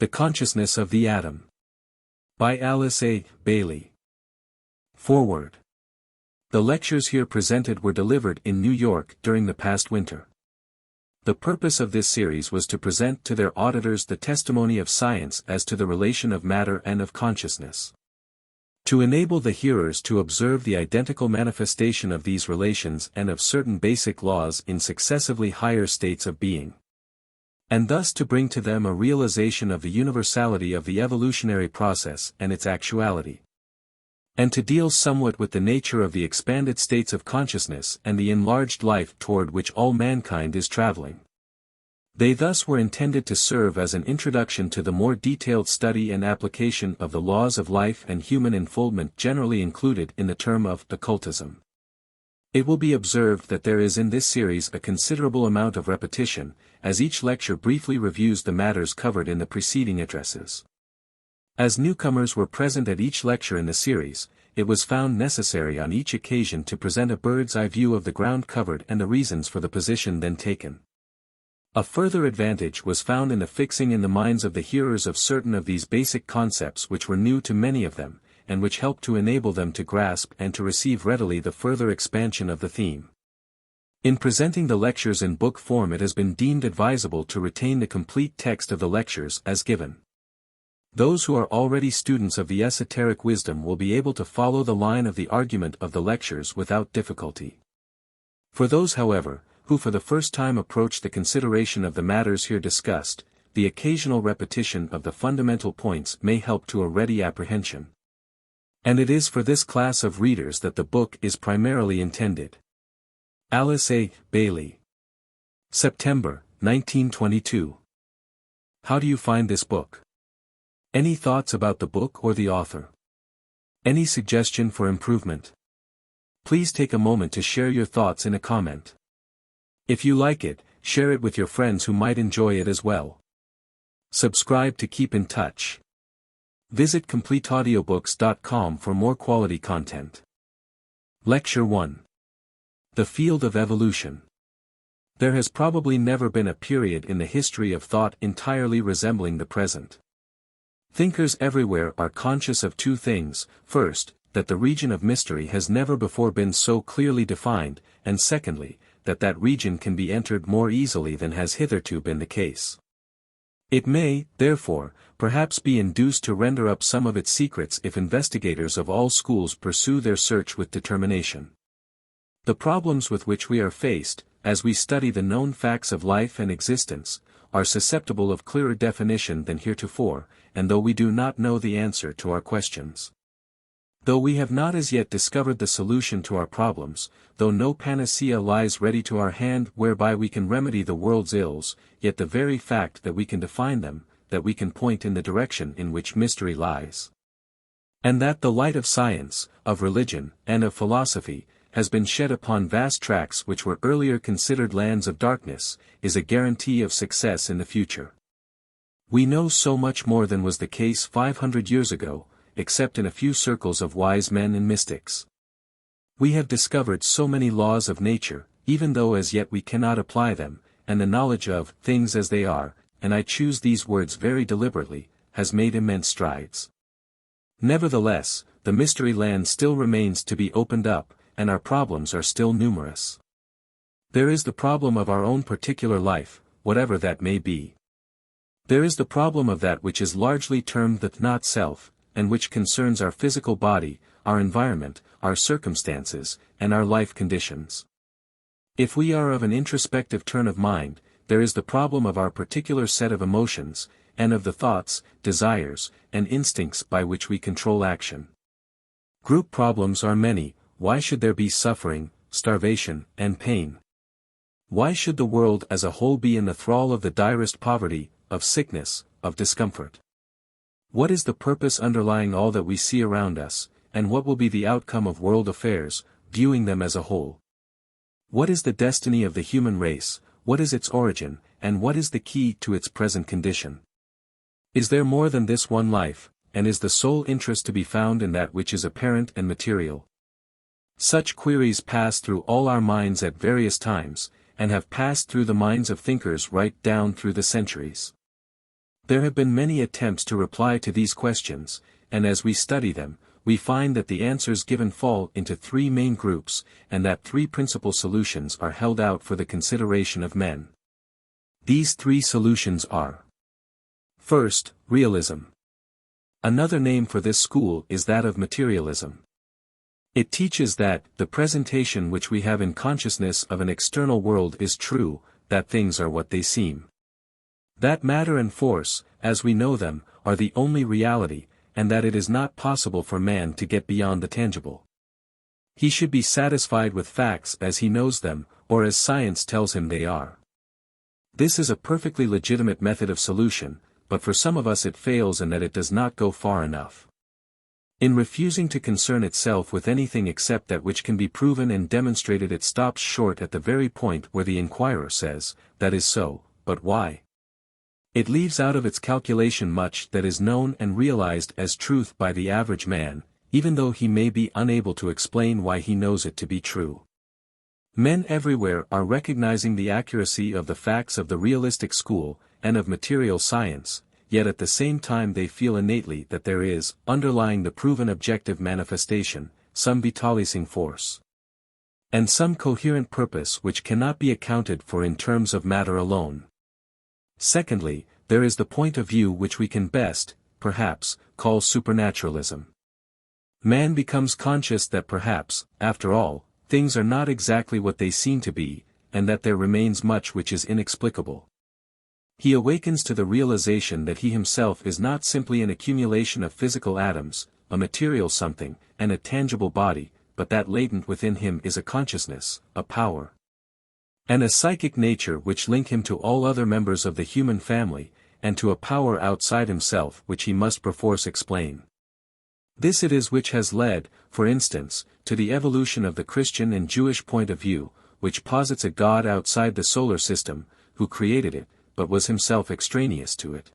The Consciousness of the Atom. By Alice A. Bailey. Foreword. The lectures here presented were delivered in New York during the past winter. The purpose of this series was to present to their auditors the testimony of science as to the relation of matter and of consciousness. To enable the hearers to observe the identical manifestation of these relations and of certain basic laws in successively higher states of being. And thus to bring to them a realization of the universality of the evolutionary process and its actuality. And to deal somewhat with the nature of the expanded states of consciousness and the enlarged life toward which all mankind is traveling. They thus were intended to serve as an introduction to the more detailed study and application of the laws of life and human unfoldment generally included in the term of occultism. It will be observed that there is in this series a considerable amount of repetition, as each lecture briefly reviews the matters covered in the preceding addresses. As newcomers were present at each lecture in the series, it was found necessary on each occasion to present a bird's-eye view of the ground covered and the reasons for the position then taken. A further advantage was found in the fixing in the minds of the hearers of certain of these basic concepts which were new to many of them, and which helped to enable them to grasp and to receive readily the further expansion of the theme. In presenting the lectures in book form, it has been deemed advisable to retain the complete text of the lectures as given. Those who are already students of the esoteric wisdom will be able to follow the line of the argument of the lectures without difficulty. For those, however, who for the first time approach the consideration of the matters here discussed, the occasional repetition of the fundamental points may help to a ready apprehension. And it is for this class of readers that the book is primarily intended. Alice A. Bailey. September, 1922. How do you find this book? Any thoughts about the book or the author? Any suggestion for improvement? Please take a moment to share your thoughts in a comment. If you like it, share it with your friends who might enjoy it as well. Subscribe to keep in touch. Visit CompleteAudiobooks.com for more quality content. Lecture 1. The Field of Evolution. There has probably never been a period in the history of thought entirely resembling the present. Thinkers everywhere are conscious of two things: first, that the region of mystery has never before been so clearly defined, and secondly, that region can be entered more easily than has hitherto been the case. It may, therefore, perhaps be induced to render up some of its secrets if investigators of all schools pursue their search with determination. The problems with which we are faced, as we study the known facts of life and existence, are susceptible of clearer definition than heretofore, and though we do not know the answer to our questions, though we have not as yet discovered the solution to our problems, though no panacea lies ready to our hand whereby we can remedy the world's ills, yet the very fact that we can define them, that we can point in the direction in which mystery lies, and that the light of science, of religion, and of philosophy, has been shed upon vast tracts which were earlier considered lands of darkness, is a guarantee of success in the future. We know so much more than was the case 500 years ago, except in a few circles of wise men and mystics. We have discovered so many laws of nature, even though as yet we cannot apply them, and the knowledge of things as they are, and I choose these words very deliberately, has made immense strides. Nevertheless, the mystery land still remains to be opened up, and our problems are still numerous. There is the problem of our own particular life, whatever that may be. There is the problem of that which is largely termed the not self, and which concerns our physical body, our environment, our circumstances, and our life conditions. If we are of an introspective turn of mind, there is the problem of our particular set of emotions, and of the thoughts, desires, and instincts by which we control action. Group problems are many. Why should there be suffering, starvation, and pain? Why should the world as a whole be in the thrall of the direst poverty, of sickness, of discomfort? What is the purpose underlying all that we see around us, and what will be the outcome of world affairs, viewing them as a whole? What is the destiny of the human race, what is its origin, and what is the key to its present condition? Is there more than this one life, and is the sole interest to be found in that which is apparent and material? Such queries pass through all our minds at various times, and have passed through the minds of thinkers right down through the centuries. There have been many attempts to reply to these questions, and as we study them, we find that the answers given fall into three main groups, and that three principal solutions are held out for the consideration of men. These three solutions are: first, realism. Another name for this school is that of materialism. It teaches that the presentation which we have in consciousness of an external world is true, that things are what they seem. That matter and force, as we know them, are the only reality, and that it is not possible for man to get beyond the tangible. He should be satisfied with facts as he knows them, or as science tells him they are. This is a perfectly legitimate method of solution, but for some of us it fails in that it does not go far enough. In refusing to concern itself with anything except that which can be proven and demonstrated, it stops short at the very point where the inquirer says, "That is so, but why?" It leaves out of its calculation much that is known and realized as truth by the average man, even though he may be unable to explain why he knows it to be true. Men everywhere are recognizing the accuracy of the facts of the realistic school, and of material science, yet at the same time they feel innately that there is, underlying the proven objective manifestation, some vitalizing force, and some coherent purpose which cannot be accounted for in terms of matter alone. Secondly, there is the point of view which we can best, perhaps, call supernaturalism. Man becomes conscious that perhaps, after all, things are not exactly what they seem to be, and that there remains much which is inexplicable. He awakens to the realization that he himself is not simply an accumulation of physical atoms, a material something, and a tangible body, but that latent within him is a consciousness, a power, and a psychic nature which link him to all other members of the human family, and to a power outside himself which he must perforce explain. This it is which has led, for instance, to the evolution of the Christian and Jewish point of view, which posits a God outside the solar system, who created it, but was himself extraneous to it.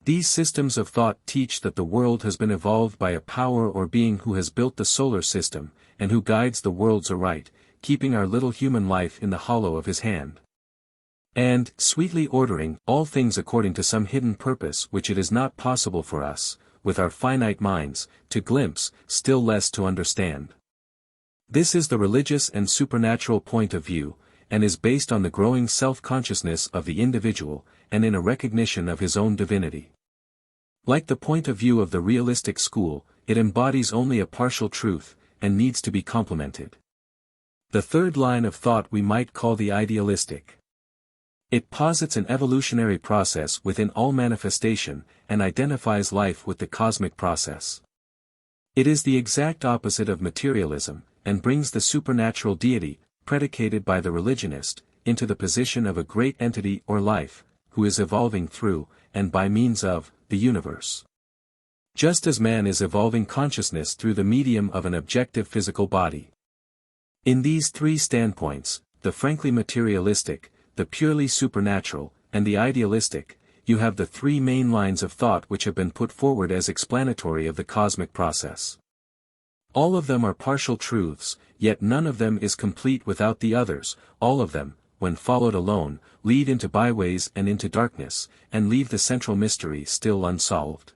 These systems of thought teach that the world has been evolved by a power or being who has built the solar system, and who guides the worlds aright, keeping our little human life in the hollow of his hand, and sweetly ordering all things according to some hidden purpose which it is not possible for us, with our finite minds, to glimpse, still less to understand. This is the religious and supernatural point of view, and is based on the growing self-consciousness of the individual, and in a recognition of his own divinity. Like the point of view of the realistic school, it embodies only a partial truth, and needs to be complemented. The third line of thought we might call the idealistic. It posits an evolutionary process within all manifestation, and identifies life with the cosmic process. It is the exact opposite of materialism, and brings the supernatural deity, predicated by the religionist, into the position of a great entity or life, who is evolving through, and by means of, the universe. Just as man is evolving consciousness through the medium of an objective physical body. In these three standpoints, the frankly materialistic, the purely supernatural, and the idealistic, you have the three main lines of thought which have been put forward as explanatory of the cosmic process. All of them are partial truths, yet none of them is complete without the others. All of them, when followed alone, lead into byways and into darkness, and leave the central mystery still unsolved.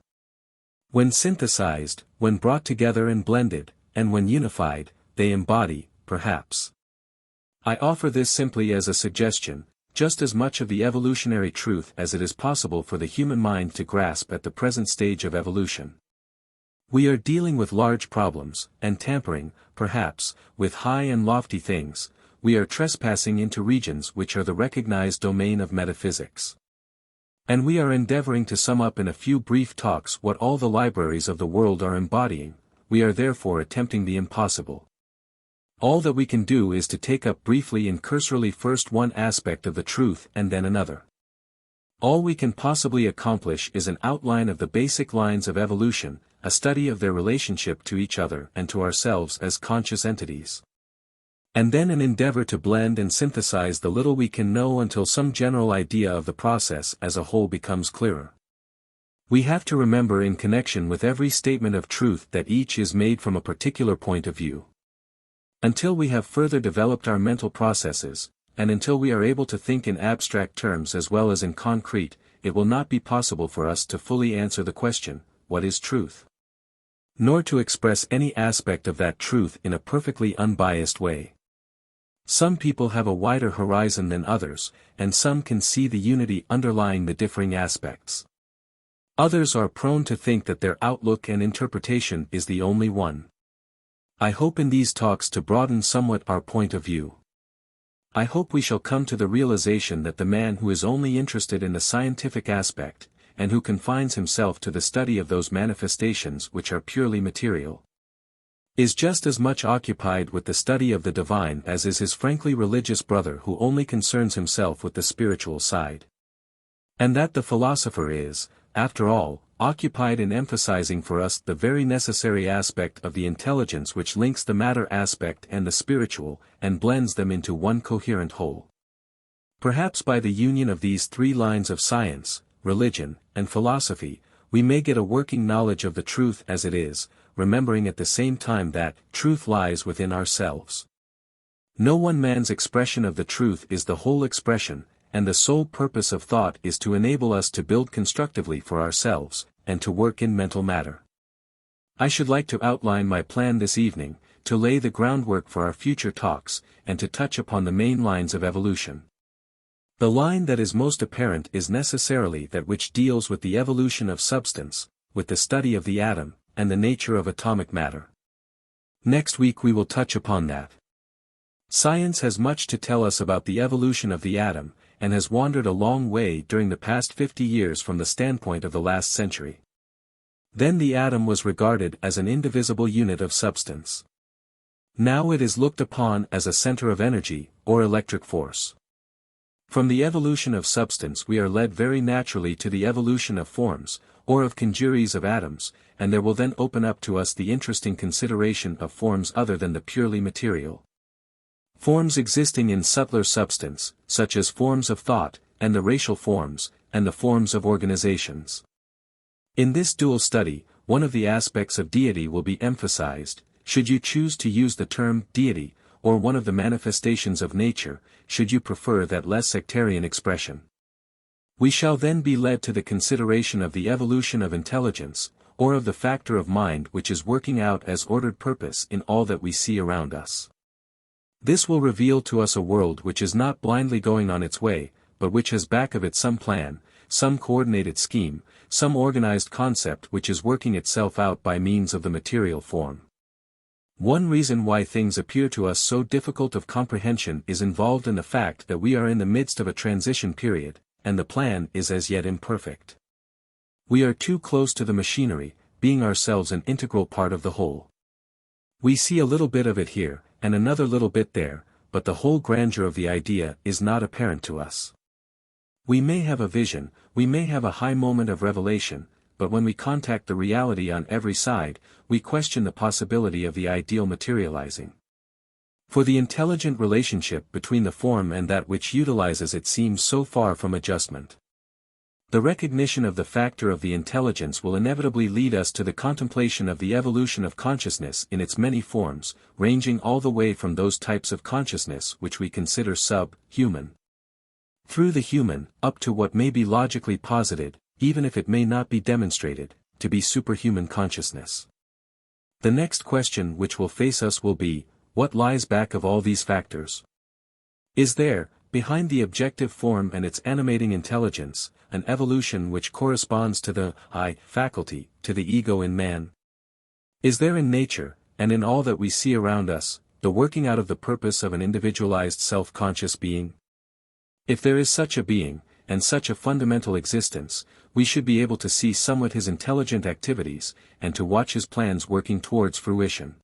When synthesized, when brought together and blended, and when unified, they embody, perhaps. I offer this simply as a suggestion, just as much of the evolutionary truth as it is possible for the human mind to grasp at the present stage of evolution. We are dealing with large problems, and tampering, perhaps, with high and lofty things. We are trespassing into regions which are the recognized domain of metaphysics. And we are endeavoring to sum up in a few brief talks what all the libraries of the world are embodying. We are therefore attempting the impossible. All that we can do is to take up briefly and cursorily first one aspect of the truth and then another. All we can possibly accomplish is an outline of the basic lines of evolution, a study of their relationship to each other and to ourselves as conscious entities. And then an endeavor to blend and synthesize the little we can know until some general idea of the process as a whole becomes clearer. We have to remember in connection with every statement of truth that each is made from a particular point of view. Until we have further developed our mental processes, and until we are able to think in abstract terms as well as in concrete, it will not be possible for us to fully answer the question, what is truth? Nor to express any aspect of that truth in a perfectly unbiased way. Some people have a wider horizon than others, and some can see the unity underlying the differing aspects. Others are prone to think that their outlook and interpretation is the only one. I hope in these talks to broaden somewhat our point of view. I hope we shall come to the realization that the man who is only interested in the scientific aspect, and who confines himself to the study of those manifestations which are purely material, is just as much occupied with the study of the divine as is his frankly religious brother who only concerns himself with the spiritual side. And that the philosopher is, after all, occupied in emphasizing for us the very necessary aspect of the intelligence which links the matter aspect and the spiritual, and blends them into one coherent whole. Perhaps by the union of these three lines of science, religion, and philosophy, we may get a working knowledge of the truth as it is, remembering at the same time that truth lies within ourselves. No one man's expression of the truth is the whole expression, and the sole purpose of thought is to enable us to build constructively for ourselves, and to work in mental matter. I should like to outline my plan this evening, to lay the groundwork for our future talks, and to touch upon the main lines of evolution. The line that is most apparent is necessarily that which deals with the evolution of substance, with the study of the atom, and the nature of atomic matter. Next week we will touch upon that. Science has much to tell us about the evolution of the atom, and has wandered a long way during the past 50 years from the standpoint of the last century. Then the atom was regarded as an indivisible unit of substance. Now it is looked upon as a center of energy, or electric force. From the evolution of substance we are led very naturally to the evolution of forms, or of congeries of atoms, and there will then open up to us the interesting consideration of forms other than the purely material. Forms existing in subtler substance, such as forms of thought, and the racial forms, and the forms of organizations. In this dual study, one of the aspects of deity will be emphasized, should you choose to use the term deity, or one of the manifestations of nature, should you prefer that less sectarian expression. We shall then be led to the consideration of the evolution of intelligence, or of the factor of mind which is working out as ordered purpose in all that we see around us. This will reveal to us a world which is not blindly going on its way, but which has back of it some plan, some coordinated scheme, some organized concept which is working itself out by means of the material form. One reason why things appear to us so difficult of comprehension is involved in the fact that we are in the midst of a transition period, and the plan is as yet imperfect. We are too close to the machinery, being ourselves an integral part of the whole. We see a little bit of it here, and another little bit there, but the whole grandeur of the idea is not apparent to us. We may have a vision, we may have a high moment of revelation, but when we contact the reality on every side, we question the possibility of the ideal materializing. For the intelligent relationship between the form and that which utilizes it seems so far from adjustment. The recognition of the factor of the intelligence will inevitably lead us to the contemplation of the evolution of consciousness in its many forms, ranging all the way from those types of consciousness which we consider sub-human, through the human, up to what may be logically posited, even if it may not be demonstrated, to be superhuman consciousness. The next question which will face us will be, what lies back of all these factors? Is there, behind the objective form and its animating intelligence, an evolution which corresponds to the I faculty, to the ego in man? Is there in nature, and in all that we see around us, the working out of the purpose of an individualized self-conscious being? If there is such a being, and such a fundamental existence, we should be able to see somewhat his intelligent activities, and to watch his plans working towards fruition.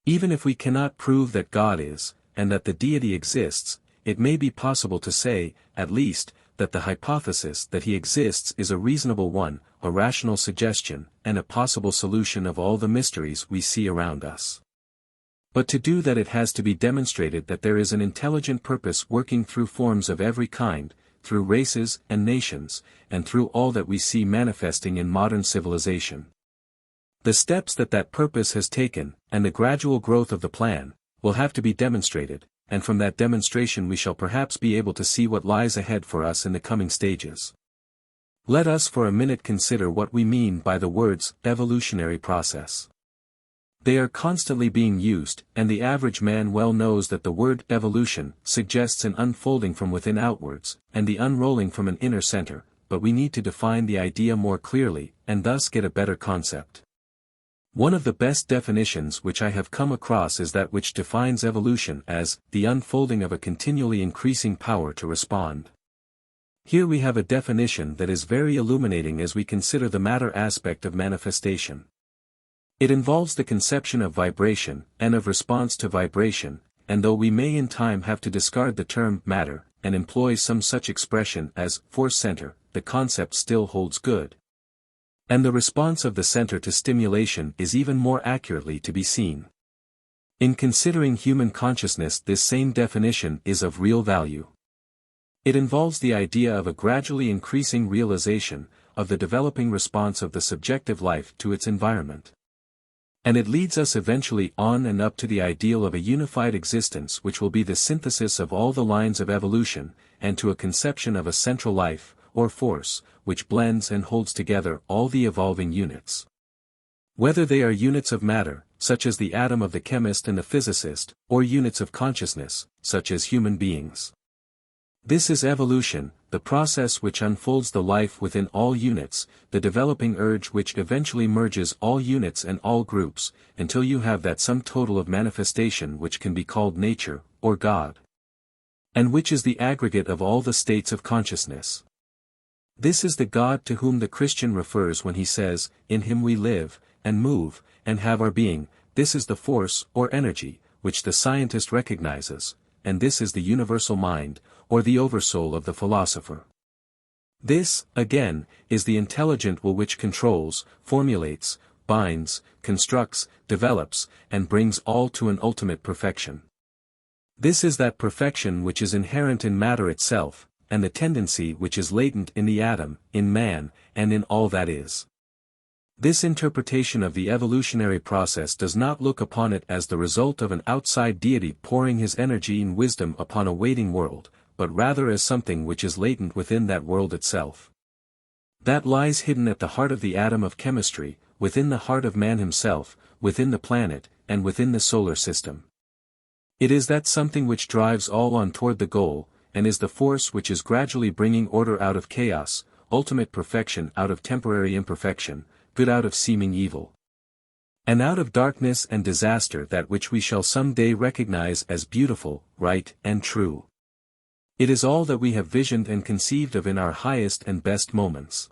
Even if we cannot prove that God is, and that the deity exists, it may be possible to say, at least, that the hypothesis that he exists is a reasonable one, a rational suggestion, and a possible solution of all the mysteries we see around us. But to do that it has to be demonstrated that there is an intelligent purpose working through forms of every kind, through races and nations, and through all that we see manifesting in modern civilization. The steps that purpose has taken, and the gradual growth of the plan, will have to be demonstrated, and from that demonstration we shall perhaps be able to see what lies ahead for us in the coming stages. Let us for a minute consider what we mean by the words evolutionary process. They are constantly being used, and the average man well knows that the word evolution suggests an unfolding from within outwards, and the unrolling from an inner center, but we need to define the idea more clearly, and thus get a better concept. One of the best definitions which I have come across is that which defines evolution as the unfolding of a continually increasing power to respond. Here we have a definition that is very illuminating as we consider the matter aspect of manifestation. It involves the conception of vibration, and of response to vibration, and though we may in time have to discard the term matter, and employ some such expression as force center, the concept still holds good. And the response of the center to stimulation is even more accurately to be seen. In considering human consciousness, this same definition is of real value. It involves the idea of a gradually increasing realization of the developing response of the subjective life to its environment. And it leads us eventually on and up to the ideal of a unified existence which will be the synthesis of all the lines of evolution, and to a conception of a central life, or force, which blends and holds together all the evolving units. Whether they are units of matter, such as the atom of the chemist and the physicist, or units of consciousness, such as human beings. This is evolution, the process which unfolds the life within all units, the developing urge which eventually merges all units and all groups, until you have that sum total of manifestation which can be called nature, or God. And which is the aggregate of all the states of consciousness. This is the God to whom the Christian refers when he says, "In him we live, and move, and have our being." This is the force, or energy, which the scientist recognizes, and this is the universal mind, or the oversoul of the philosopher. This, again, is the intelligent will which controls, formulates, binds, constructs, develops, and brings all to an ultimate perfection. This is that perfection which is inherent in matter itself, and the tendency which is latent in the atom, in man, and in all that is. This interpretation of the evolutionary process does not look upon it as the result of an outside deity pouring his energy and wisdom upon a waiting world, but rather as something which is latent within that world itself. That lies hidden at the heart of the atom of chemistry, within the heart of man himself, within the planet, and within the solar system. It is that something which drives all on toward the goal, and is the force which is gradually bringing order out of chaos, ultimate perfection out of temporary imperfection, good out of seeming evil. And out of darkness and disaster that which we shall some day recognize as beautiful, right, and true. It is all that we have visioned and conceived of in our highest and best moments.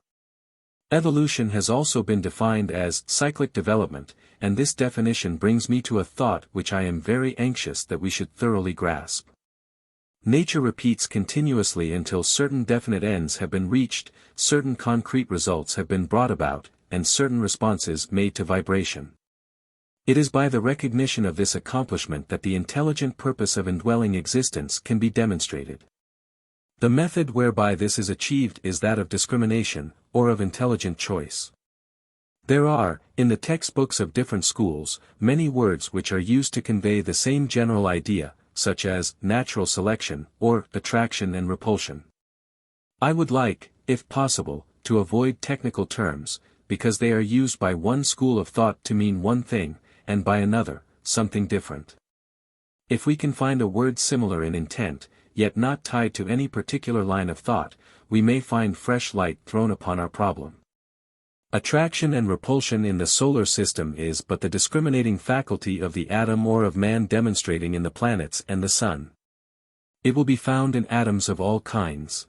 Evolution has also been defined as cyclic development, and this definition brings me to a thought which I am very anxious that we should thoroughly grasp. Nature repeats continuously until certain definite ends have been reached, certain concrete results have been brought about, and certain responses made to vibration. It is by the recognition of this accomplishment that the intelligent purpose of indwelling existence can be demonstrated. The method whereby this is achieved is that of discrimination, or of intelligent choice. There are, in the textbooks of different schools, many words which are used to convey the same general idea, such as natural selection, or attraction and repulsion. I would like, if possible, to avoid technical terms, because they are used by one school of thought to mean one thing, and by another, something different. If we can find a word similar in intent, yet not tied to any particular line of thought, we may find fresh light thrown upon our problem. Attraction and repulsion in the solar system is but the discriminating faculty of the atom or of man demonstrating in the planets and the sun. It will be found in atoms of all kinds.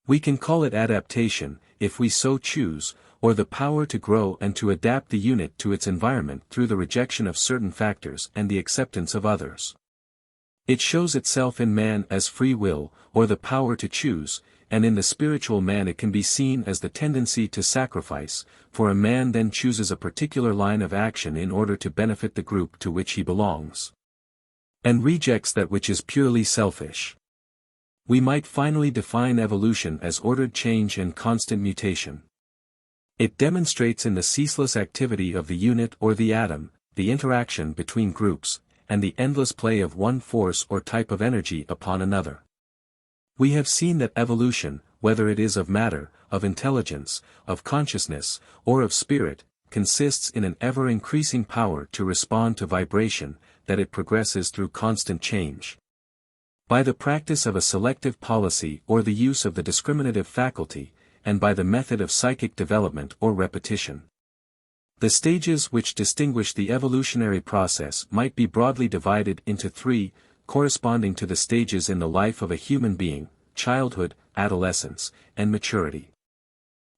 We can call it adaptation, if we so choose, or the power to grow and to adapt the unit to its environment through the rejection of certain factors and the acceptance of others. It shows itself in man as free will, or the power to choose, and in the spiritual man it can be seen as the tendency to sacrifice, for a man then chooses a particular line of action in order to benefit the group to which he belongs, and rejects that which is purely selfish. We might finally define evolution as ordered change and constant mutation. It demonstrates in the ceaseless activity of the unit or the atom, the interaction between groups, and the endless play of one force or type of energy upon another. We have seen that evolution, whether it is of matter, of intelligence, of consciousness, or of spirit, consists in an ever-increasing power to respond to vibration, that it progresses through constant change. By the practice of a selective policy or the use of the discriminative faculty, and by the method of psychic development or repetition. The stages which distinguish the evolutionary process might be broadly divided into three, corresponding to the stages in the life of a human being: childhood, adolescence, and maturity.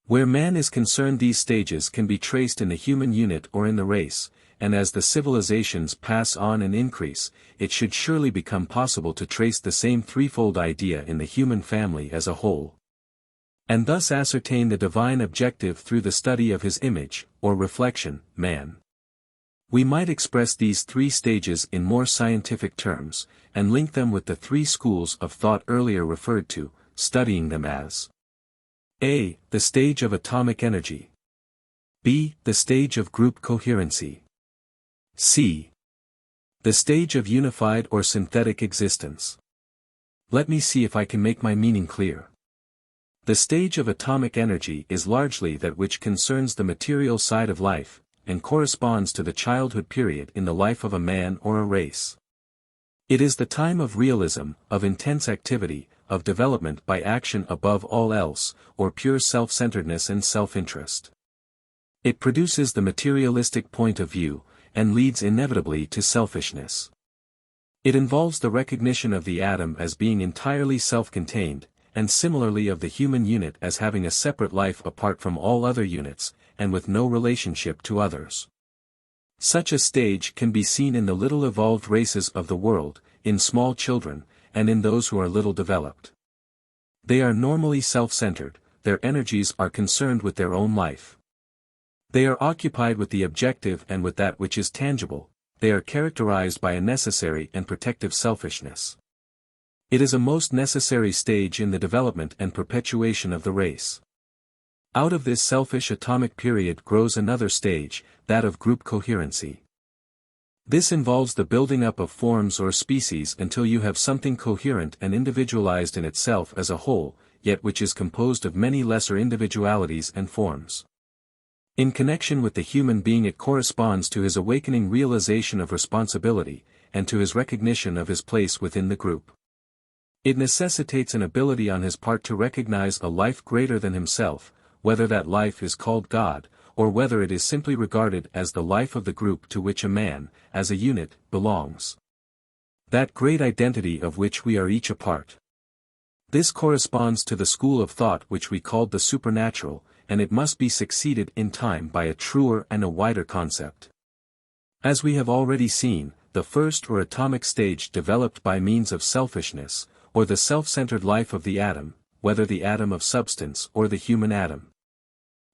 Where man is concerned, these stages can be traced in the human unit or in the race, and as the civilizations pass on and increase, it should surely become possible to trace the same threefold idea in the human family as a whole, and thus ascertain the divine objective through the study of his image, or reflection, man. We might express these three stages in more scientific terms, and link them with the three schools of thought earlier referred to, studying them as: A. The stage of atomic energy. B. The stage of group coherency. C. The stage of unified or synthetic existence. Let me see if I can make my meaning clear. The stage of atomic energy is largely that which concerns the material side of life, and corresponds to the childhood period in the life of a man or a race. It is the time of realism, of intense activity, of development by action above all else, or pure self-centeredness and self-interest. It produces the materialistic point of view, and leads inevitably to selfishness. It involves the recognition of the atom as being entirely self-contained, and similarly of the human unit as having a separate life apart from all other units, and with no relationship to others. Such a stage can be seen in the little evolved races of the world, in small children, and in those who are little developed. They are normally self-centered, their energies are concerned with their own life. They are occupied with the objective and with that which is tangible, they are characterized by a necessary and protective selfishness. It is a most necessary stage in the development and perpetuation of the race. Out of this selfish atomic period grows another stage, that of group coherency. This involves the building up of forms or species until you have something coherent and individualized in itself as a whole, yet which is composed of many lesser individualities and forms. In connection with the human being, it corresponds to his awakening realization of responsibility, and to his recognition of his place within the group. It necessitates an ability on his part to recognize a life greater than himself, whether that life is called God, or whether it is simply regarded as the life of the group to which a man, as a unit, belongs. That great identity of which we are each a part. This corresponds to the school of thought which we called the supernatural, and it must be succeeded in time by a truer and a wider concept. As we have already seen, the first or atomic stage developed by means of selfishness, or the self-centered life of the atom, whether the atom of substance or the human atom.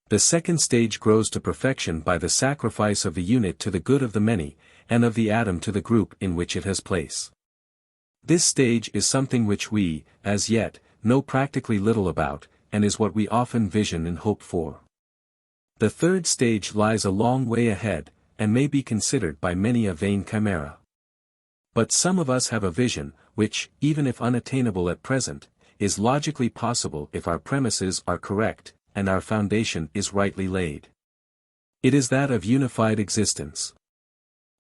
The second stage grows to perfection by the sacrifice of the unit to the good of the many, and of the atom to the group in which it has place. This stage is something which we, as yet, know practically little about, and is what we often vision and hope for. The third stage lies a long way ahead, and may be considered by many a vain chimera. But some of us have a vision, which, even if unattainable at present, is logically possible if our premises are correct, and our foundation is rightly laid. It is that of unified existence.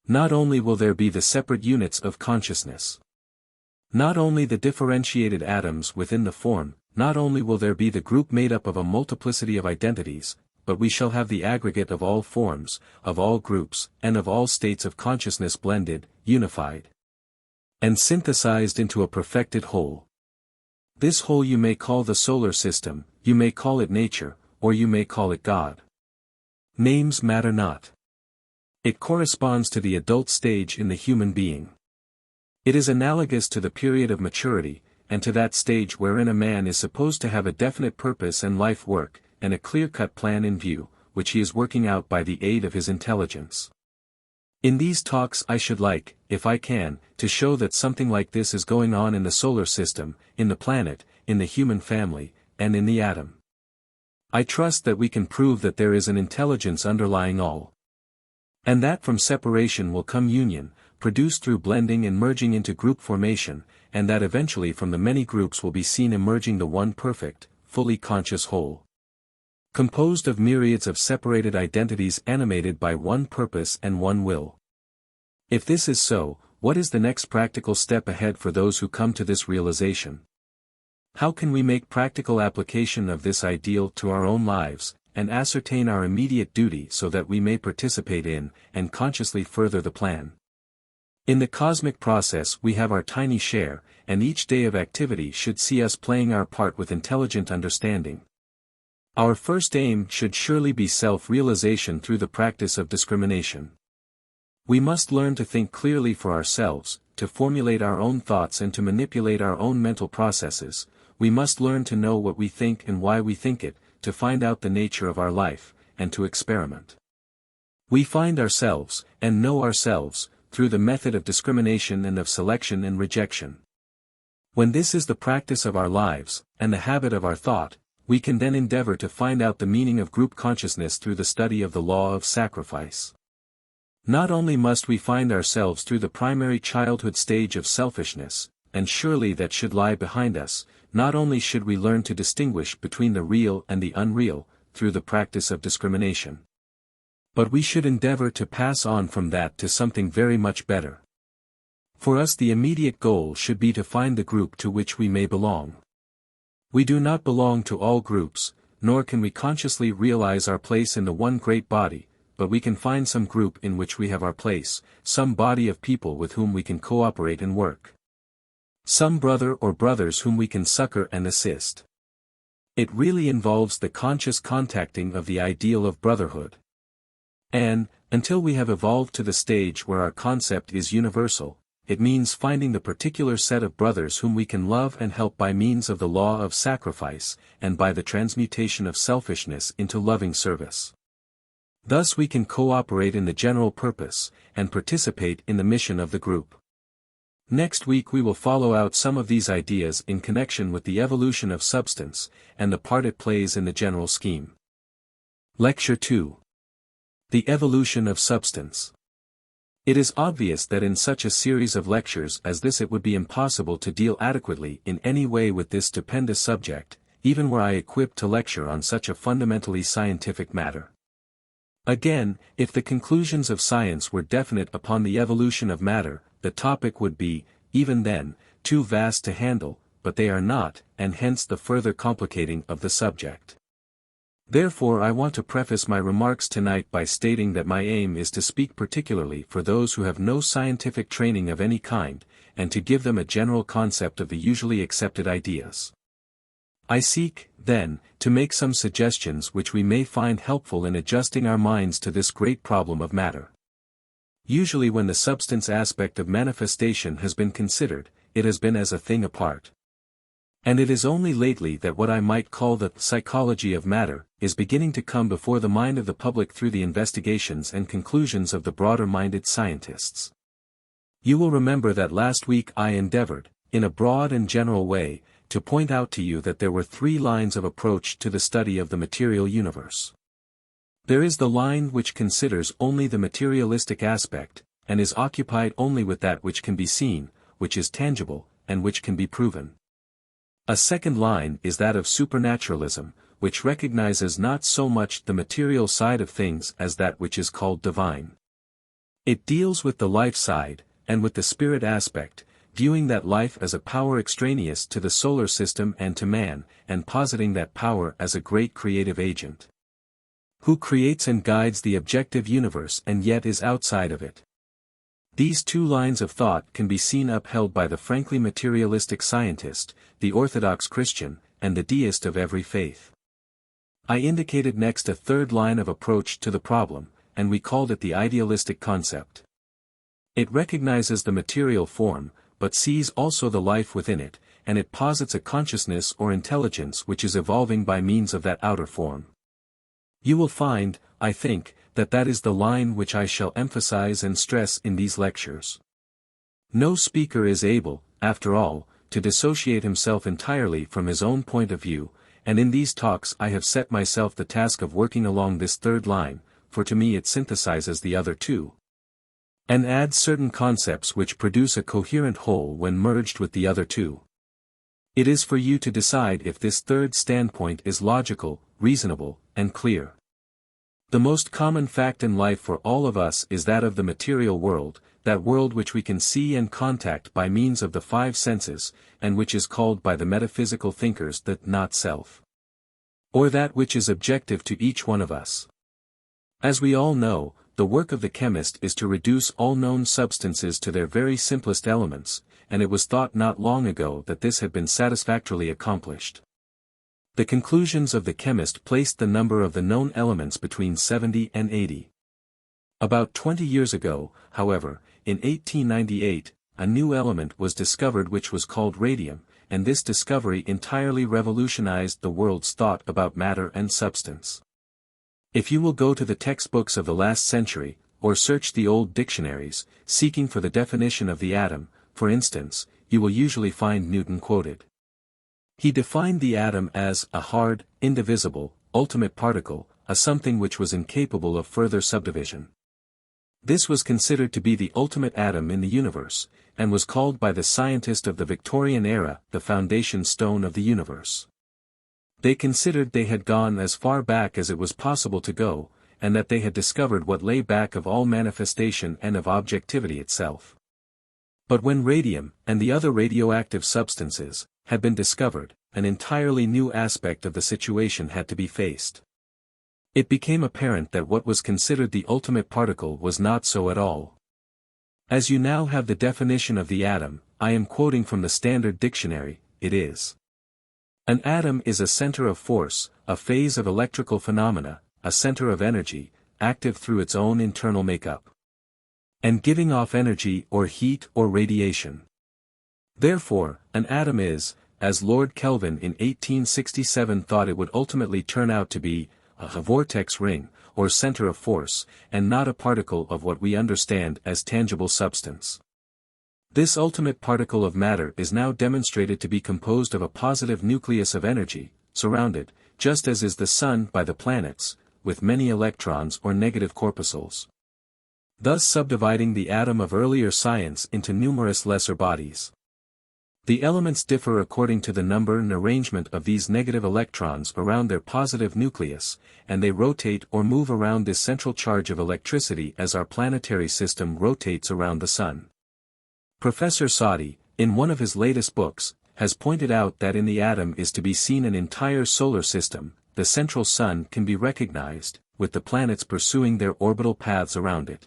Not only will there be the separate units of consciousness, not only the differentiated atoms within the form, not only will there be the group made up of a multiplicity of identities, but we shall have the aggregate of all forms, of all groups, and of all states of consciousness blended, unified, and synthesized into a perfected whole. This whole you may call the solar system, you may call it nature, or you may call it God. Names matter not. It corresponds to the adult stage in the human being. It is analogous to the period of maturity, and to that stage wherein a man is supposed to have a definite purpose and life work, and a clear-cut plan in view, which he is working out by the aid of his intelligence. In these talks I should like, if I can, to show that something like this is going on in the solar system, in the planet, in the human family, and in the atom. I trust that we can prove that there is an intelligence underlying all. And that from separation will come union, produced through blending and merging into group formation, and that eventually from the many groups will be seen emerging the one perfect, fully conscious whole. Composed of myriads of separated identities animated by one purpose and one will. If this is so, what is the next practical step ahead for those who come to this realization? How can we make practical application of this ideal to our own lives, and ascertain our immediate duty so that we may participate in, and consciously further the plan? In the cosmic process we have our tiny share, and each day of activity should see us playing our part with intelligent understanding. Our first aim should surely be self-realization through the practice of discrimination. We must learn to think clearly for ourselves, to formulate our own thoughts and to manipulate our own mental processes. We must learn to know what we think and why we think it, to find out the nature of our life, and to experiment. We find ourselves, and know ourselves, through the method of discrimination and of selection and rejection. When this is the practice of our lives, and the habit of our thought, we can then endeavor to find out the meaning of group consciousness through the study of the law of sacrifice. Not only must we find ourselves through the primary childhood stage of selfishness, and surely that should lie behind us, not only should we learn to distinguish between the real and the unreal, through the practice of discrimination. But we should endeavor to pass on from that to something very much better. For us the immediate goal should be to find the group to which we may belong. We do not belong to all groups, nor can we consciously realize our place in the one great body, but we can find some group in which we have our place, some body of people with whom we can cooperate and work. Some brother or brothers whom we can succor and assist. It really involves the conscious contacting of the ideal of brotherhood. And, until we have evolved to the stage where our concept is universal, it means finding the particular set of brothers whom we can love and help by means of the law of sacrifice, and by the transmutation of selfishness into loving service. Thus we can cooperate in the general purpose, and participate in the mission of the group. Next week we will follow out some of these ideas in connection with the evolution of substance, and the part it plays in the general scheme. Lecture 2. The Evolution of Substance. It is obvious that in such a series of lectures as this it would be impossible to deal adequately in any way with this stupendous subject, even were I equipped to lecture on such a fundamentally scientific matter. Again, if the conclusions of science were definite upon the evolution of matter, the topic would be, even then, too vast to handle, but they are not, and hence the further complicating of the subject. Therefore I want to preface my remarks tonight by stating that my aim is to speak particularly for those who have no scientific training of any kind, and to give them a general concept of the usually accepted ideas. I seek, then, to make some suggestions which we may find helpful in adjusting our minds to this great problem of matter. Usually when the substance aspect of manifestation has been considered, it has been as a thing apart. And it is only lately that what I might call the psychology of matter is beginning to come before the mind of the public through the investigations and conclusions of the broader-minded scientists. You will remember that last week I endeavored, in a broad and general way, to point out to you that there were 3 lines of approach to the study of the material universe. There is the line which considers only the materialistic aspect, and is occupied only with that which can be seen, which is tangible, and which can be proven. A second line is that of supernaturalism, which recognizes not so much the material side of things as that which is called divine. It deals with the life side, and with the spirit aspect, viewing that life as a power extraneous to the solar system and to man, and positing that power as a great creative agent, who creates and guides the objective universe and yet is outside of it. These 2 lines of thought can be seen upheld by the frankly materialistic scientist, the orthodox Christian, and the deist of every faith. I indicated next a 3rd line of approach to the problem, and we called it the idealistic concept. It recognizes the material form, but sees also the life within it, and it posits a consciousness or intelligence which is evolving by means of that outer form. You will find, I think, that is the line which I shall emphasize and stress in these lectures. No speaker is able, after all, to dissociate himself entirely from his own point of view, and in these talks I have set myself the task of working along this 3rd line, for to me it synthesizes the other 2. And adds certain concepts which produce a coherent whole when merged with the other 2. It is for you to decide if this 3rd standpoint is logical, reasonable, and clear. The most common fact in life for all of us is that of the material world, that world which we can see and contact by means of the five senses, and which is called by the metaphysical thinkers the not self. Or that which is objective to each one of us. As we all know, the work of the chemist is to reduce all known substances to their very simplest elements, and it was thought not long ago that this had been satisfactorily accomplished. The conclusions of the chemist placed the number of the known elements between 70 and 80. About 20 years ago, however, in 1898, a new element was discovered which was called radium, and this discovery entirely revolutionized the world's thought about matter and substance. If you will go to the textbooks of the last century, or search the old dictionaries, seeking for the definition of the atom, for instance, you will usually find Newton quoted. He defined the atom as a hard, indivisible, ultimate particle, a something which was incapable of further subdivision. This was considered to be the ultimate atom in the universe, and was called by the scientist of the Victorian era the foundation stone of the universe. They considered they had gone as far back as it was possible to go, and that they had discovered what lay back of all manifestation and of objectivity itself. But when radium, and the other radioactive substances, had been discovered, an entirely new aspect of the situation had to be faced. It became apparent that what was considered the ultimate particle was not so at all. As you now have the definition of the atom, I am quoting from the Standard Dictionary, it is. An atom is a center of force, a phase of electrical phenomena, a center of energy, active through its own internal makeup, and giving off energy or heat or radiation. Therefore, an atom is, as Lord Kelvin in 1867 thought it would ultimately turn out to be, a vortex ring, or center of force, and not a particle of what we understand as tangible substance. This ultimate particle of matter is now demonstrated to be composed of a positive nucleus of energy, surrounded, just as is the Sun by the planets, with many electrons or negative corpuscles. Thus subdividing the atom of earlier science into numerous lesser bodies. The elements differ according to the number and arrangement of these negative electrons around their positive nucleus, and they rotate or move around this central charge of electricity as our planetary system rotates around the Sun. Professor Soddy, in one of his latest books, has pointed out that in the atom is to be seen an entire solar system. The central Sun can be recognized, with the planets pursuing their orbital paths around it.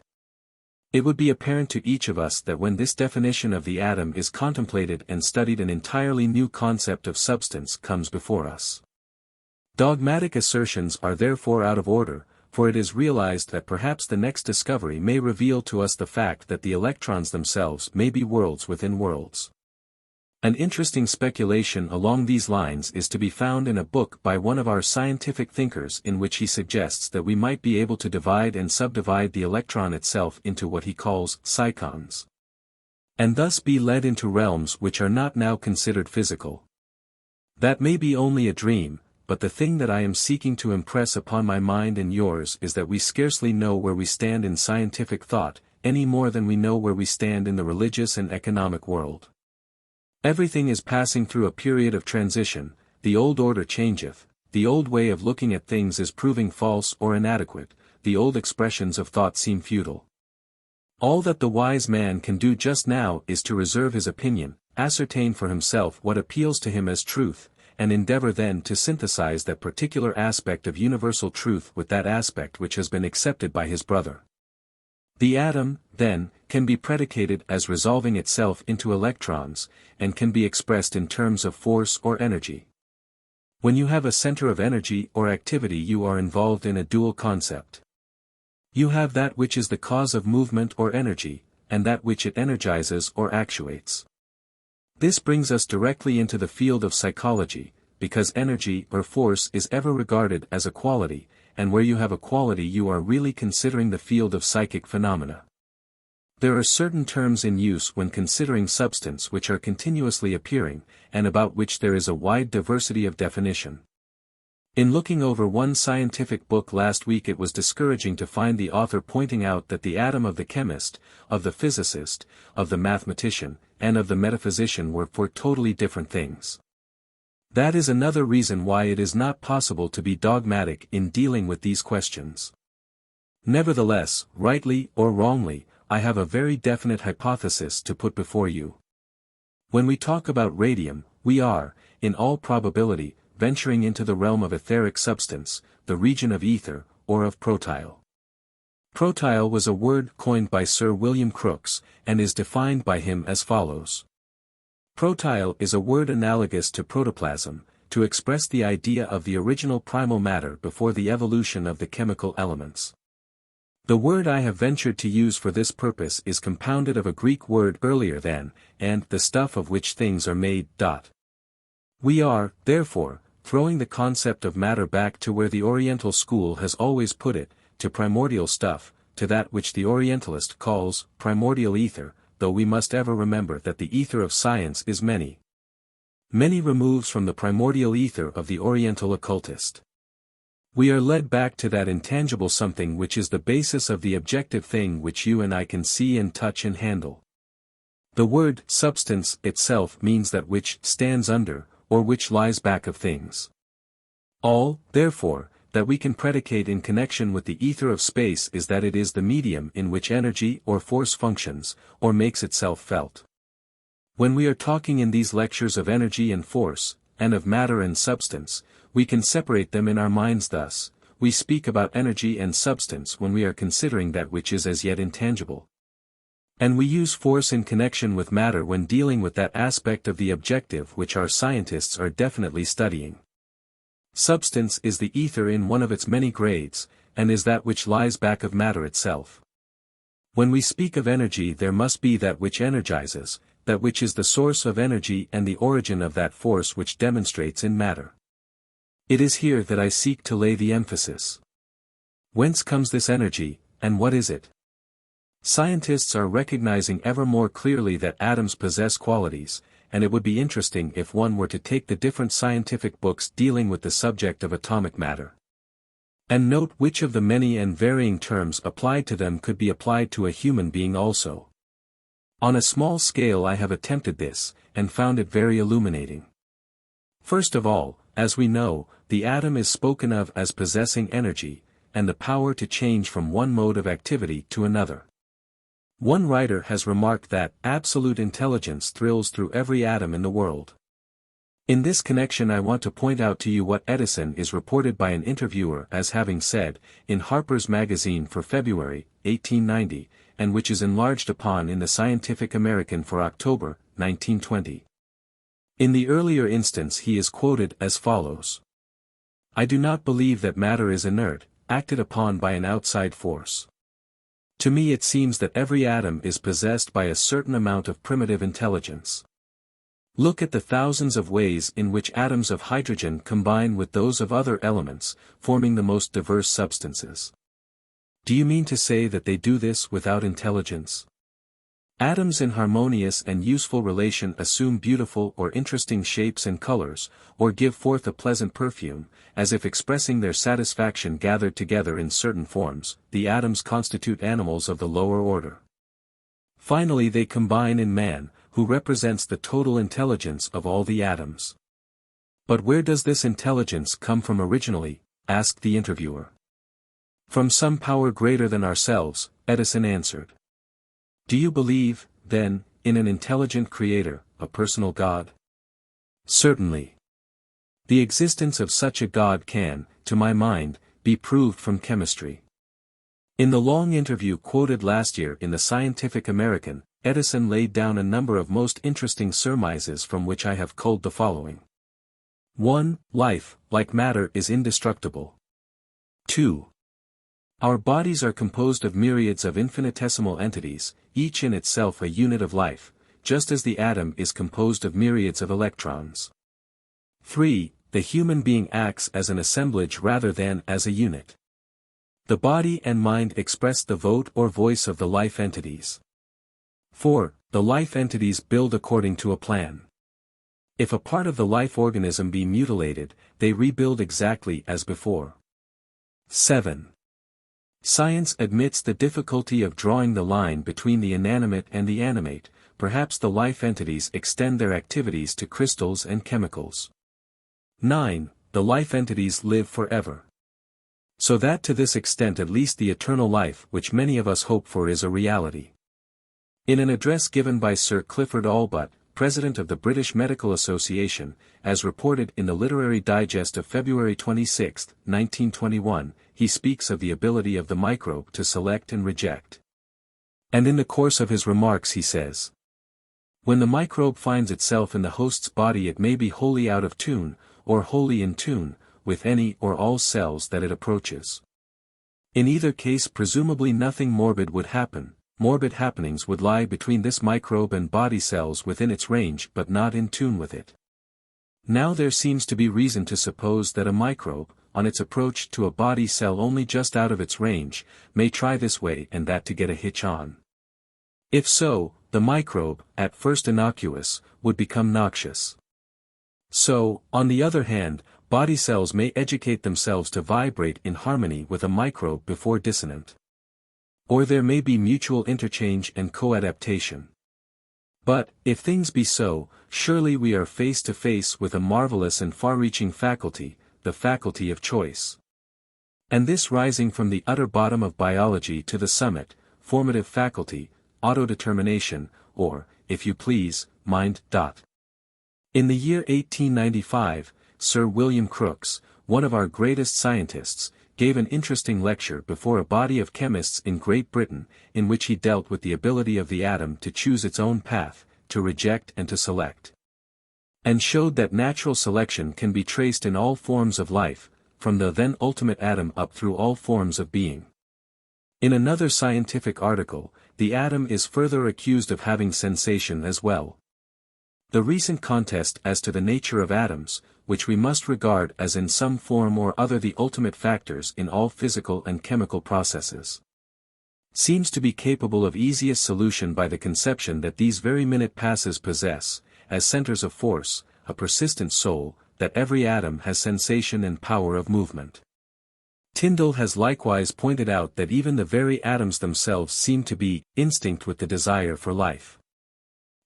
It would be apparent to each of us that when this definition of the atom is contemplated and studied, an entirely new concept of substance comes before us. Dogmatic assertions are therefore out of order, for it is realized that perhaps the next discovery may reveal to us the fact that the electrons themselves may be worlds within worlds. An interesting speculation along these lines is to be found in a book by one of our scientific thinkers in which he suggests that we might be able to divide and subdivide the electron itself into what he calls psychons, and thus be led into realms which are not now considered physical. That may be only a dream, but the thing that I am seeking to impress upon my mind and yours is that we scarcely know where we stand in scientific thought, any more than we know where we stand in the religious and economic world. Everything is passing through a period of transition, the old order changeth, the old way of looking at things is proving false or inadequate, the old expressions of thought seem futile. All that the wise man can do just now is to reserve his opinion, ascertain for himself what appeals to him as truth, and endeavor then to synthesize that particular aspect of universal truth with that aspect which has been accepted by his brother. The atom, then, can be predicated as resolving itself into electrons, and can be expressed in terms of force or energy. When you have a center of energy or activity, you are involved in a dual concept. You have that which is the cause of movement or energy, and that which it energizes or actuates. This brings us directly into the field of psychology, because energy or force is ever regarded as a quality, and where you have a quality you are really considering the field of psychic phenomena. There are certain terms in use when considering substance which are continuously appearing, and about which there is a wide diversity of definition. In looking over one scientific book last week, it was discouraging to find the author pointing out that the atom of the chemist, of the physicist, of the mathematician, and of the metaphysician were for totally different things. That is another reason why it is not possible to be dogmatic in dealing with these questions. Nevertheless, rightly or wrongly, I have a very definite hypothesis to put before you. When we talk about radium, we are, in all probability, venturing into the realm of etheric substance, the region of ether, or of protyle. Protyle was a word coined by Sir William Crookes, and is defined by him as follows. Protyle is a word analogous to protoplasm, to express the idea of the original primal matter before the evolution of the chemical elements. The word I have ventured to use for this purpose is compounded of a Greek word earlier than, and the stuff of which things are made. We are, therefore, throwing the concept of matter back to where the Oriental school has always put it, to primordial stuff, to that which the Orientalist calls primordial ether, though we must ever remember that the ether of science is many removes from the primordial ether of the Oriental occultist. We are led back to that intangible something which is the basis of the objective thing which you and I can see and touch and handle. The word substance itself means that which stands under, or which lies back of things. All, therefore, that we can predicate in connection with the ether of space is that it is the medium in which energy or force functions, or makes itself felt. When we are talking in these lectures of energy and force, and of matter and substance, we can separate them in our minds thus: we speak about energy and substance when we are considering that which is as yet intangible. And we use force in connection with matter when dealing with that aspect of the objective which our scientists are definitely studying. Substance is the ether in one of its many grades, and is that which lies back of matter itself. When we speak of energy, there must be that which energizes, that which is the source of energy and the origin of that force which demonstrates in matter. It is here that I seek to lay the emphasis. Whence comes this energy, and what is it? Scientists are recognizing ever more clearly that atoms possess qualities, and it would be interesting if one were to take the different scientific books dealing with the subject of atomic matter, and note which of the many and varying terms applied to them could be applied to a human being also. On a small scale I have attempted this, and found it very illuminating. First of all, as we know, the atom is spoken of as possessing energy, and the power to change from one mode of activity to another. One writer has remarked that absolute intelligence thrills through every atom in the world. In this connection I want to point out to you what Edison is reported by an interviewer as having said, in Harper's Magazine for February, 1890, and which is enlarged upon in the Scientific American for October, 1920. In the earlier instance he is quoted as follows. "I do not believe that matter is inert, acted upon by an outside force. To me it seems that every atom is possessed by a certain amount of primitive intelligence. Look at the thousands of ways in which atoms of hydrogen combine with those of other elements, forming the most diverse substances. Do you mean to say that they do this without intelligence? Atoms in harmonious and useful relation assume beautiful or interesting shapes and colors, or give forth a pleasant perfume, as if expressing their satisfaction gathered together in certain forms. The atoms constitute animals of the lower order. Finally they combine in man, who represents the total intelligence of all the atoms. But where does this intelligence come from originally?" asked the interviewer. "From some power greater than ourselves," Edison answered. "Do you believe, then, in an intelligent creator, a personal God?" "Certainly. The existence of such a God can, to my mind, be proved from chemistry." In the long interview quoted last year in the Scientific American, Edison laid down a number of most interesting surmises from which I have culled the following. 1. Life, like matter, is indestructible. 2. Our bodies are composed of myriads of infinitesimal entities, each in itself a unit of life, just as the atom is composed of myriads of electrons. 3. The human being acts as an assemblage rather than as a unit. The body and mind express the vote or voice of the life entities. 4. The life entities build according to a plan. If a part of the life organism be mutilated, they rebuild exactly as before. 7. Science admits the difficulty of drawing the line between the inanimate and the animate. Perhaps the life entities extend their activities to crystals and chemicals. 9. The life entities live forever. So that to this extent at least the eternal life which many of us hope for is a reality. In an address given by Sir Clifford Allbutt, President of the British Medical Association, as reported in the Literary Digest of February 26, 1921, he speaks of the ability of the microbe to select and reject. And in the course of his remarks he says, when the microbe finds itself in the host's body it may be wholly out of tune, or wholly in tune, with any or all cells that it approaches. In either case presumably nothing morbid would happen. Morbid happenings would lie between this microbe and body cells within its range but not in tune with it. Now there seems to be reason to suppose that a microbe, on its approach to a body cell only just out of its range, may try this way and that to get a hitch on. If so, the microbe, at first innocuous, would become noxious. So, on the other hand, body cells may educate themselves to vibrate in harmony with a microbe before dissonant. Or there may be mutual interchange and co-adaptation. But, if things be so, surely we are face to face with a marvelous and far-reaching faculty, the faculty of choice. And this rising from the utter bottom of biology to the summit, formative faculty, autodetermination, or, if you please, mind. In the year 1895, Sir William Crookes, one of our greatest scientists, gave an interesting lecture before a body of chemists in Great Britain, in which he dealt with the ability of the atom to choose its own path, to reject and to select. And showed that natural selection can be traced in all forms of life, from the then ultimate atom up through all forms of being. In another scientific article, the atom is further accused of having sensation as well. The recent contest as to the nature of atoms, which we must regard as in some form or other the ultimate factors in all physical and chemical processes, seems to be capable of easiest solution by the conception that these very minute passes possess, as centers of force, a persistent soul, that every atom has sensation and power of movement. Tyndall has likewise pointed out that even the very atoms themselves seem to be instinct with the desire for life.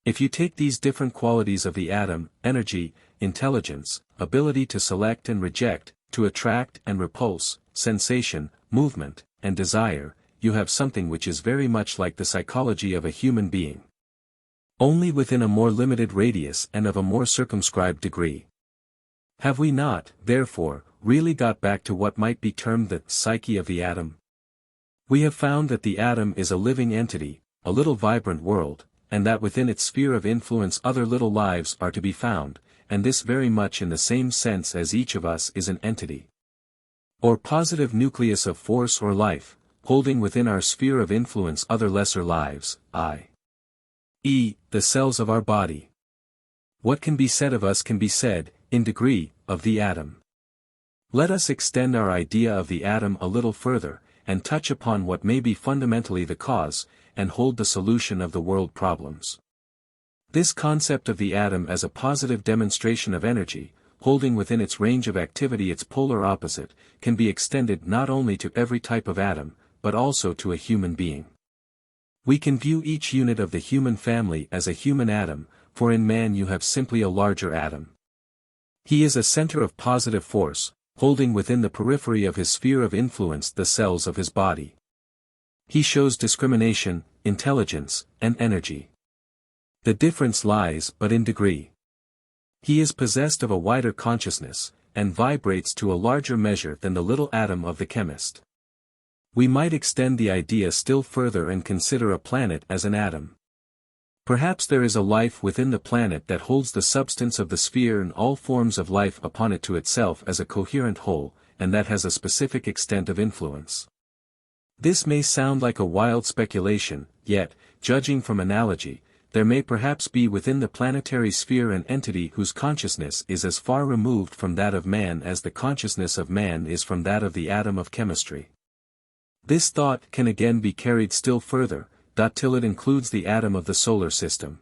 If you take these different qualities of the atom, energy, intelligence, ability to select and reject, to attract and repulse, sensation, movement, and desire, you have something which is very much like the psychology of a human being. Only within a more limited radius and of a more circumscribed degree. Have we not, therefore, really got back to what might be termed the psyche of the atom? We have found that the atom is a living entity, a little vibrant world, and that within its sphere of influence other little lives are to be found, and this very much in the same sense as each of us is an entity, or positive nucleus of force or life, holding within our sphere of influence other lesser lives, i.e., the cells of our body. What can be said of us can be said, in degree, of the atom. Let us extend our idea of the atom a little further, and touch upon what may be fundamentally the cause, and hold the solution of the world problems. This concept of the atom as a positive demonstration of energy, holding within its range of activity its polar opposite, can be extended not only to every type of atom, but also to a human being. We can view each unit of the human family as a human atom, for in man you have simply a larger atom. He is a center of positive force, holding within the periphery of his sphere of influence the cells of his body. He shows discrimination, intelligence, and energy. The difference lies but in degree. He is possessed of a wider consciousness, and vibrates to a larger measure than the little atom of the chemist. We might extend the idea still further and consider a planet as an atom. Perhaps there is a life within the planet that holds the substance of the sphere and all forms of life upon it to itself as a coherent whole, and that has a specific extent of influence. This may sound like a wild speculation, yet, judging from analogy, there may perhaps be within the planetary sphere an entity whose consciousness is as far removed from that of man as the consciousness of man is from that of the atom of chemistry. This thought can again be carried still further, till it includes the atom of the solar system.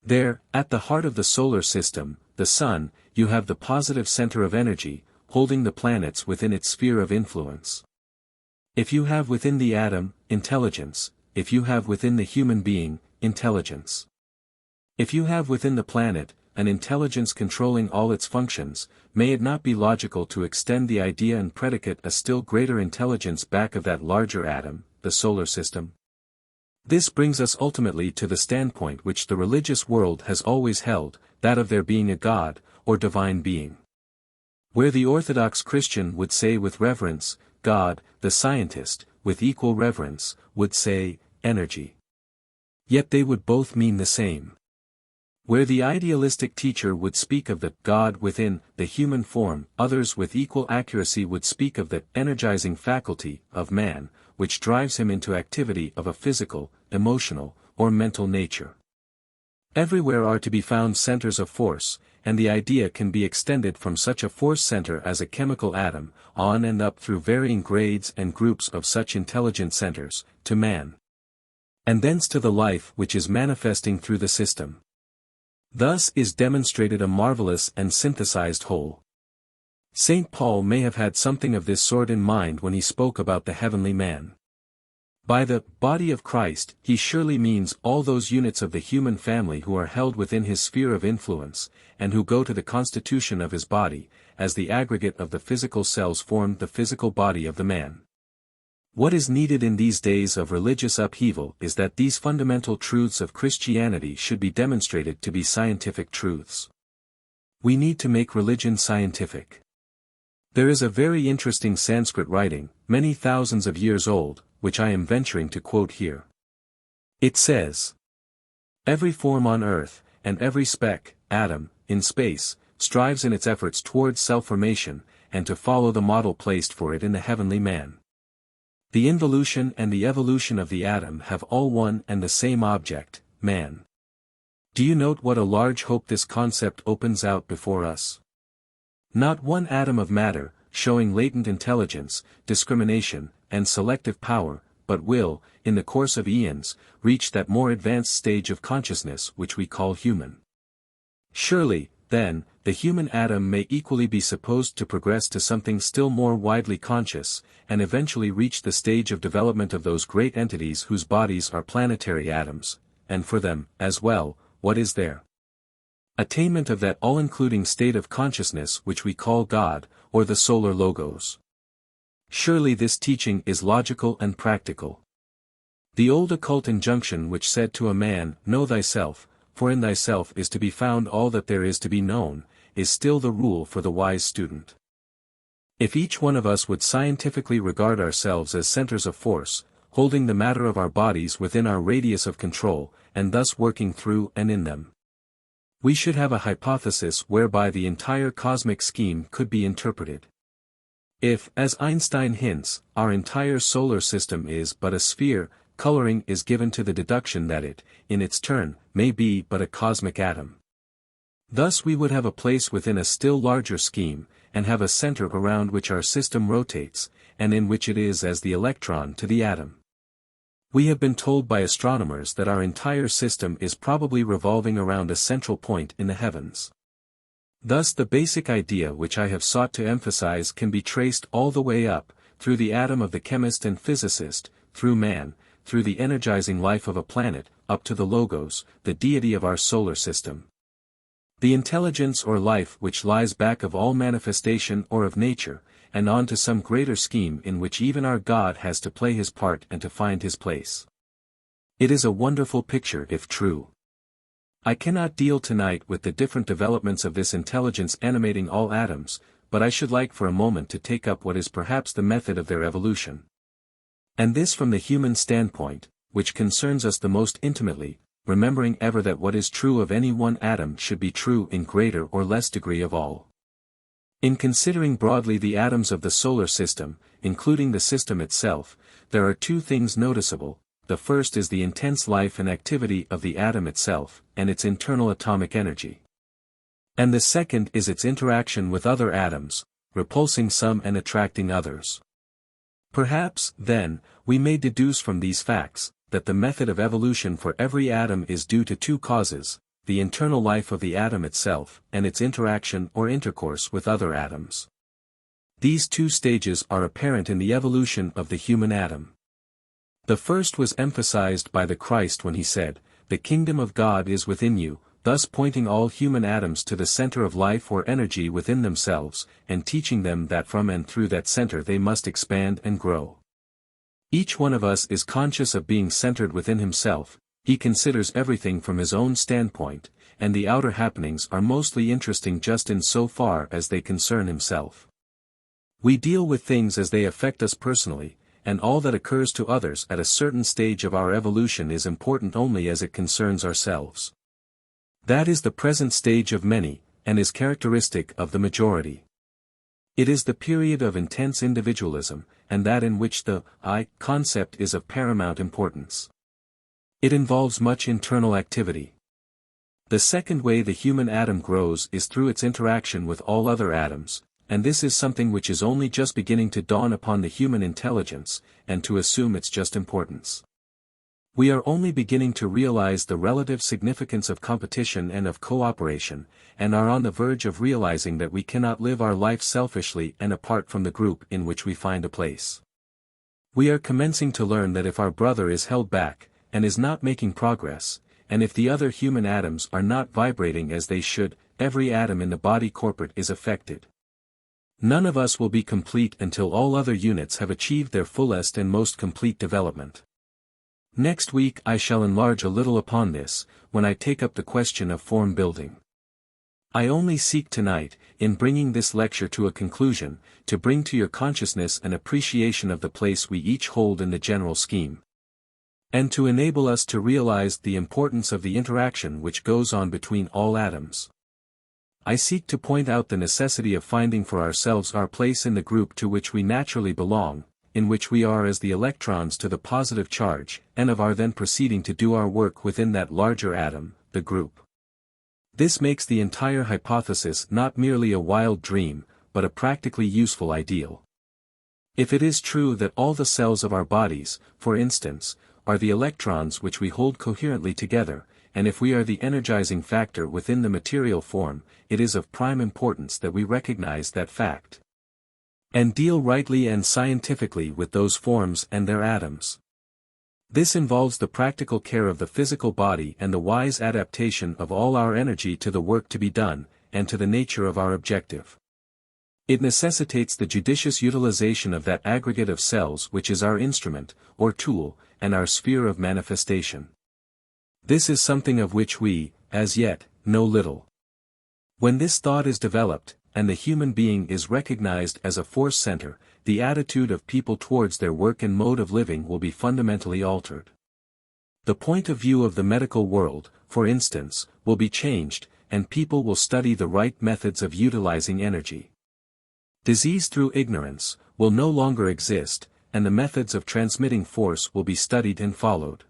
There, at the heart of the solar system, the sun, you have the positive center of energy, holding the planets within its sphere of influence. If you have within the atom, intelligence, if you have within the human being, intelligence. If you have within the planet, an intelligence controlling all its functions, may it not be logical to extend the idea and predicate a still greater intelligence back of that larger atom, the solar system? This brings us ultimately to the standpoint which the religious world has always held, that of there being a God, or divine being. Where the Orthodox Christian would say with reverence, God, the scientist, with equal reverence, would say, energy. Yet they would both mean the same. Where the idealistic teacher would speak of the God within the human form, others with equal accuracy would speak of the energizing faculty of man, which drives him into activity of a physical, emotional, or mental nature. Everywhere are to be found centers of force, and the idea can be extended from such a force center as a chemical atom, on and up through varying grades and groups of such intelligent centers, to man. And thence to the life which is manifesting through the system. Thus is demonstrated a marvelous and synthesized whole. St. Paul may have had something of this sort in mind when he spoke about the heavenly man. By the body of Christ, he surely means all those units of the human family who are held within his sphere of influence, and who go to the constitution of his body, as the aggregate of the physical cells formed the physical body of the man. What is needed in these days of religious upheaval is that these fundamental truths of Christianity should be demonstrated to be scientific truths. We need to make religion scientific. There is a very interesting Sanskrit writing, many thousands of years old, which I am venturing to quote here. It says, "Every form on earth, and every speck, atom, in space, strives in its efforts towards self-formation, and to follow the model placed for it in the heavenly man. The involution and the evolution of the atom have all one and the same object, man." Do you note what a large hope this concept opens out before us? Not one atom of matter, showing latent intelligence, discrimination, and selective power, but will, in the course of eons, reach that more advanced stage of consciousness which we call human. Surely, then, the human atom may equally be supposed to progress to something still more widely conscious, and eventually reach the stage of development of those great entities whose bodies are planetary atoms, and for them, as well, what is there? Attainment of that all-including state of consciousness which we call God, or the solar logos. Surely this teaching is logical and practical. The old occult injunction which said to a man, "Know thyself, for in thyself is to be found all that there is to be known," is still the rule for the wise student. If each one of us would scientifically regard ourselves as centers of force, holding the matter of our bodies within our radius of control, and thus working through and in them, we should have a hypothesis whereby the entire cosmic scheme could be interpreted. If, as Einstein hints, our entire solar system is but a sphere, coloring is given to the deduction that it, in its turn, may be but a cosmic atom. Thus we would have a place within a still larger scheme, and have a center around which our system rotates, and in which it is as the electron to the atom. We have been told by astronomers that our entire system is probably revolving around a central point in the heavens. Thus the basic idea which I have sought to emphasize can be traced all the way up, through the atom of the chemist and physicist, through man, through the energizing life of a planet, up to the logos, the deity of our solar system. The intelligence or life which lies back of all manifestation or of nature, and on to some greater scheme in which even our God has to play his part and to find his place. It is a wonderful picture if true. I cannot deal tonight with the different developments of this intelligence animating all atoms, but I should like for a moment to take up what is perhaps the method of their evolution. And this from the human standpoint, which concerns us the most intimately, remembering ever that what is true of any one atom should be true in greater or less degree of all. In considering broadly the atoms of the solar system, including the system itself, there are two things noticeable. The first is the intense life and activity of the atom itself, and its internal atomic energy. And the second is its interaction with other atoms, repulsing some and attracting others. Perhaps, then, we may deduce from these facts, that the method of evolution for every atom is due to two causes, the internal life of the atom itself, and its interaction or intercourse with other atoms. These two stages are apparent in the evolution of the human atom. The first was emphasized by the Christ when he said, "The kingdom of God is within you," thus pointing all human atoms to the center of life or energy within themselves, and teaching them that from and through that center they must expand and grow. Each one of us is conscious of being centered within himself, he considers everything from his own standpoint, and the outer happenings are mostly interesting just in so far as they concern himself. We deal with things as they affect us personally, and all that occurs to others at a certain stage of our evolution is important only as it concerns ourselves. That is the present stage of many, and is characteristic of the majority. It is the period of intense individualism, and that in which the I concept is of paramount importance. It involves much internal activity. The second way the human atom grows is through its interaction with all other atoms, and this is something which is only just beginning to dawn upon the human intelligence, and to assume its just importance. We are only beginning to realize the relative significance of competition and of cooperation, and are on the verge of realizing that we cannot live our life selfishly and apart from the group in which we find a place. We are commencing to learn that if our brother is held back, and is not making progress, and if the other human atoms are not vibrating as they should, every atom in the body corporate is affected. None of us will be complete until all other units have achieved their fullest and most complete development. Next week I shall enlarge a little upon this, when I take up the question of form building. I only seek tonight, in bringing this lecture to a conclusion, to bring to your consciousness an appreciation of the place we each hold in the general scheme, and to enable us to realize the importance of the interaction which goes on between all atoms. I seek to point out the necessity of finding for ourselves our place in the group to which we naturally belong, in which we are as the electrons to the positive charge, and of our then proceeding to do our work within that larger atom, the group. This makes the entire hypothesis not merely a wild dream, but a practically useful ideal. If it is true that all the cells of our bodies, for instance, are the electrons which we hold coherently together, and if we are the energizing factor within the material form, it is of prime importance that we recognize that fact, and deal rightly and scientifically with those forms and their atoms. This involves the practical care of the physical body and the wise adaptation of all our energy to the work to be done, and to the nature of our objective. It necessitates the judicious utilization of that aggregate of cells which is our instrument, or tool, and our sphere of manifestation. This is something of which we, as yet, know little. When this thought is developed, and the human being is recognized as a force center, the attitude of people towards their work and mode of living will be fundamentally altered. The point of view of the medical world, for instance, will be changed, and people will study the right methods of utilizing energy. Disease through ignorance will no longer exist, and the methods of transmitting force will be studied and followed.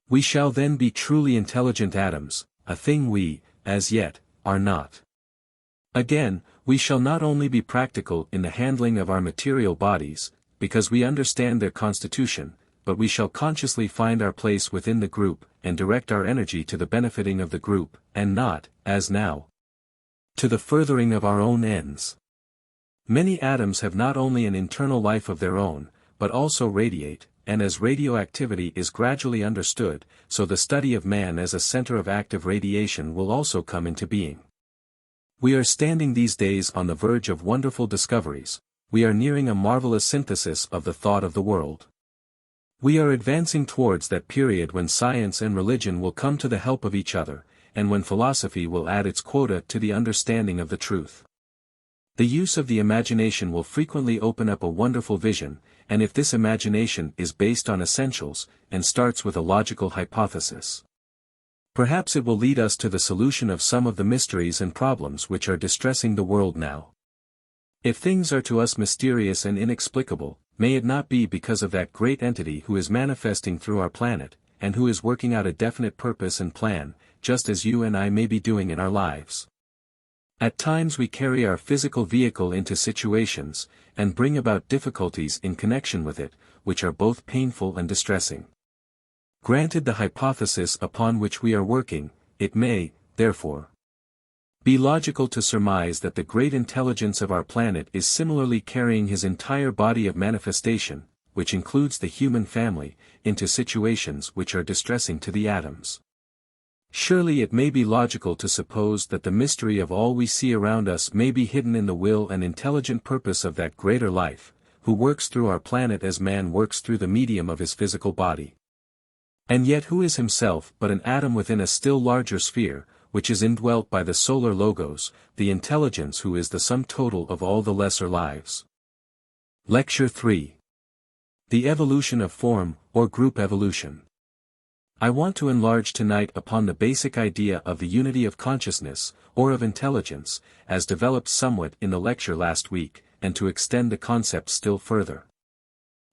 We shall then be truly intelligent atoms, a thing we, as yet, are not. Again, we shall not only be practical in the handling of our material bodies, because we understand their constitution, but we shall consciously find our place within the group, and direct our energy to the benefiting of the group, and not, as now, to the furthering of our own ends. Many atoms have not only an internal life of their own, but also radiate, and as radioactivity is gradually understood, so the study of man as a center of active radiation will also come into being. We are standing these days on the verge of wonderful discoveries, we are nearing a marvelous synthesis of the thought of the world. We are advancing towards that period when science and religion will come to the help of each other, and when philosophy will add its quota to the understanding of the truth. The use of the imagination will frequently open up a wonderful vision, and if this imagination is based on essentials, and starts with a logical hypothesis, perhaps it will lead us to the solution of some of the mysteries and problems which are distressing the world now. If things are to us mysterious and inexplicable, may it not be because of that great entity who is manifesting through our planet, and who is working out a definite purpose and plan, just as you and I may be doing in our lives. At times we carry our physical vehicle into situations, and bring about difficulties in connection with it, which are both painful and distressing. Granted the hypothesis upon which we are working, it may, therefore, be logical to surmise that the great intelligence of our planet is similarly carrying his entire body of manifestation, which includes the human family, into situations which are distressing to the atoms. Surely it may be logical to suppose that the mystery of all we see around us may be hidden in the will and intelligent purpose of that greater life, who works through our planet as man works through the medium of his physical body. And yet who is himself but an atom within a still larger sphere, which is indwelt by the solar logos, the intelligence who is the sum total of all the lesser lives. Lecture 3. The Evolution of Form, or Group Evolution. I want to enlarge tonight upon the basic idea of the unity of consciousness, or of intelligence, as developed somewhat in the lecture last week, and to extend the concept still further.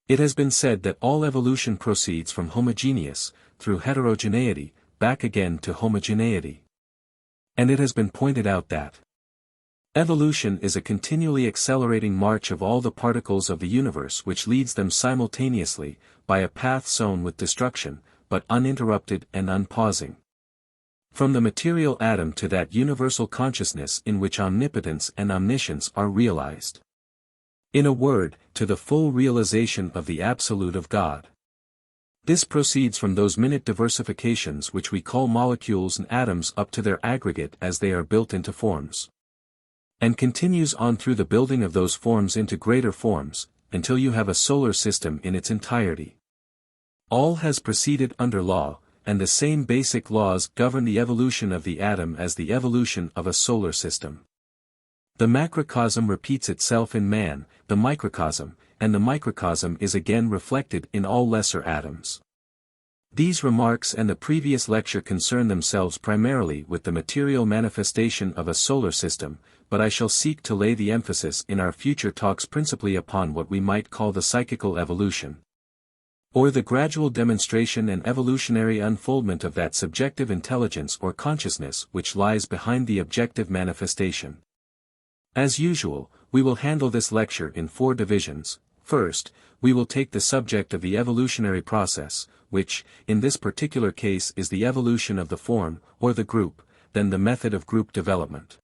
It has been said that all evolution proceeds from homogeneous, through heterogeneity, back again to homogeneity. And it has been pointed out that evolution is a continually accelerating march of all the particles of the universe which leads them simultaneously, by a path sown with destruction, but uninterrupted and unpausing. From the material atom to that universal consciousness in which omnipotence and omniscience are realized. In a word, to the full realization of the Absolute of God. This proceeds from those minute diversifications which we call molecules and atoms up to their aggregate as they are built into forms. And continues on through the building of those forms into greater forms, until you have a solar system in its entirety. All has proceeded under law, and the same basic laws govern the evolution of the atom as the evolution of a solar system. The macrocosm repeats itself in man, the microcosm, and the microcosm is again reflected in all lesser atoms. These remarks and the previous lecture concern themselves primarily with the material manifestation of a solar system, but I shall seek to lay the emphasis in our future talks principally upon what we might call the psychical evolution, or the gradual demonstration and evolutionary unfoldment of that subjective intelligence or consciousness which lies behind the objective manifestation. As usual, we will handle this lecture in 4 divisions. First, we will take the subject of the evolutionary process, which, in this particular case is the evolution of the form, or the group, then the method of group development.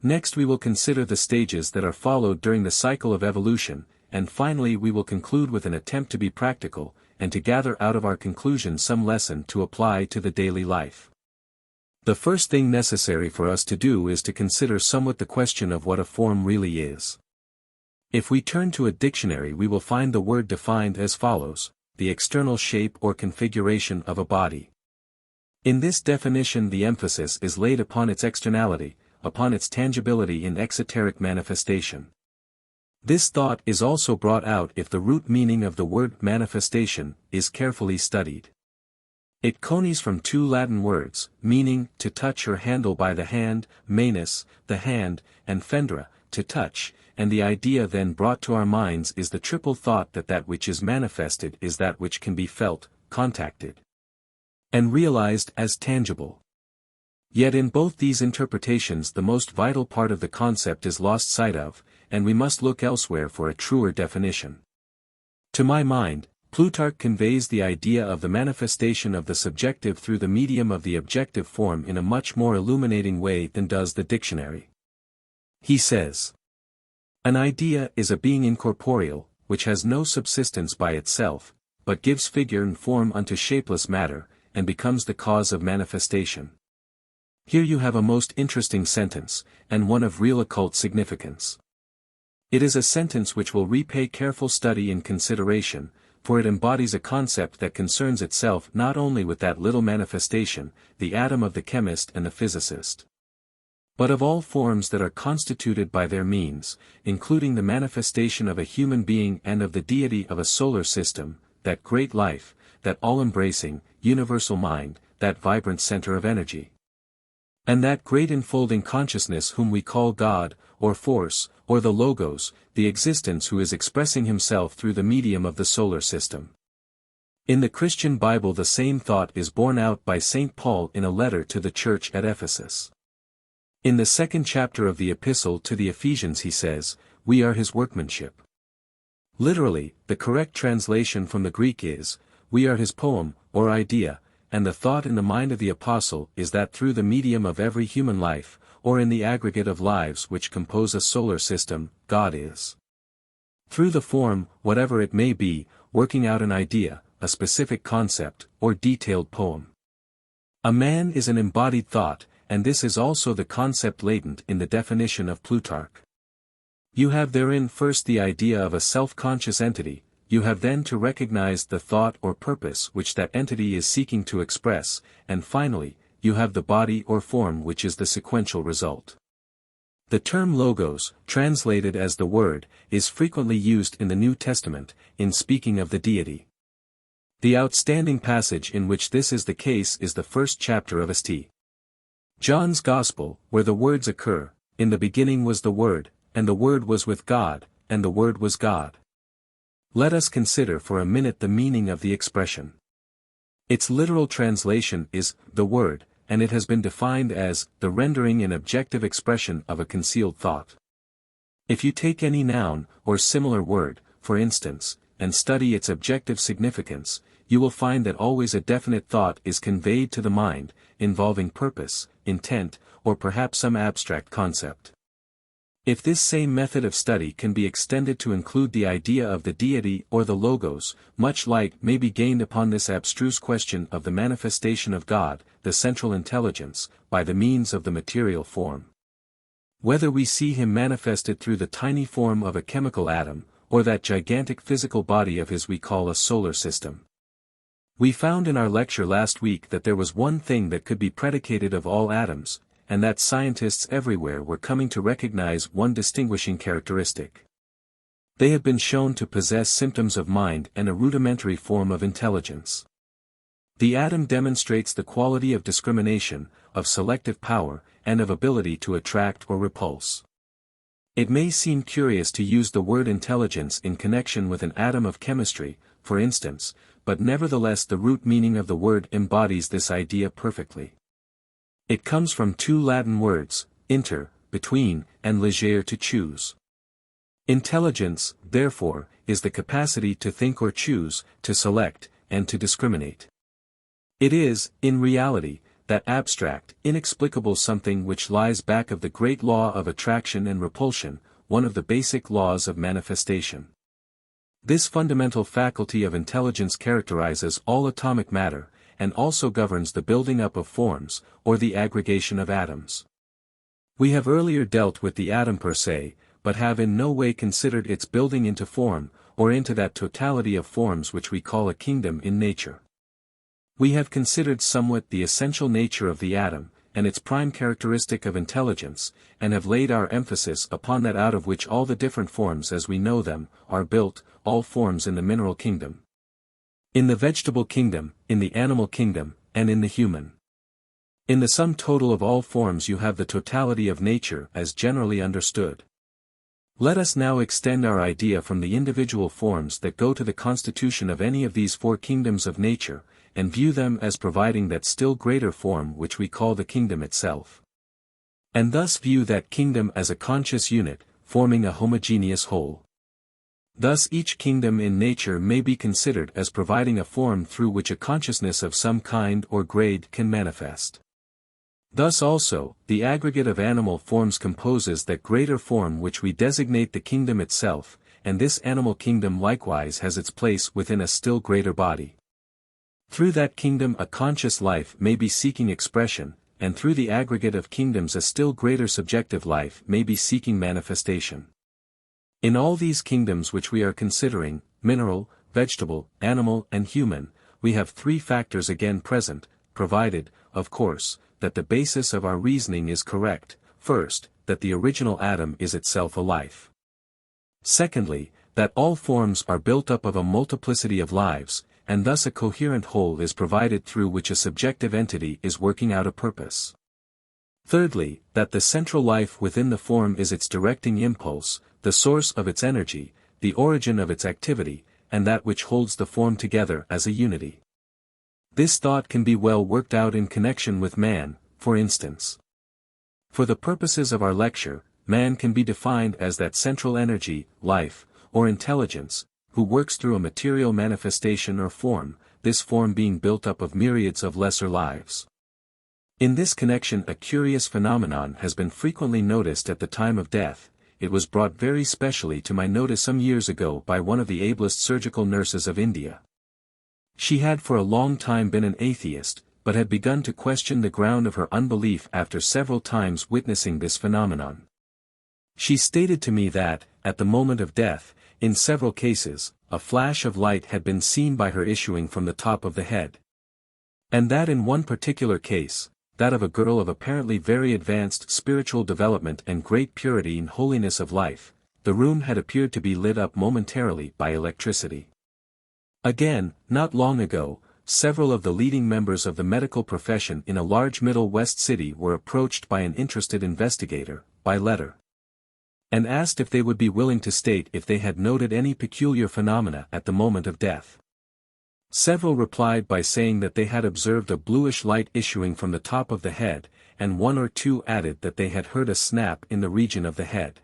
Next we will consider the stages that are followed during the cycle of evolution, and finally we will conclude with an attempt to be practical, and to gather out of our conclusion some lesson to apply to the daily life. The first thing necessary for us to do is to consider somewhat the question of what a form really is. If we turn to a dictionary we will find the word defined as follows: the external shape or configuration of a body. In this definition the emphasis is laid upon its externality, upon its tangibility in exoteric manifestation. This thought is also brought out if the root meaning of the word manifestation is carefully studied. It conies from 2 Latin words, meaning to touch or handle by the hand, manus, the hand, and fendere, to touch, and the idea then brought to our minds is the triple thought that that which is manifested is that which can be felt, contacted, and realized as tangible. Yet in both these interpretations the most vital part of the concept is lost sight of, and we must look elsewhere for a truer definition. To my mind, Plutarch conveys the idea of the manifestation of the subjective through the medium of the objective form in a much more illuminating way than does the dictionary. He says, "An idea is a being incorporeal, which has no subsistence by itself, but gives figure and form unto shapeless matter, and becomes the cause of manifestation." Here you have a most interesting sentence, and one of real occult significance. It is a sentence which will repay careful study and consideration, for it embodies a concept that concerns itself not only with that little manifestation, the atom of the chemist and the physicist, but of all forms that are constituted by their means, including the manifestation of a human being and of the deity of a solar system, that great life, that all-embracing, universal mind, that vibrant center of energy, and that great enfolding consciousness whom we call God, or Force, or the Logos, the existence who is expressing himself through the medium of the solar system. In the Christian Bible the same thought is borne out by St. Paul in a letter to the church at Ephesus. In the 2nd chapter of the epistle to the Ephesians he says, "We are his workmanship." Literally, the correct translation from the Greek is, "We are his poem, or idea," and the thought in the mind of the apostle is that through the medium of every human life, or in the aggregate of lives which compose a solar system, God is, through the form, whatever it may be, working out an idea, a specific concept, or detailed poem. A man is an embodied thought, and this is also the concept latent in the definition of Plutarch. You have therein first the idea of a self-conscious entity, you have then to recognize the thought or purpose which that entity is seeking to express, and finally, you have the body or form which is the sequential result. The term logos, translated as the Word, is frequently used in the New Testament, in speaking of the deity. The outstanding passage in which this is the case is the first chapter of St. John's Gospel, where the words occur, "In the beginning was the Word, and the Word was with God, and the Word was God." Let us consider for a minute the meaning of the expression. Its literal translation is, "the Word," and it has been defined as, the rendering in objective expression of a concealed thought. If you take any noun, or similar word, for instance, and study its objective significance, you will find that always a definite thought is conveyed to the mind, involving purpose, intent, or perhaps some abstract concept. If this same method of study can be extended to include the idea of the deity or the logos, much light may be gained upon this abstruse question of the manifestation of God, the central intelligence, by the means of the material form. Whether we see him manifested through the tiny form of a chemical atom, or that gigantic physical body of his we call a solar system. We found in our lecture last week that there was one thing that could be predicated of all atoms, and that scientists everywhere were coming to recognize one distinguishing characteristic. They have been shown to possess symptoms of mind and a rudimentary form of intelligence. The atom demonstrates the quality of discrimination, of selective power, and of ability to attract or repulse. It may seem curious to use the word intelligence in connection with an atom of chemistry, for instance, but nevertheless the root meaning of the word embodies this idea perfectly. It comes from two Latin words, inter, between, and legere to choose. Intelligence, therefore, is the capacity to think or choose, to select, and to discriminate. It is, in reality, that abstract, inexplicable something which lies back of the great law of attraction and repulsion, one of the basic laws of manifestation. This fundamental faculty of intelligence characterizes all atomic matter, and also governs the building up of forms, or the aggregation of atoms. We have earlier dealt with the atom per se, but have in no way considered its building into form, or into that totality of forms which we call a kingdom in nature. We have considered somewhat the essential nature of the atom, and its prime characteristic of intelligence, and have laid our emphasis upon that out of which all the different forms as we know them, are built, all forms in the mineral kingdom, in the vegetable kingdom, in the animal kingdom, and in the human. In the sum total of all forms you have the totality of nature as generally understood. Let us now extend our idea from the individual forms that go to the constitution of any of these four kingdoms of nature, and view them as providing that still greater form which we call the kingdom itself. And thus view that kingdom as a conscious unit, forming a homogeneous whole. Thus each kingdom in nature may be considered as providing a form through which a consciousness of some kind or grade can manifest. Thus also, the aggregate of animal forms composes that greater form which we designate the kingdom itself, and this animal kingdom likewise has its place within a still greater body. Through that kingdom a conscious life may be seeking expression, and through the aggregate of kingdoms a still greater subjective life may be seeking manifestation. In all these kingdoms which we are considering, mineral, vegetable, animal and human, we have three factors again present, provided, of course, that the basis of our reasoning is correct. First, that the original atom is itself a life. Secondly, that all forms are built up of a multiplicity of lives, and thus a coherent whole is provided through which a subjective entity is working out a purpose. Thirdly, that the central life within the form is its directing impulse, the source of its energy, the origin of its activity, and that which holds the form together as a unity. This thought can be well worked out in connection with man, for instance. For the purposes of our lecture, man can be defined as that central energy, life, or intelligence, who works through a material manifestation or form, this form being built up of myriads of lesser lives. In this connection a curious phenomenon has been frequently noticed at the time of death. It was brought very specially to my notice some years ago by one of the ablest surgical nurses of India. She had for a long time been an atheist, but had begun to question the ground of her unbelief after several times witnessing this phenomenon. She stated to me that, at the moment of death, in several cases, a flash of light had been seen by her issuing from the top of the head. And that in one particular case, that of a girl of apparently very advanced spiritual development and great purity and holiness of life, the room had appeared to be lit up momentarily by electricity. Again, not long ago, several of the leading members of the medical profession in a large Middle West city were approached by an interested investigator, by letter, and asked if they would be willing to state if they had noted any peculiar phenomena at the moment of death. Several replied by saying that they had observed a bluish light issuing from the top of the head, and one or two added that they had heard a snap in the region of the head.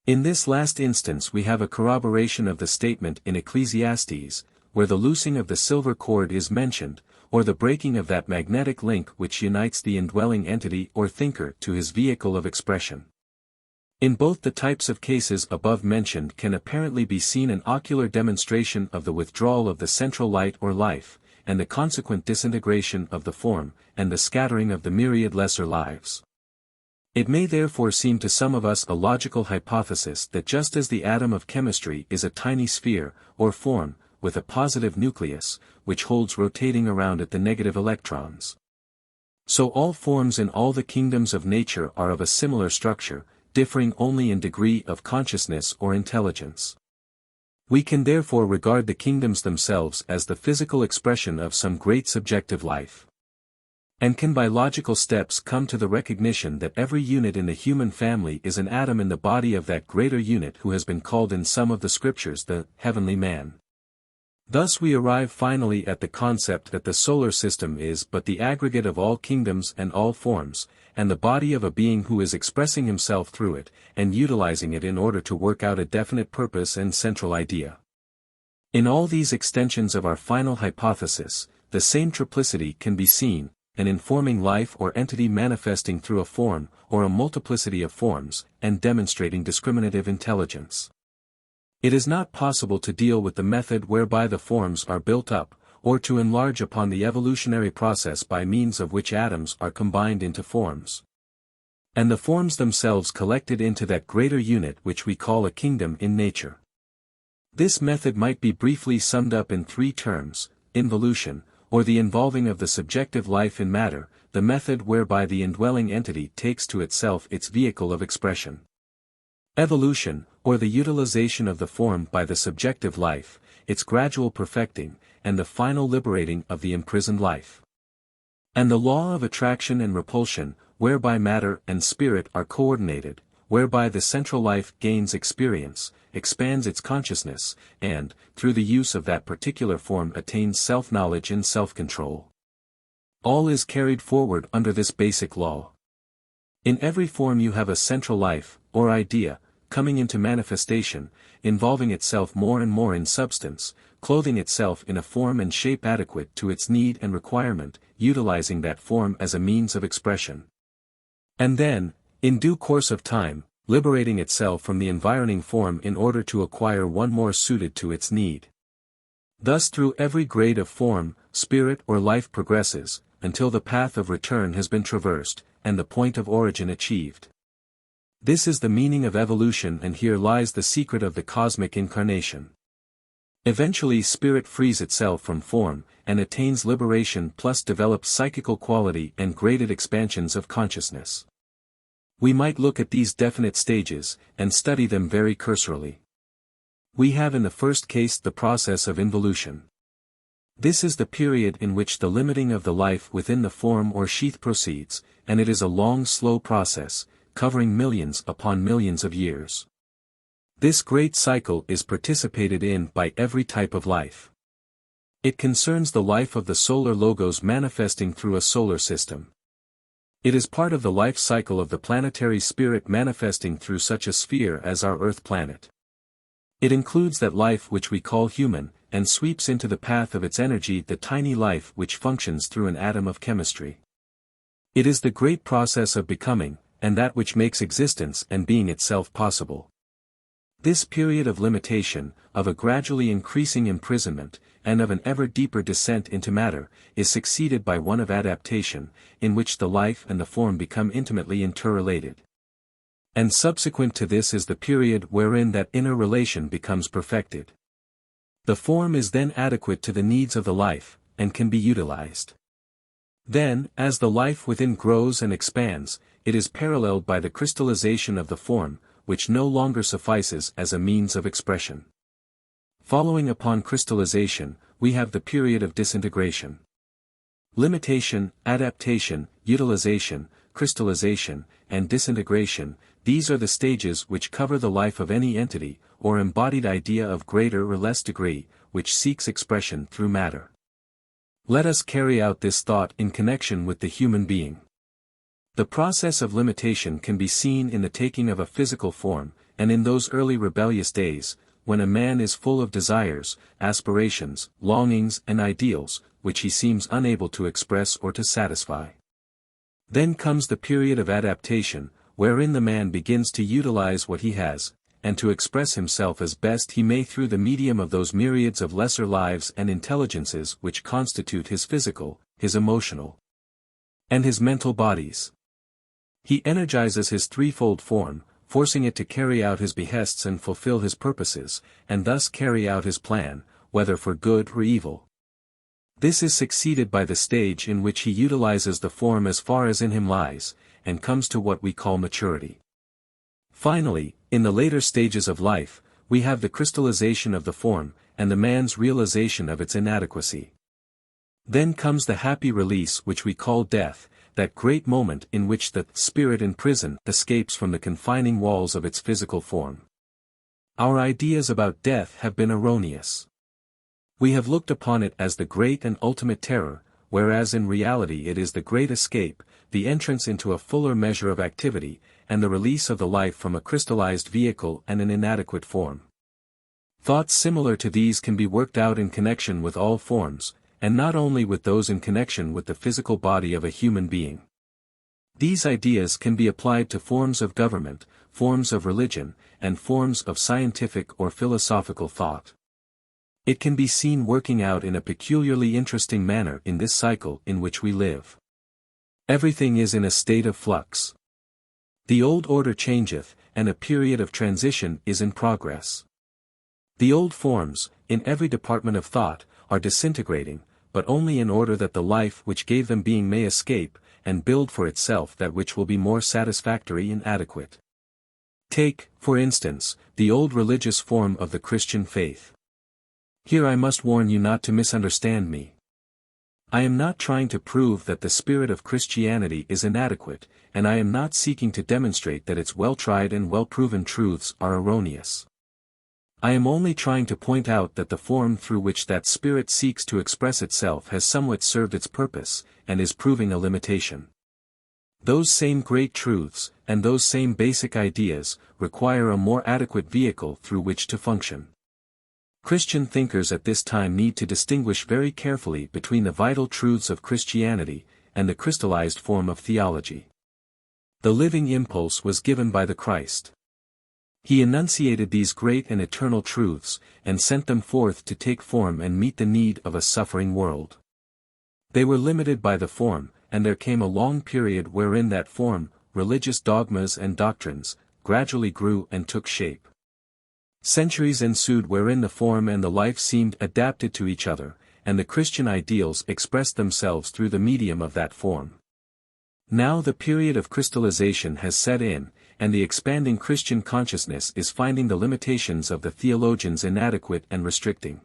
In this last instance we have a corroboration of the statement in Ecclesiastes, where the loosing of the silver cord is mentioned, or the breaking of that magnetic link which unites the indwelling entity or thinker to his vehicle of expression. In both the types of cases above mentioned can apparently be seen an ocular demonstration of the withdrawal of the central light or life, and the consequent disintegration of the form, and the scattering of the myriad lesser lives. It may therefore seem to some of us a logical hypothesis that just as the atom of chemistry is a tiny sphere, or form, with a positive nucleus, which holds rotating around it the negative electrons, so all forms in all the kingdoms of nature are of a similar structure, differing only in degree of consciousness or intelligence. We can therefore regard the kingdoms themselves as the physical expression of some great subjective life, and can by logical steps come to the recognition that every unit in the human family is an atom in the body of that greater unit who has been called in some of the scriptures the heavenly man. Thus we arrive finally at the concept that the solar system is but the aggregate of all kingdoms and all forms, and the body of a being who is expressing himself through it, and utilizing it in order to work out a definite purpose and central idea. In all these extensions of our final hypothesis, the same triplicity can be seen, an informing life or entity manifesting through a form, or a multiplicity of forms, and demonstrating discriminative intelligence. It is not possible to deal with the method whereby the forms are built up, or to enlarge upon the evolutionary process by means of which atoms are combined into forms, and the forms themselves collected into that greater unit which we call a kingdom in nature. This method might be briefly summed up in three terms: involution, or the involving of the subjective life in matter, the method whereby the indwelling entity takes to itself its vehicle of expression; evolution, or the utilization of the form by the subjective life, its gradual perfecting, and the final liberating of the imprisoned life; and the law of attraction and repulsion, whereby matter and spirit are coordinated, whereby the central life gains experience, expands its consciousness, and, through the use of that particular form attains self-knowledge and self-control. All is carried forward under this basic law. In every form you have a central life, or idea, coming into manifestation, involving itself more and more in substance, clothing itself in a form and shape adequate to its need and requirement, utilizing that form as a means of expression, and then, in due course of time, liberating itself from the environing form in order to acquire one more suited to its need. Thus through every grade of form, spirit or life progresses, until the path of return has been traversed, and the point of origin achieved. This is the meaning of evolution, and here lies the secret of the cosmic incarnation. Eventually spirit frees itself from form, and attains liberation plus develops psychical quality and graded expansions of consciousness. We might look at these definite stages, and study them very cursorily. We have in the first case the process of involution. This is the period in which the limiting of the life within the form or sheath proceeds, and it is a long slow process, covering millions upon millions of years. This great cycle is participated in by every type of life. It concerns the life of the solar logos manifesting through a solar system. It is part of the life cycle of the planetary spirit manifesting through such a sphere as our Earth planet. It includes that life which we call human, and sweeps into the path of its energy the tiny life which functions through an atom of chemistry. It is the great process of becoming, and that which makes existence and being itself possible. This period of limitation, of a gradually increasing imprisonment, and of an ever deeper descent into matter, is succeeded by one of adaptation, in which the life and the form become intimately interrelated. And subsequent to this is the period wherein that inner relation becomes perfected. The form is then adequate to the needs of the life, and can be utilized. Then, as the life within grows and expands, it is paralleled by the crystallization of the form, which no longer suffices as a means of expression. Following upon crystallization, we have the period of disintegration. Limitation, adaptation, utilization, crystallization, and disintegration, these are the stages which cover the life of any entity, or embodied idea of greater or less degree, which seeks expression through matter. Let us carry out this thought in connection with the human being. The process of limitation can be seen in the taking of a physical form, and in those early rebellious days, when a man is full of desires, aspirations, longings and ideals, which he seems unable to express or to satisfy. Then comes the period of adaptation, wherein the man begins to utilize what he has, and to express himself as best he may through the medium of those myriads of lesser lives and intelligences which constitute his physical, his emotional, and his mental bodies. He energizes his threefold form, forcing it to carry out his behests and fulfill his purposes, and thus carry out his plan, whether for good or evil. This is succeeded by the stage in which he utilizes the form as far as in him lies, and comes to what we call maturity. Finally, in the later stages of life, we have the crystallization of the form, and the man's realization of its inadequacy. Then comes the happy release which we call death, that great moment in which the spirit in prison escapes from the confining walls of its physical form. Our ideas about death have been erroneous. We have looked upon it as the great and ultimate terror, whereas in reality it is the great escape, the entrance into a fuller measure of activity, and the release of the life from a crystallized vehicle and an inadequate form. Thoughts similar to these can be worked out in connection with all forms, and not only with those in connection with the physical body of a human being. These ideas can be applied to forms of government, forms of religion, and forms of scientific or philosophical thought. It can be seen working out in a peculiarly interesting manner in this cycle in which we live. Everything is in a state of flux. The old order changeth, and a period of transition is in progress. The old forms, in every department of thought, are disintegrating, but only in order that the life which gave them being may escape, and build for itself that which will be more satisfactory and adequate. Take, for instance, the old religious form of the Christian faith. Here I must warn you not to misunderstand me. I am not trying to prove that the spirit of Christianity is inadequate, and I am not seeking to demonstrate that its well-tried and well-proven truths are erroneous. I am only trying to point out that the form through which that spirit seeks to express itself has somewhat served its purpose, and is proving a limitation. Those same great truths, and those same basic ideas, require a more adequate vehicle through which to function. Christian thinkers at this time need to distinguish very carefully between the vital truths of Christianity, and the crystallized form of theology. The living impulse was given by the Christ. He enunciated these great and eternal truths, and sent them forth to take form and meet the need of a suffering world. They were limited by the form, and there came a long period wherein that form, religious dogmas and doctrines, gradually grew and took shape. Centuries ensued wherein the form and the life seemed adapted to each other, and the Christian ideals expressed themselves through the medium of that form. Now the period of crystallization has set in, and the expanding Christian consciousness is finding the limitations of the theologians inadequate and restricting.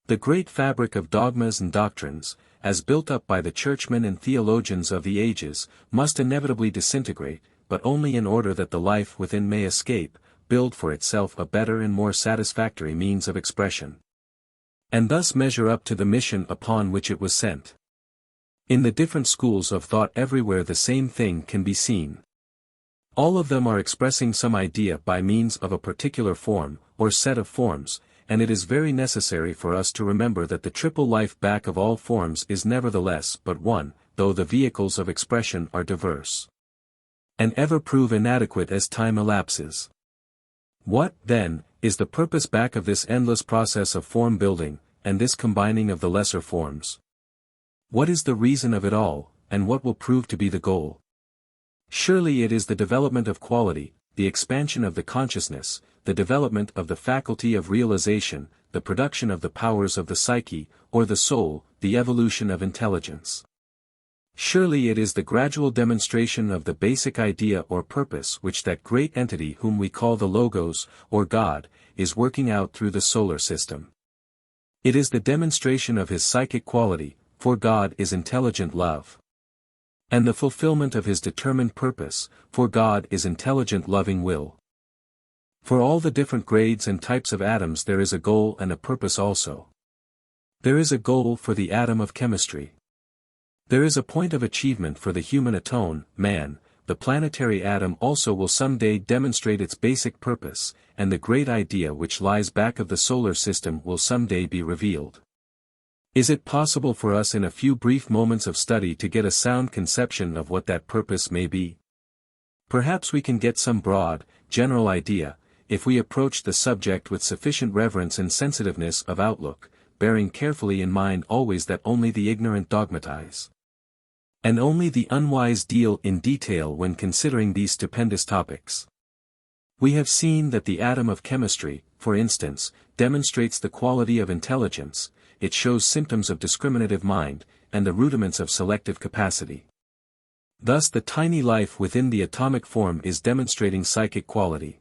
The great fabric of dogmas and doctrines, as built up by the churchmen and theologians of the ages, must inevitably disintegrate, but only in order that the life within may escape, build for itself a better and more satisfactory means of expression, and thus measure up to the mission upon which it was sent. In the different schools of thought everywhere the same thing can be seen. All of them are expressing some idea by means of a particular form, or set of forms, and it is very necessary for us to remember that the triple life back of all forms is nevertheless but one, though the vehicles of expression are diverse, and ever prove inadequate as time elapses. What, then, is the purpose back of this endless process of form building, and this combining of the lesser forms. What is the reason of it all, and what will prove to be the goal? Surely it is the development of quality, the expansion of the consciousness, the development of the faculty of realization, the production of the powers of the psyche, or the soul, the evolution of intelligence. Surely it is the gradual demonstration of the basic idea or purpose which that great entity whom we call the Logos, or God, is working out through the solar system. It is the demonstration of his psychic quality, for God is intelligent love. And the fulfillment of his determined purpose, for God is intelligent loving will. For all the different grades and types of atoms there is a goal and a purpose also. There is a goal for the atom of chemistry. There is a point of achievement for the human atone, man. The planetary atom also will someday demonstrate its basic purpose, and the great idea which lies back of the solar system will someday be revealed. Is it possible for us in a few brief moments of study to get a sound conception of what that purpose may be? Perhaps we can get some broad, general idea, if we approach the subject with sufficient reverence and sensitiveness of outlook, bearing carefully in mind always that only the ignorant dogmatize. And only the unwise deal in detail when considering these stupendous topics. We have seen that the atom of chemistry, for instance, demonstrates the quality of intelligence, it shows symptoms of discriminative mind, and the rudiments of selective capacity. Thus the tiny life within the atomic form is demonstrating psychic quality.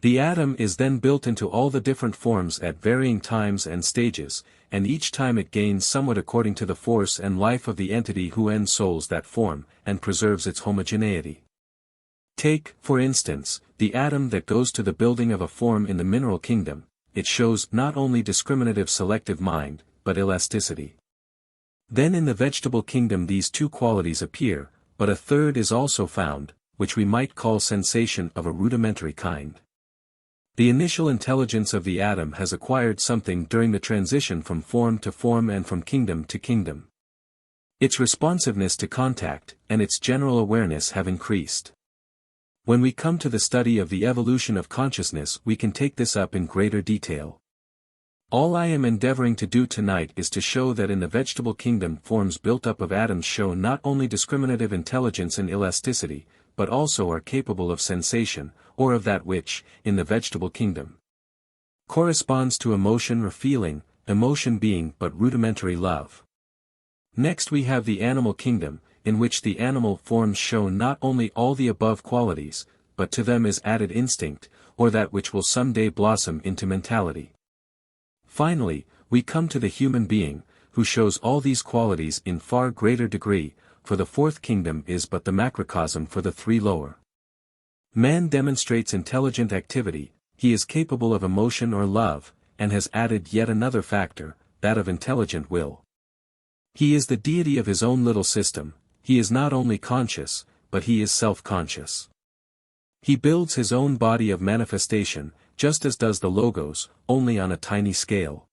The atom is then built into all the different forms at varying times and stages, and each time it gains somewhat according to the force and life of the entity who ensouls that form, and preserves its homogeneity. Take, for instance, the atom that goes to the building of a form in the mineral kingdom. It shows not only discriminative selective mind, but elasticity. Then in the vegetable kingdom these two qualities appear, but a third is also found, which we might call sensation of a rudimentary kind. The initial intelligence of the atom has acquired something during the transition from form to form and from kingdom to kingdom. Its responsiveness to contact, and its general awareness have increased. When we come to the study of the evolution of consciousness we can take this up in greater detail. All I am endeavoring to do tonight is to show that in the vegetable kingdom forms built up of atoms show not only discriminative intelligence and elasticity, but also are capable of sensation, or of that which, in the vegetable kingdom, corresponds to emotion or feeling, emotion being but rudimentary love. Next we have the animal kingdom, in which the animal forms show not only all the above qualities, but to them is added instinct, or that which will someday blossom into mentality. Finally, we come to the human being, who shows all these qualities in far greater degree, for the fourth kingdom is but the macrocosm for the three lower. Man demonstrates intelligent activity, he is capable of emotion or love, and has added yet another factor, that of intelligent will. He is the deity of his own little system, he is not only conscious, but he is self-conscious. He builds his own body of manifestation, just as does the Logos, only on a tiny scale.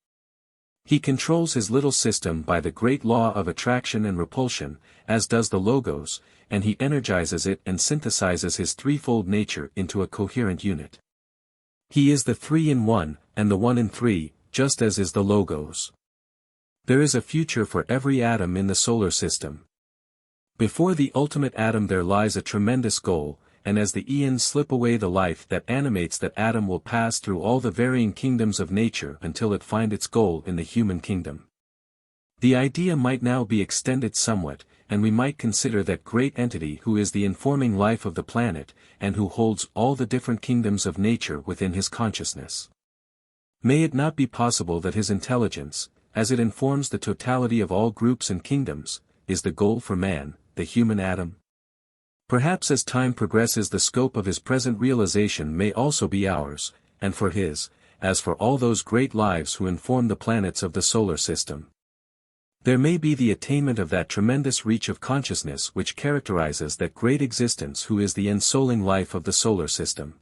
He controls his little system by the great law of attraction and repulsion, as does the Logos, and he energizes it and synthesizes his threefold nature into a coherent unit. He is the three in one, and the one in three, just as is the Logos. There is a future for every atom in the solar system. Before the ultimate atom there lies a tremendous goal, and as the eons slip away the life that animates that atom will pass through all the varying kingdoms of nature until it find its goal in the human kingdom. The idea might now be extended somewhat, and we might consider that great entity who is the informing life of the planet, and who holds all the different kingdoms of nature within his consciousness. May it not be possible that his intelligence, as it informs the totality of all groups and kingdoms, is the goal for man, the human atom? Perhaps as time progresses the scope of his present realization may also be ours, and for his, as for all those great lives who inform the planets of the solar system. There may be the attainment of that tremendous reach of consciousness which characterizes that great existence who is the ensouling life of the solar system.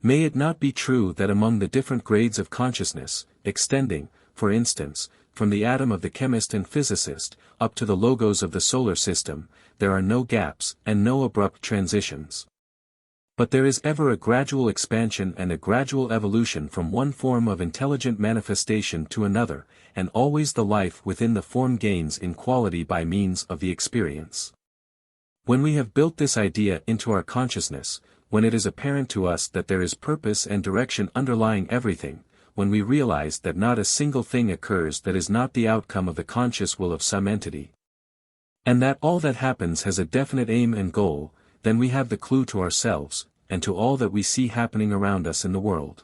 May it not be true that among the different grades of consciousness, extending, for instance, from the atom of the chemist and physicist, up to the Logos of the solar system, there are no gaps and no abrupt transitions. But there is ever a gradual expansion and a gradual evolution from one form of intelligent manifestation to another, and always the life within the form gains in quality by means of the experience. When we have built this idea into our consciousness, when it is apparent to us that there is purpose and direction underlying everything, when we realize that not a single thing occurs that is not the outcome of the conscious will of some entity, and that all that happens has a definite aim and goal, then we have the clue to ourselves, and to all that we see happening around us in the world.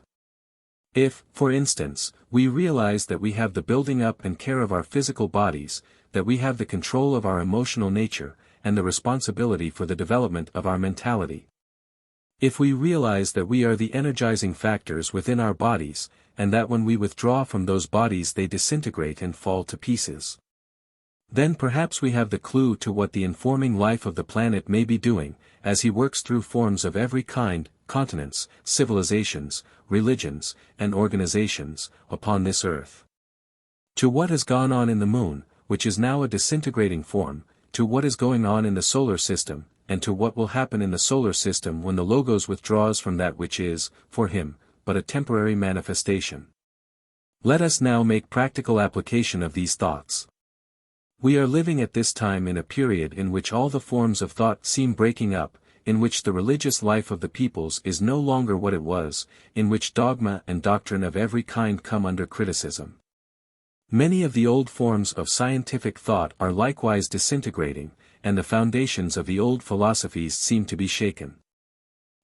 If, for instance, we realize that we have the building up and care of our physical bodies, that we have the control of our emotional nature, and the responsibility for the development of our mentality. If we realize that we are the energizing factors within our bodies, and that when we withdraw from those bodies they disintegrate and fall to pieces, then perhaps we have the clue to what the informing life of the planet may be doing, as he works through forms of every kind, continents, civilizations, religions, and organizations, upon this earth. To what has gone on in the moon, which is now a disintegrating form, to what is going on in the solar system, and to what will happen in the solar system when the Logos withdraws from that which is, for him, but a temporary manifestation. Let us now make practical application of these thoughts. We are living at this time in a period in which all the forms of thought seem breaking up, in which the religious life of the peoples is no longer what it was, in which dogma and doctrine of every kind come under criticism. Many of the old forms of scientific thought are likewise disintegrating, and the foundations of the old philosophies seem to be shaken.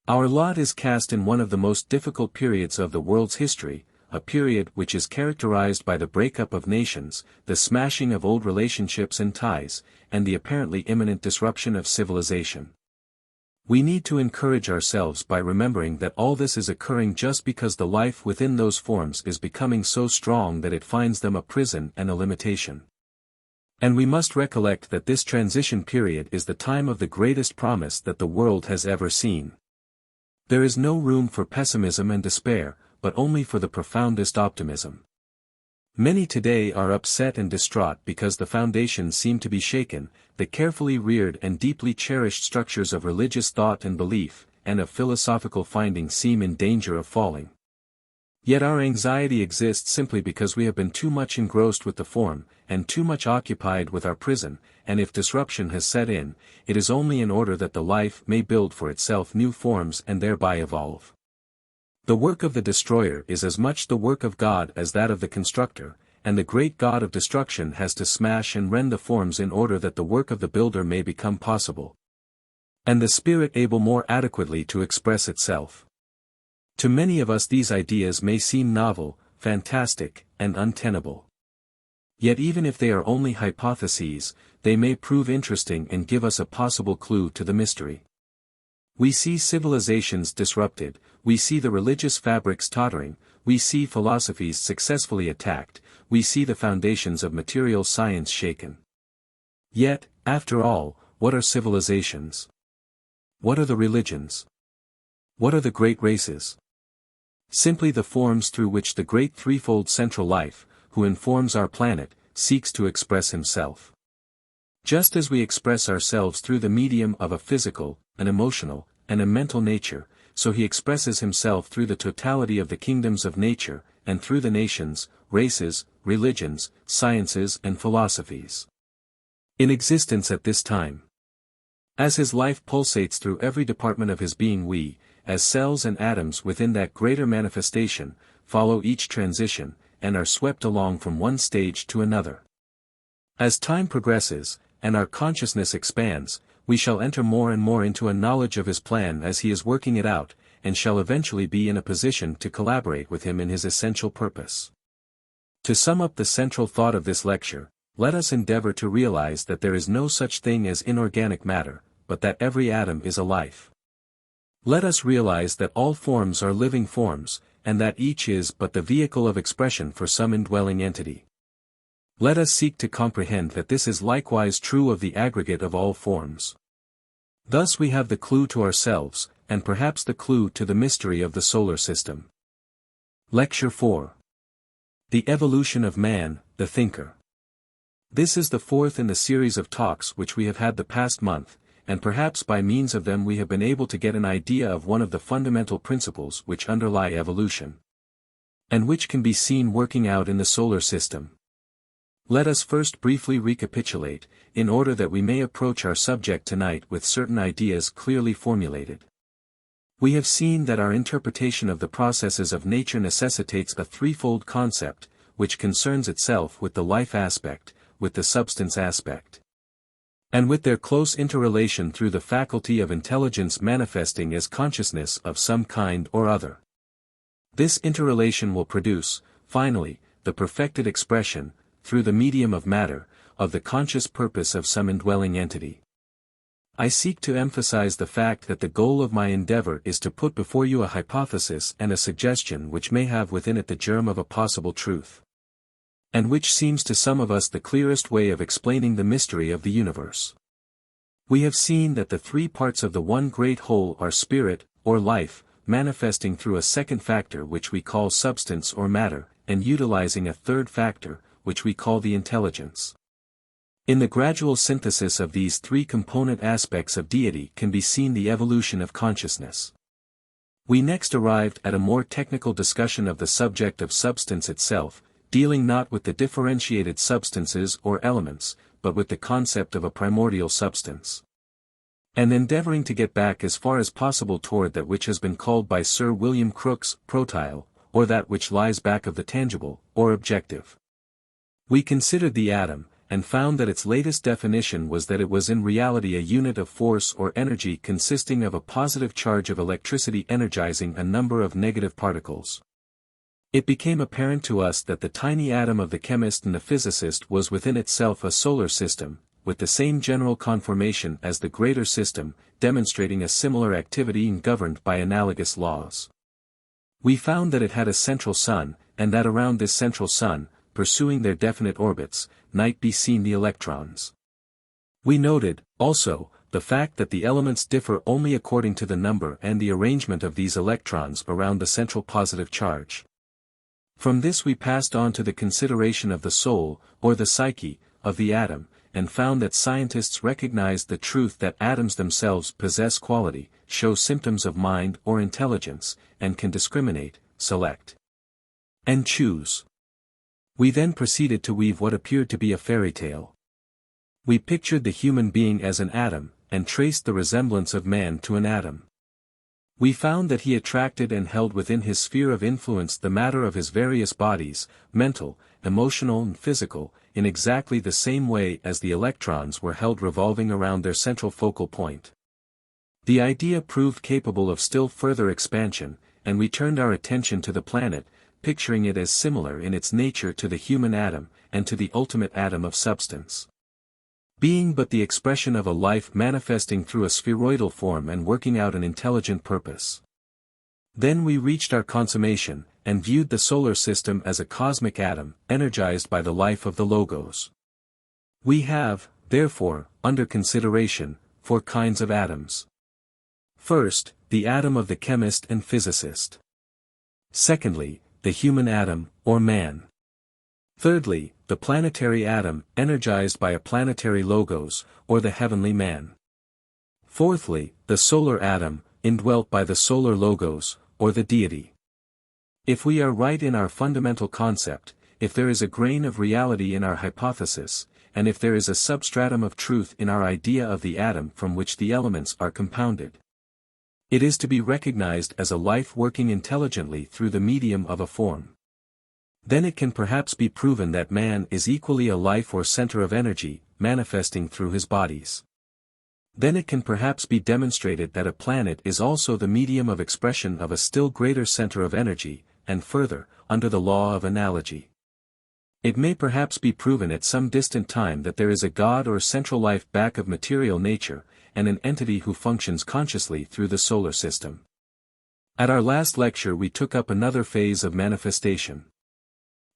Our lot is cast in one of the most difficult periods of the world's history, a period which is characterized by the breakup of nations, the smashing of old relationships and ties, and the apparently imminent disruption of civilization. We need to encourage ourselves by remembering that all this is occurring just because the life within those forms is becoming so strong that it finds them a prison and a limitation. And we must recollect that this transition period is the time of the greatest promise that the world has ever seen. There is no room for pessimism and despair, but only for the profoundest optimism. Many today are upset and distraught because the foundations seem to be shaken, the carefully reared and deeply cherished structures of religious thought and belief, and of philosophical findings seem in danger of falling. Yet our anxiety exists simply because we have been too much engrossed with the form, and too much occupied with our prison, and if disruption has set in, it is only in order that the life may build for itself new forms and thereby evolve. The work of the destroyer is as much the work of God as that of the constructor, and the great God of destruction has to smash and rend the forms in order that the work of the builder may become possible, and the spirit able more adequately to express itself. To many of us these ideas may seem novel, fantastic, and untenable. Yet even if they are only hypotheses, they may prove interesting and give us a possible clue to the mystery. We see civilizations disrupted, we see the religious fabrics tottering, we see philosophies successfully attacked, we see the foundations of material science shaken. Yet, after all, what are civilizations? What are the religions? What are the great races? Simply the forms through which the great threefold central life, who informs our planet, seeks to express himself. Just as we express ourselves through the medium of a physical, an emotional, and a mental nature, so he expresses himself through the totality of the kingdoms of nature, and through the nations, races, religions, sciences and philosophies in existence at this time. As his life pulsates through every department of his being, we, as cells and atoms within that greater manifestation, follow each transition, and are swept along from one stage to another. As time progresses, and our consciousness expands, we shall enter more and more into a knowledge of his plan as he is working it out, and shall eventually be in a position to collaborate with him in his essential purpose. To sum up the central thought of this lecture, let us endeavor to realize that there is no such thing as inorganic matter, but that every atom is a life. Let us realize that all forms are living forms, and that each is but the vehicle of expression for some indwelling entity. Let us seek to comprehend that this is likewise true of the aggregate of all forms. Thus we have the clue to ourselves, and perhaps the clue to the mystery of the solar system. Lecture 4. The Evolution of Man, the Thinker. This is the fourth in the series of talks which we have had the past month, and perhaps by means of them we have been able to get an idea of one of the fundamental principles which underlie evolution, and which can be seen working out in the solar system. Let us first briefly recapitulate, in order that we may approach our subject tonight with certain ideas clearly formulated. We have seen that our interpretation of the processes of nature necessitates a threefold concept, which concerns itself with the life aspect, with the substance aspect, and with their close interrelation through the faculty of intelligence manifesting as consciousness of some kind or other. This interrelation will produce, finally, the perfected expression, through the medium of matter, of the conscious purpose of some indwelling entity. I seek to emphasize the fact that the goal of my endeavor is to put before you a hypothesis and a suggestion which may have within it the germ of a possible truth, and which seems to some of us the clearest way of explaining the mystery of the universe. We have seen that the three parts of the one great whole are spirit, or life, manifesting through a second factor which we call substance or matter, and utilizing a third factor, which we call the intelligence. In the gradual synthesis of these three component aspects of deity can be seen the evolution of consciousness. We next arrived at a more technical discussion of the subject of substance itself, dealing not with the differentiated substances or elements, but with the concept of a primordial substance, and endeavoring to get back as far as possible toward that which has been called by Sir William Crookes, protyle, or that which lies back of the tangible, or objective. We considered the atom, and found that its latest definition was that it was in reality a unit of force or energy consisting of a positive charge of electricity energizing a number of negative particles. It became apparent to us that the tiny atom of the chemist and the physicist was within itself a solar system, with the same general conformation as the greater system, demonstrating a similar activity and governed by analogous laws. We found that it had a central sun, and that around this central sun, pursuing their definite orbits, might be seen the electrons. We noted, also, the fact that the elements differ only according to the number and the arrangement of these electrons around the central positive charge. From this we passed on to the consideration of the soul, or the psyche, of the atom, and found that scientists recognized the truth that atoms themselves possess quality, show symptoms of mind or intelligence, and can discriminate, select, and choose. We then proceeded to weave what appeared to be a fairy tale. We pictured the human being as an atom, and traced the resemblance of man to an atom. We found that he attracted and held within his sphere of influence the matter of his various bodies, mental, emotional and physical, in exactly the same way as the electrons were held revolving around their central focal point. The idea proved capable of still further expansion, and we turned our attention to the planet, picturing it as similar in its nature to the human atom, and to the ultimate atom of substance, being but the expression of a life manifesting through a spheroidal form and working out an intelligent purpose. Then we reached our consummation, and viewed the solar system as a cosmic atom, energized by the life of the Logos. We have, therefore, under consideration, 4 kinds of atoms. First, the atom of the chemist and physicist. Secondly, the human atom, or man. Thirdly, the planetary atom, energized by a planetary Logos, or the heavenly man. Fourthly, the solar atom, indwelt by the solar Logos, or the deity. If we are right in our fundamental concept, if there is a grain of reality in our hypothesis, and if there is a substratum of truth in our idea of the atom from which the elements are compounded, it is to be recognized as a life working intelligently through the medium of a form. Then it can perhaps be proven that man is equally a life or center of energy, manifesting through his bodies. Then it can perhaps be demonstrated that a planet is also the medium of expression of a still greater center of energy, and further, under the law of analogy, it may perhaps be proven at some distant time that there is a God or central life back of material nature, and an entity who functions consciously through the solar system. At our last lecture we took up another phase of manifestation.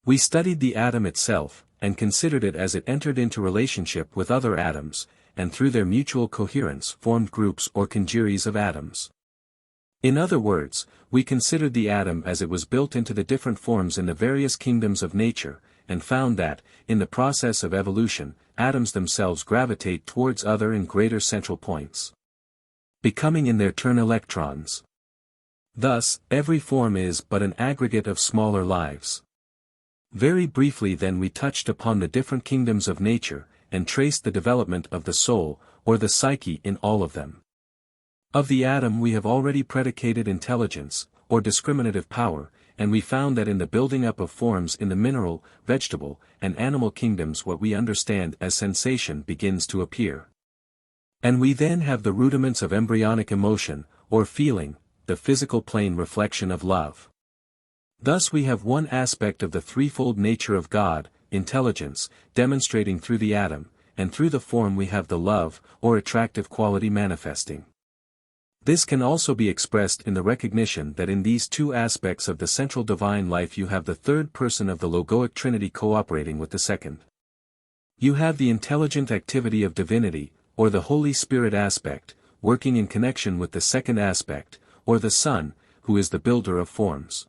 We studied the atom itself, and considered it as it entered into relationship with other atoms, and through their mutual coherence formed groups or congeries of atoms. In other words, we considered the atom as it was built into the different forms in the various kingdoms of nature, and found that, in the process of evolution, atoms themselves gravitate towards other and greater central points, becoming in their turn electrons. Thus, every form is but an aggregate of smaller lives. Very briefly then we touched upon the different kingdoms of nature, and traced the development of the soul, or the psyche in all of them. Of the atom we have already predicated intelligence, or discriminative power, and we found that in the building up of forms in the mineral, vegetable, and animal kingdoms what we understand as sensation begins to appear. And we then have the rudiments of embryonic emotion, or feeling, the physical plane reflection of love. Thus we have one aspect of the threefold nature of God, intelligence, demonstrating through the atom, and through the form we have the love, or attractive quality manifesting. This can also be expressed in the recognition that in these two aspects of the central divine life you have the third person of the logoic trinity cooperating with the second. You have the intelligent activity of divinity, or the Holy Spirit aspect, working in connection with the second aspect, or the Son, who is the builder of forms.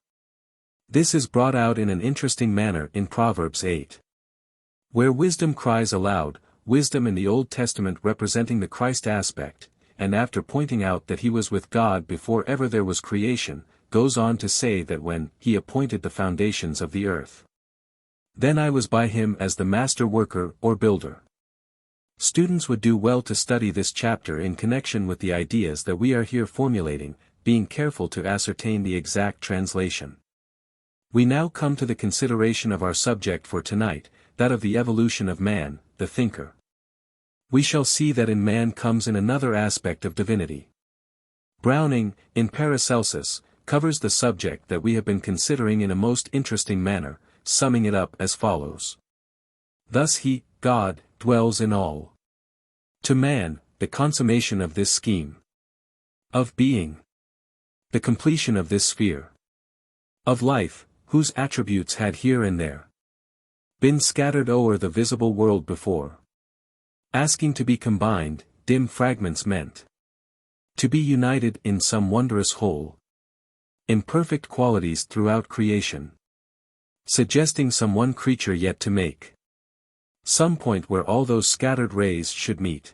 This is brought out in an interesting manner in Proverbs 8. Where wisdom cries aloud, wisdom in the Old Testament representing the Christ aspect, and after pointing out that he was with God before ever there was creation, goes on to say that when he appointed the foundations of the earth, then I was by him as the master worker or builder. Students would do well to study this chapter in connection with the ideas that we are here formulating, being careful to ascertain the exact translation. We now come to the consideration of our subject for tonight, that of the evolution of man, the thinker. We shall see that in man comes in another aspect of divinity. Browning, in Paracelsus, covers the subject that we have been considering in a most interesting manner, summing it up as follows. Thus he, God, dwells in all. To man, the consummation of this scheme of being, the completion of this sphere of life, whose attributes had here and there been scattered o'er the visible world before, asking to be combined, dim fragments meant to be united in some wondrous whole, imperfect qualities throughout creation, suggesting some one creature yet to make, some point where all those scattered rays should meet,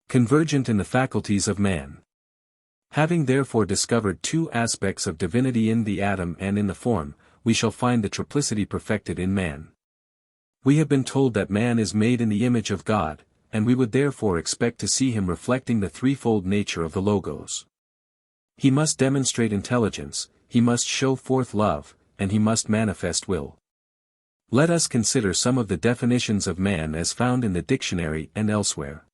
convergent in the faculties of man. Having therefore discovered two aspects of divinity in the atom and in the form, we shall find the triplicity perfected in man. We have been told that man is made in the image of God, and we would therefore expect to see him reflecting the threefold nature of the Logos. He must demonstrate intelligence, he must show forth love, and he must manifest will. Let us consider some of the definitions of man as found in the dictionary and elsewhere.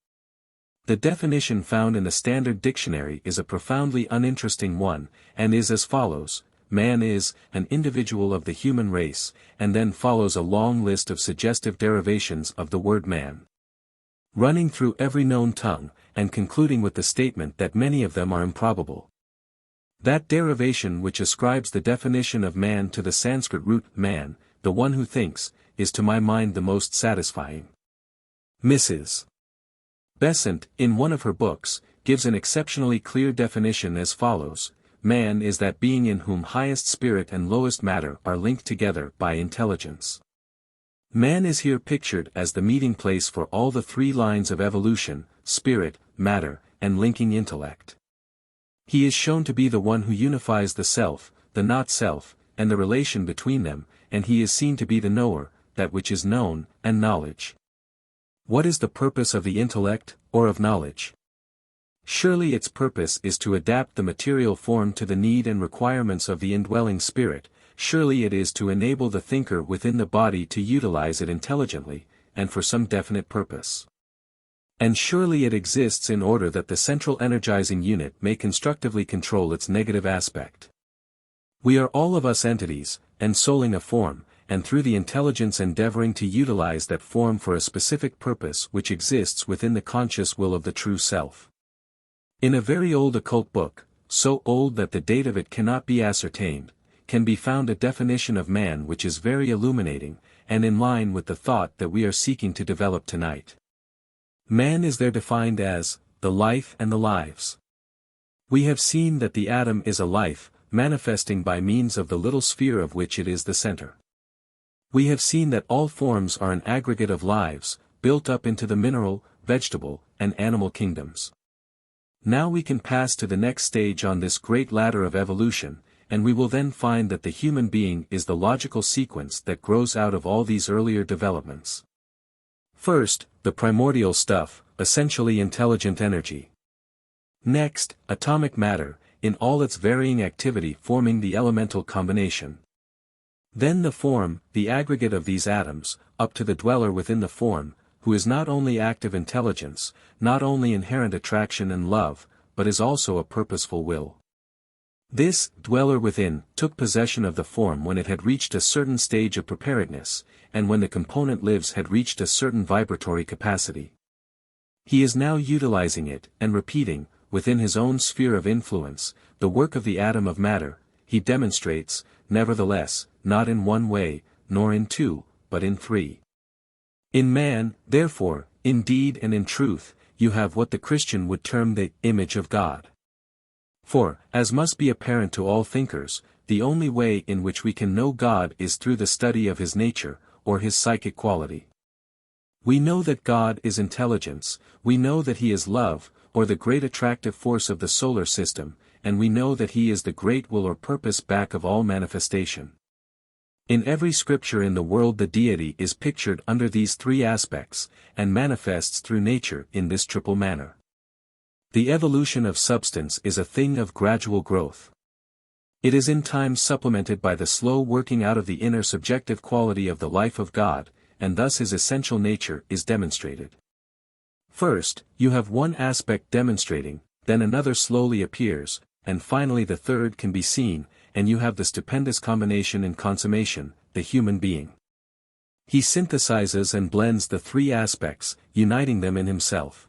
The definition found in the Standard Dictionary is a profoundly uninteresting one, and is as follows: man is an individual of the human race, and then follows a long list of suggestive derivations of the word man, running through every known tongue, and concluding with the statement that many of them are improbable. That derivation which ascribes the definition of man to the Sanskrit root man, the one who thinks, is to my mind the most satisfying. Mrs. Besant, in one of her books, gives an exceptionally clear definition as follows: man is that being in whom highest spirit and lowest matter are linked together by intelligence. Man is here pictured as the meeting place for all the three lines of evolution, spirit, matter, and linking intellect. He is shown to be the one who unifies the self, the not-self, and the relation between them, and he is seen to be the knower, that which is known, and knowledge. What is the purpose of the intellect, or of knowledge? Surely its purpose is to adapt the material form to the need and requirements of the indwelling spirit. Surely it is to enable the thinker within the body to utilize it intelligently, and for some definite purpose. And surely it exists in order that the central energizing unit may constructively control its negative aspect. We are all of us entities, ensouling a form, and through the intelligence endeavoring to utilize that form for a specific purpose which exists within the conscious will of the true self. In a very old occult book, so old that the date of it cannot be ascertained, can be found a definition of man which is very illuminating, and in line with the thought that we are seeking to develop tonight. Man is there defined as the life and the lives. We have seen that the atom is a life, manifesting by means of the little sphere of which it is the center. We have seen that all forms are an aggregate of lives, built up into the mineral, vegetable, and animal kingdoms. Now we can pass to the next stage on this great ladder of evolution, and we will then find that the human being is the logical sequence that grows out of all these earlier developments. First, the primordial stuff, essentially intelligent energy. Next, atomic matter, in all its varying activity forming the elemental combination. Then the form, the aggregate of these atoms, up to the dweller within the form, who is not only active intelligence, not only inherent attraction and love, but is also a purposeful will. This dweller within took possession of the form when it had reached a certain stage of preparedness, and when the component lives had reached a certain vibratory capacity. He is now utilizing it and repeating, within his own sphere of influence, the work of the atom of matter. He demonstrates, nevertheless, not in one way, nor in two, but in three. In man, therefore, in deed and in truth, you have what the Christian would term the image of God. For, as must be apparent to all thinkers, the only way in which we can know God is through the study of his nature, or his psychic quality. We know that God is intelligence, we know that he is love, or the great attractive force of the solar system, and we know that he is the great will or purpose back of all manifestation. In every scripture in the world the deity is pictured under these three aspects, and manifests through nature in this triple manner. The evolution of substance is a thing of gradual growth. It is in time supplemented by the slow working out of the inner subjective quality of the life of God, and thus his essential nature is demonstrated. First, you have one aspect demonstrating, then another slowly appears, and finally the third can be seen, and you have the stupendous combination in consummation, the human being. He synthesizes and blends the three aspects, uniting them in himself.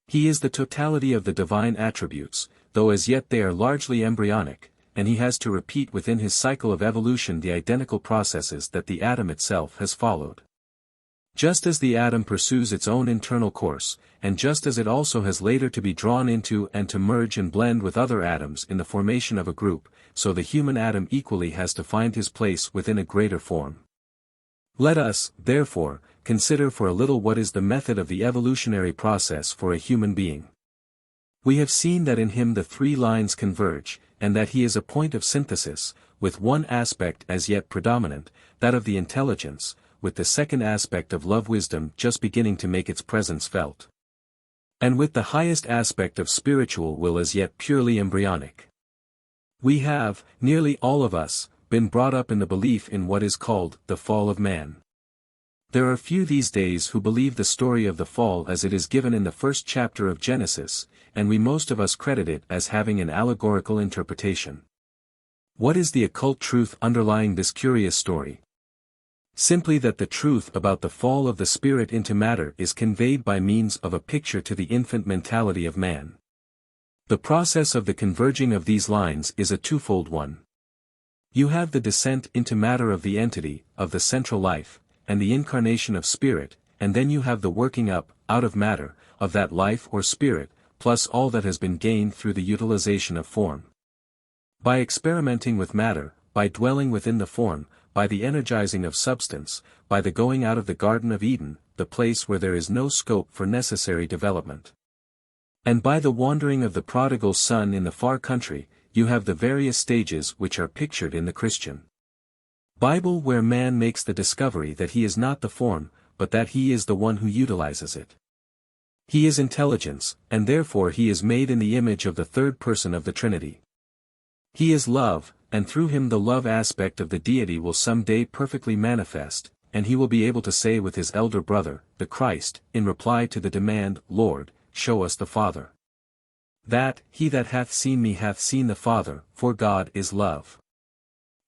He is the totality of the divine attributes, though as yet they are largely embryonic, and he has to repeat within his cycle of evolution the identical processes that the atom itself has followed. Just as the atom pursues its own internal course, and just as it also has later to be drawn into and to merge and blend with other atoms in the formation of a group, so the human atom equally has to find his place within a greater form. Let us, therefore, consider for a little what is the method of the evolutionary process for a human being. We have seen that in him the three lines converge, and that he is a point of synthesis, with one aspect as yet predominant, that of the intelligence, with the second aspect of love-wisdom just beginning to make its presence felt. And with the highest aspect of spiritual will as yet purely embryonic. We have, nearly all of us, been brought up in the belief in what is called the fall of man. There are few these days who believe the story of the fall as it is given in the first chapter of Genesis, and we most of us credit it as having an allegorical interpretation. What is the occult truth underlying this curious story? Simply that the truth about the fall of the spirit into matter is conveyed by means of a picture to the infant mentality of man. The process of the converging of these lines is a twofold one. You have the descent into matter of the entity, of the central life, and the incarnation of spirit, and then you have the working up, out of matter, of that life or spirit, plus all that has been gained through the utilization of form. By experimenting with matter, by dwelling within the form, by the energizing of substance, by the going out of the Garden of Eden, the place where there is no scope for necessary development. And by the wandering of the prodigal son in the far country, you have the various stages which are pictured in the Christian Bible, where man makes the discovery that he is not the form, but that he is the one who utilizes it. He is intelligence, and therefore he is made in the image of the third person of the Trinity. He is love, and through him the love aspect of the deity will some day perfectly manifest, and he will be able to say with his elder brother, the Christ, in reply to the demand, Lord, show us the Father. That, he that hath seen me hath seen the Father, for God is love.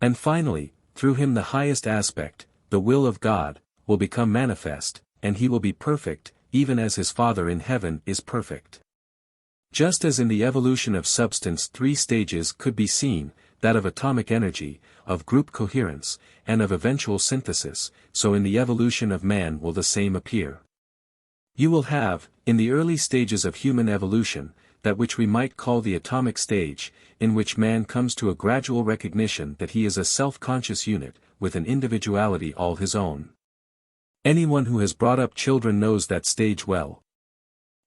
And finally, through him the highest aspect, the will of God, will become manifest, and he will be perfect, even as his Father in heaven is perfect. Just as in the evolution of substance three stages could be seen, that of atomic energy, of group coherence, and of eventual synthesis, so in the evolution of man will the same appear. You will have, in the early stages of human evolution, that which we might call the atomic stage, in which man comes to a gradual recognition that he is a self-conscious unit, with an individuality all his own. Anyone who has brought up children knows that stage well.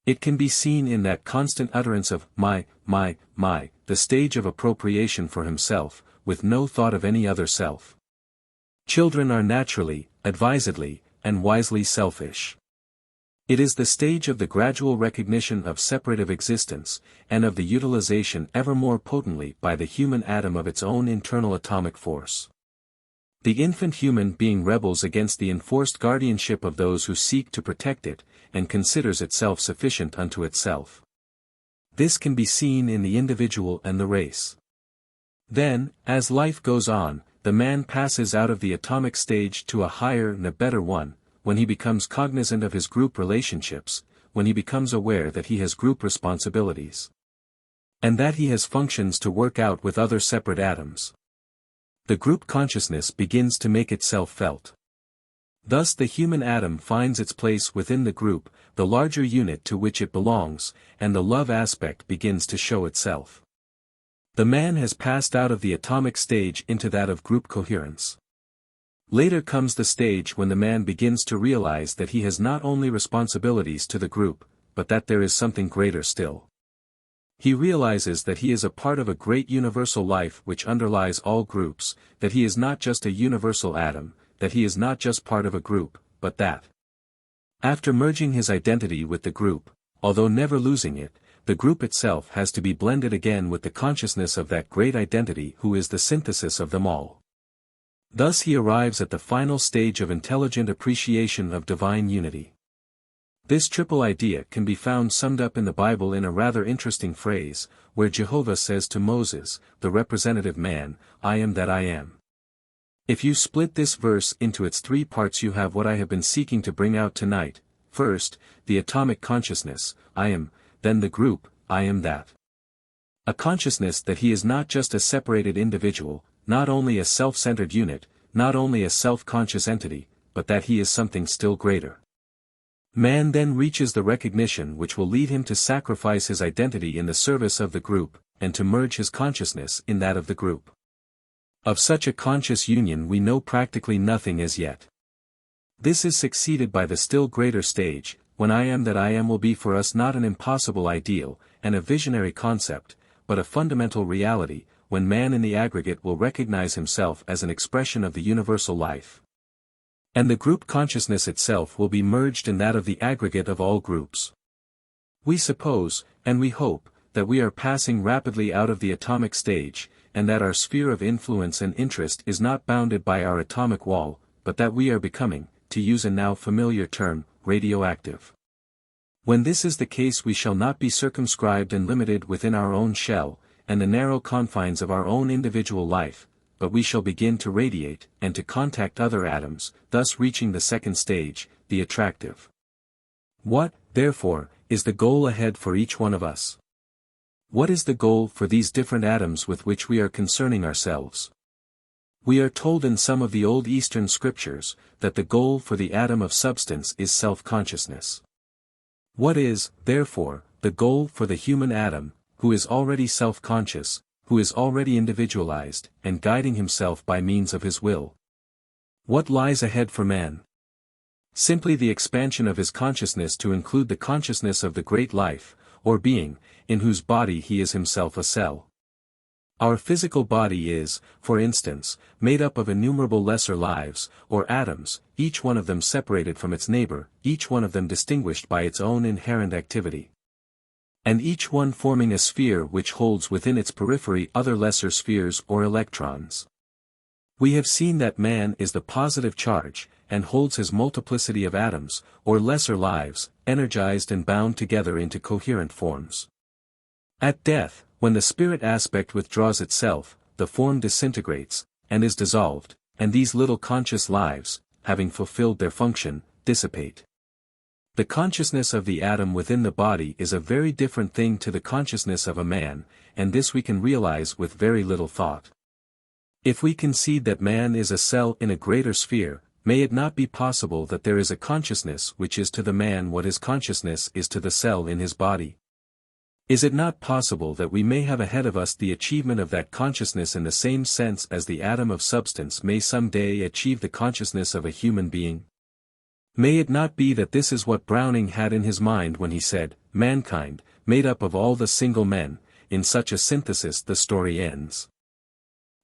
It can be seen in that constant utterance of my, the stage of appropriation for himself, with no thought of any other self. Children are naturally, advisedly, and wisely selfish. It is the stage of the gradual recognition of separative existence, and of the utilization ever more potently by the human atom of its own internal atomic force. The infant human being rebels against the enforced guardianship of those who seek to protect it, and considers itself sufficient unto itself. This can be seen in the individual and the race. Then, as life goes on, the man passes out of the atomic stage to a higher and a better one, when he becomes cognizant of his group relationships, when he becomes aware that he has group responsibilities, and that he has functions to work out with other separate atoms. The group consciousness begins to make itself felt. Thus the human atom finds its place within the group, the larger unit to which it belongs, and the love aspect begins to show itself. The man has passed out of the atomic stage into that of group coherence. Later comes the stage when the man begins to realize that he has not only responsibilities to the group, but that there is something greater still. He realizes that he is a part of a great universal life which underlies all groups, that he is not just a universal atom, that he is not just part of a group, but that, after merging his identity with the group, although never losing it, the group itself has to be blended again with the consciousness of that great identity who is the synthesis of them all. Thus he arrives at the final stage of intelligent appreciation of divine unity. This triple idea can be found summed up in the Bible in a rather interesting phrase, where Jehovah says to Moses, the representative man, I am that I am. If you split this verse into its three parts, you have what I have been seeking to bring out tonight. First, the atomic consciousness, I am, then the group, I am that. A consciousness that he is not just a separated individual, not only a self-centered unit, not only a self-conscious entity, but that he is something still greater. Man then reaches the recognition which will lead him to sacrifice his identity in the service of the group, and to merge his consciousness in that of the group. Of such a conscious union we know practically nothing as yet. This is succeeded by the still greater stage, when I am that I am will be for us not an impossible ideal, and a visionary concept, but a fundamental reality, when man in the aggregate will recognize himself as an expression of the universal life. And the group consciousness itself will be merged in that of the aggregate of all groups. We suppose, and we hope, that we are passing rapidly out of the atomic stage, and that our sphere of influence and interest is not bounded by our atomic wall, but that we are becoming, to use a now familiar term, radioactive. When this is the case, we shall not be circumscribed and limited within our own shell, and the narrow confines of our own individual life, but we shall begin to radiate, and to contact other atoms, thus reaching the second stage, the attractive. What, therefore, is the goal ahead for each one of us? What is the goal for these different atoms with which we are concerning ourselves? We are told in some of the old Eastern scriptures, that the goal for the atom of substance is self-consciousness. What is, therefore, the goal for the human atom, who is already self-conscious, who is already individualized, and guiding himself by means of his will? What lies ahead for man? Simply the expansion of his consciousness to include the consciousness of the great life, or being, in whose body he is himself a cell. Our physical body is, for instance, made up of innumerable lesser lives, or atoms, each one of them separated from its neighbor, each one of them distinguished by its own inherent activity, and each one forming a sphere which holds within its periphery other lesser spheres or electrons. We have seen that man is the positive charge, and holds his multiplicity of atoms, or lesser lives, energized and bound together into coherent forms. At death, when the spirit aspect withdraws itself, the form disintegrates, and is dissolved, and these little conscious lives, having fulfilled their function, dissipate. The consciousness of the atom within the body is a very different thing to the consciousness of a man, and this we can realize with very little thought. If we concede that man is a cell in a greater sphere, may it not be possible that there is a consciousness which is to the man what his consciousness is to the cell in his body? Is it not possible that we may have ahead of us the achievement of that consciousness in the same sense as the atom of substance may someday achieve the consciousness of a human being? May it not be that this is what Browning had in his mind when he said, "Mankind, made up of all the single men, in such a synthesis the story ends."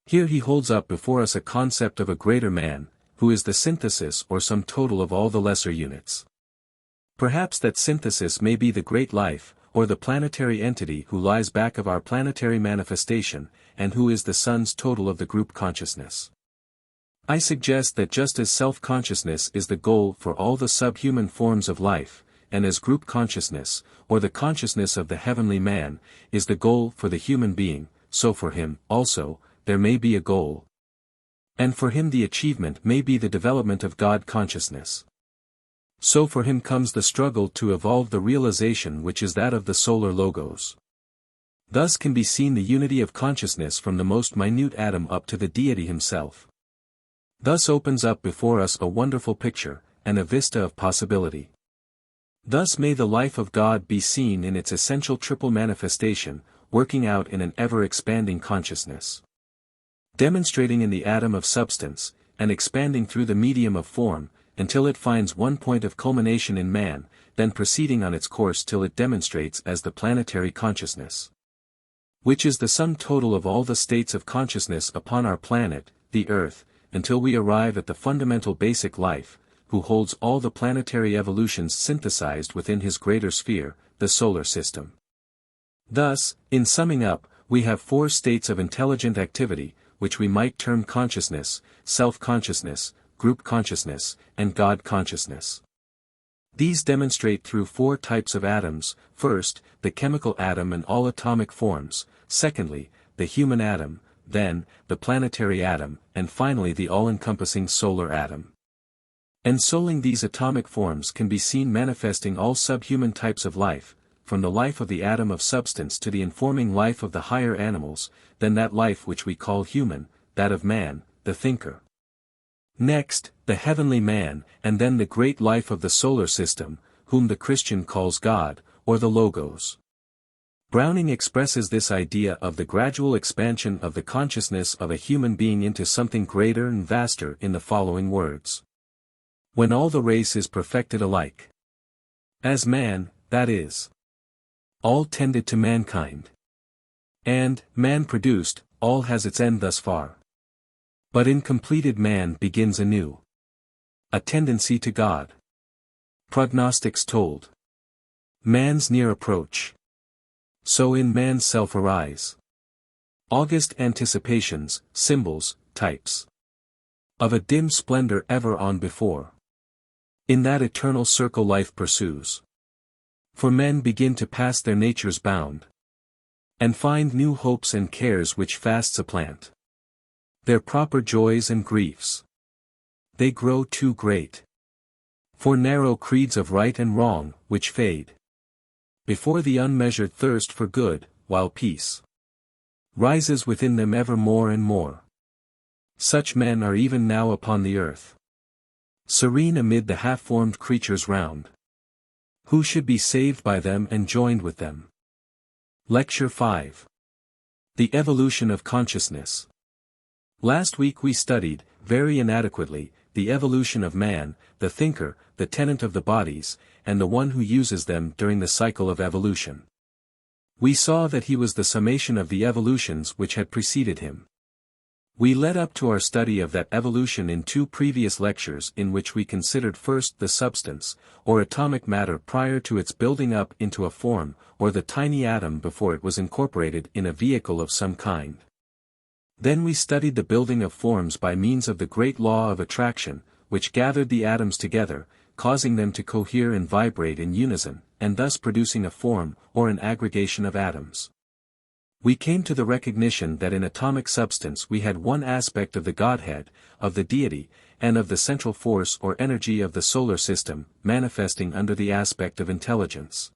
Here he holds up before us a concept of a greater man, who is the synthesis or sum total of all the lesser units. Perhaps that synthesis may be the great life, or the planetary entity who lies back of our planetary manifestation, and who is the sun's total of the group consciousness. I suggest that just as self-consciousness is the goal for all the subhuman forms of life, and as group consciousness, or the consciousness of the heavenly man, is the goal for the human being, so for him, also, there may be a goal. And for him the achievement may be the development of God consciousness. So for him comes the struggle to evolve the realization which is that of the solar logos. Thus can be seen the unity of consciousness from the most minute atom up to the deity himself. Thus opens up before us a wonderful picture, and a vista of possibility. Thus may the life of God be seen in its essential triple manifestation, working out in an ever-expanding consciousness. Demonstrating in the atom of substance, and expanding through the medium of form, until it finds one point of culmination in man, then proceeding on its course till it demonstrates as the planetary consciousness, which is the sum total of all the states of consciousness upon our planet, the Earth, until we arrive at the fundamental basic life, who holds all the planetary evolutions synthesized within his greater sphere, the solar system. Thus, in summing up, we have four states of intelligent activity, which we might term consciousness, self-consciousness, group consciousness, and God consciousness. These demonstrate through four types of atoms: first, the chemical atom and all atomic forms; secondly, the human atom; then, the planetary atom; and finally the all-encompassing solar atom. Ensouling these atomic forms can be seen manifesting all subhuman types of life, from the life of the atom of substance to the informing life of the higher animals, then that life which we call human, that of man, the thinker. Next, the heavenly man, and then the great life of the solar system, whom the Christian calls God, or the Logos. Browning expresses this idea of the gradual expansion of the consciousness of a human being into something greater and vaster in the following words. When all the race is perfected alike. As man, that is. All tended to mankind. And, man produced, all has its end thus far. But in completed man begins anew. A tendency to God. Prognostics told. Man's near approach. So in man's self arise. August anticipations, symbols, types. Of a dim splendor ever on before. In that eternal circle life pursues. For men begin to pass their nature's bound. And find new hopes and cares which fast supplant their proper joys and griefs. They grow too great for narrow creeds of right and wrong, which fade before the unmeasured thirst for good, while peace rises within them ever more and more. Such men are even now upon the earth, serene amid the half-formed creatures round. Who should be saved by them and joined with them? Lecture 5. The Evolution of Consciousness. Last week we studied, very inadequately, the evolution of man, the thinker, the tenant of the bodies, and the one who uses them during the cycle of evolution. We saw that he was the summation of the evolutions which had preceded him. We led up to our study of that evolution in two previous lectures in which we considered first the substance, or atomic matter prior to its building up into a form, or the tiny atom before it was incorporated in a vehicle of some kind. Then we studied the building of forms by means of the great law of attraction, which gathered the atoms together, causing them to cohere and vibrate in unison, and thus producing a form, or an aggregation of atoms. We came to the recognition that in atomic substance we had one aspect of the Godhead, of the deity, and of the central force or energy of the solar system, manifesting under the aspect of intelligence.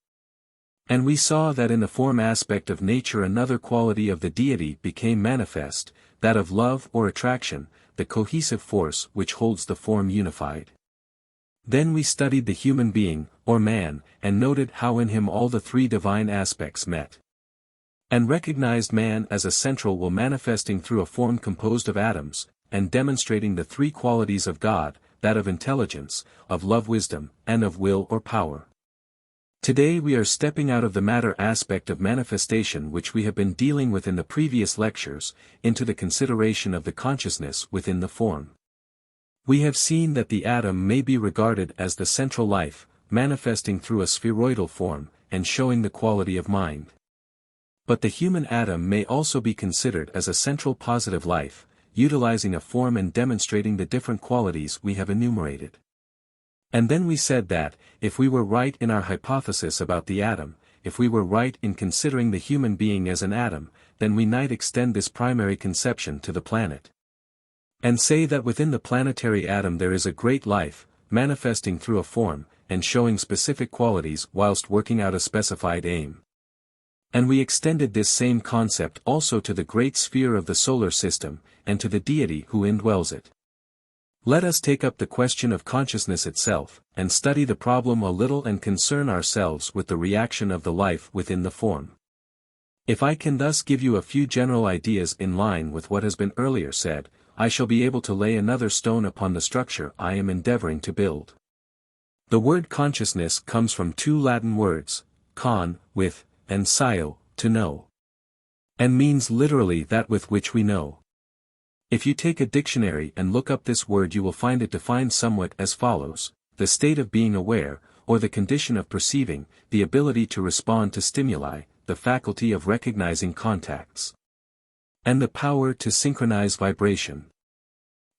And we saw that in the form aspect of nature another quality of the deity became manifest, that of love or attraction, the cohesive force which holds the form unified. Then we studied the human being, or man, and noted how in him all the three divine aspects met. And recognized man as a central will manifesting through a form composed of atoms, and demonstrating the three qualities of God, that of intelligence, of love-wisdom, and of will or power. Today we are stepping out of the matter aspect of manifestation which we have been dealing with in the previous lectures, into the consideration of the consciousness within the form. We have seen that the atom may be regarded as the central life, manifesting through a spheroidal form, and showing the quality of mind. But the human atom may also be considered as a central positive life, utilizing a form and demonstrating the different qualities we have enumerated. And then we said that, if we were right in our hypothesis about the atom, if we were right in considering the human being as an atom, then we might extend this primary conception to the planet. And say that within the planetary atom there is a great life, manifesting through a form, and showing specific qualities whilst working out a specified aim. And we extended this same concept also to the great sphere of the solar system, and to the deity who indwells it. Let us take up the question of consciousness itself, and study the problem a little and concern ourselves with the reaction of the life within the form. If I can thus give you a few general ideas in line with what has been earlier said, I shall be able to lay another stone upon the structure I am endeavoring to build. The word consciousness comes from two Latin words, con, with, and scio, to know. And means literally that with which we know. If you take a dictionary and look up this word you will find it defined somewhat as follows: the state of being aware, or the condition of perceiving, the ability to respond to stimuli, the faculty of recognizing contacts, and the power to synchronize vibration.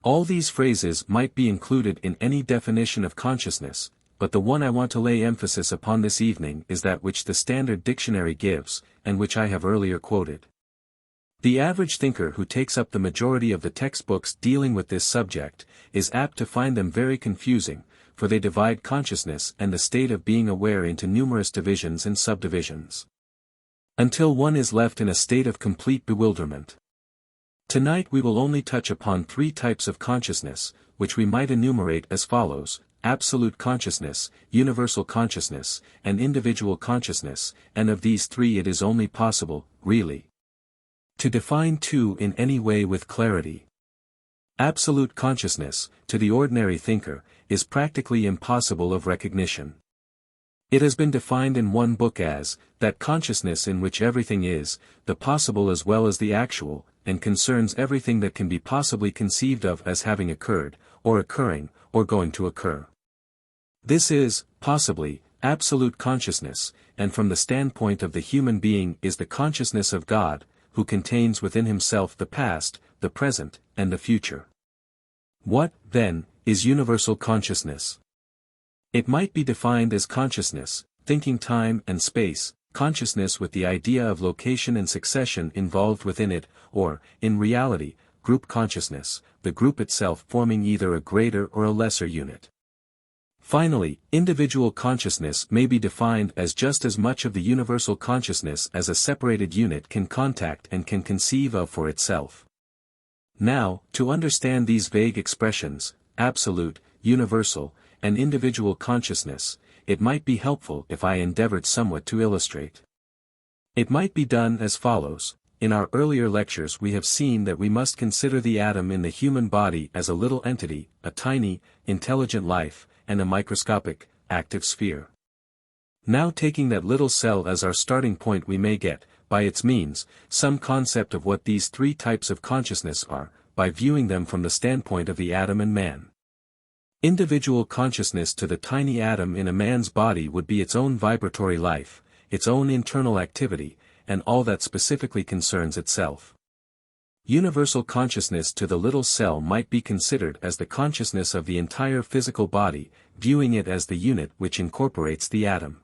All these phrases might be included in any definition of consciousness, but the one I want to lay emphasis upon this evening is that which the Standard Dictionary gives, and which I have earlier quoted. The average thinker who takes up the majority of the textbooks dealing with this subject, is apt to find them very confusing, for they divide consciousness and the state of being aware into numerous divisions and subdivisions, until one is left in a state of complete bewilderment. Tonight we will only touch upon three types of consciousness, which we might enumerate as follows: absolute consciousness, universal consciousness, and individual consciousness, and of these three it is only possible, really, to define two in any way with clarity. Absolute consciousness, to the ordinary thinker, is practically impossible of recognition. It has been defined in one book as, that consciousness in which everything is, the possible as well as the actual, and concerns everything that can be possibly conceived of as having occurred, or occurring, or going to occur. This is, possibly, absolute consciousness, and from the standpoint of the human being is the consciousness of God, who contains within himself the past, the present, and the future. What, then, is universal consciousness? It might be defined as consciousness, thinking time and space, consciousness with the idea of location and succession involved within it, or, in reality, group consciousness, the group itself forming either a greater or a lesser unit. Finally, individual consciousness may be defined as just as much of the universal consciousness as a separated unit can contact and can conceive of for itself. Now, to understand these vague expressions, absolute, universal, and individual consciousness, it might be helpful if I endeavored somewhat to illustrate. It might be done as follows. In our earlier lectures we have seen that we must consider the atom in the human body as a little entity, a tiny, intelligent life, and a microscopic, active sphere. Now taking that little cell as our starting point we may get, by its means, some concept of what these three types of consciousness are, by viewing them from the standpoint of the atom and man. Individual consciousness to the tiny atom in a man's body would be its own vibratory life, its own internal activity, and all that specifically concerns itself. Universal consciousness to the little cell might be considered as the consciousness of the entire physical body, viewing it as the unit which incorporates the atom.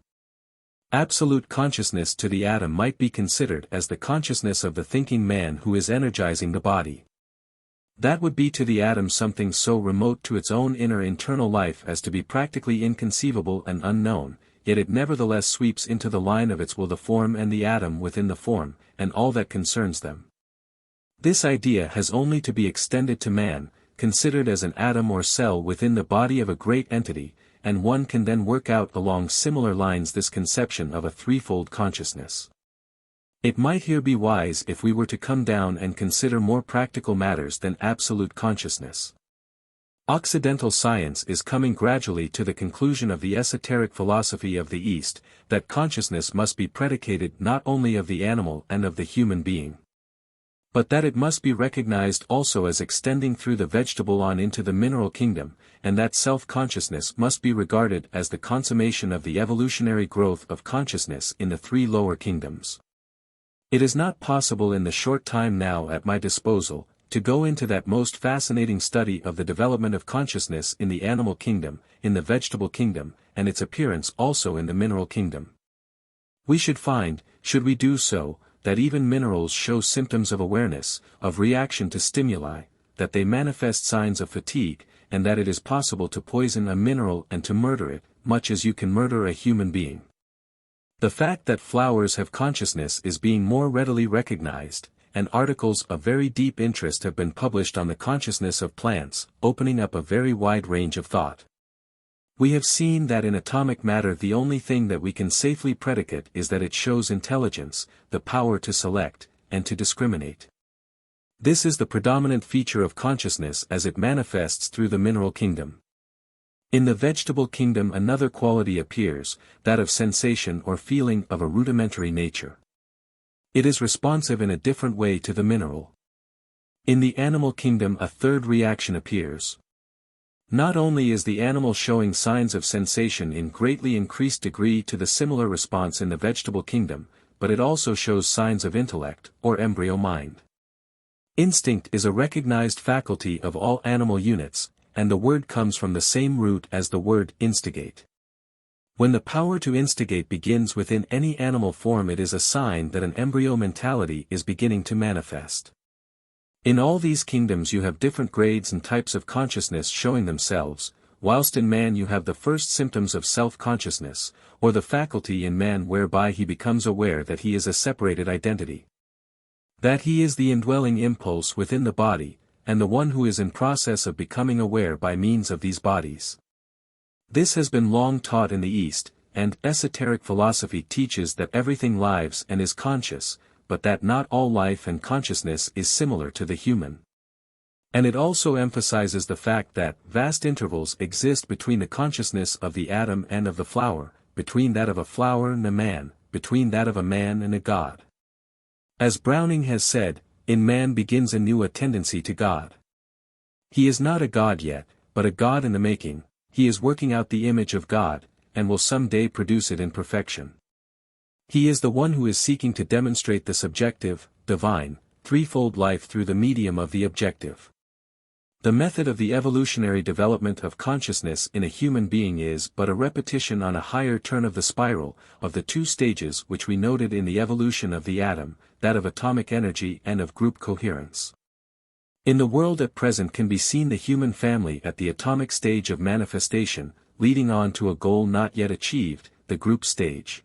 Absolute consciousness to the atom might be considered as the consciousness of the thinking man who is energizing the body. That would be to the atom something so remote to its own inner internal life as to be practically inconceivable and unknown, yet it nevertheless sweeps into the line of its will the form and the atom within the form, and all that concerns them. This idea has only to be extended to man, considered as an atom or cell within the body of a great entity, and one can then work out along similar lines this conception of a threefold consciousness. It might here be wise if we were to come down and consider more practical matters than absolute consciousness. Occidental science is coming gradually to the conclusion of the esoteric philosophy of the East, that consciousness must be predicated not only of the animal and of the human being, but that it must be recognized also as extending through the vegetable on into the mineral kingdom, and that self-consciousness must be regarded as the consummation of the evolutionary growth of consciousness in the three lower kingdoms. It is not possible in the short time now at my disposal, to go into that most fascinating study of the development of consciousness in the animal kingdom, in the vegetable kingdom, and its appearance also in the mineral kingdom. We should find, should we do so, that even minerals show symptoms of awareness, of reaction to stimuli, that they manifest signs of fatigue, and that it is possible to poison a mineral and to murder it, much as you can murder a human being. The fact that flowers have consciousness is being more readily recognized, and articles of very deep interest have been published on the consciousness of plants, opening up a very wide range of thought. We have seen that in atomic matter the only thing that we can safely predicate is that it shows intelligence, the power to select, and to discriminate. This is the predominant feature of consciousness as it manifests through the mineral kingdom. In the vegetable kingdom another quality appears, that of sensation or feeling of a rudimentary nature. It is responsive in a different way to the mineral. In the animal kingdom a third reaction appears. Not only is the animal showing signs of sensation in greatly increased degree to the similar response in the vegetable kingdom, but it also shows signs of intellect, or embryo mind. Instinct is a recognized faculty of all animal units, and the word comes from the same root as the word instigate. When the power to instigate begins within any animal form it is a sign that an embryo mentality is beginning to manifest. In all these kingdoms you have different grades and types of consciousness showing themselves, whilst in man you have the first symptoms of self-consciousness, or the faculty in man whereby he becomes aware that he is a separated identity. That he is the indwelling impulse within the body, and the one who is in process of becoming aware by means of these bodies. This has been long taught in the East, and esoteric philosophy teaches that everything lives and is conscious, but that not all life and consciousness is similar to the human. And it also emphasizes the fact that vast intervals exist between the consciousness of the atom and of the flower, between that of a flower and a man, between that of a man and a god. As Browning has said, in man begins anew a tendency to God. He is not a god yet, but a god in the making. He is working out the image of God, and will some day produce it in perfection. He is the one who is seeking to demonstrate the subjective, divine, threefold life through the medium of the objective. The method of the evolutionary development of consciousness in a human being is but a repetition on a higher turn of the spiral, of the two stages which we noted in the evolution of the atom, that of atomic energy and of group coherence. In the world at present can be seen the human family at the atomic stage of manifestation, leading on to a goal not yet achieved, the group stage.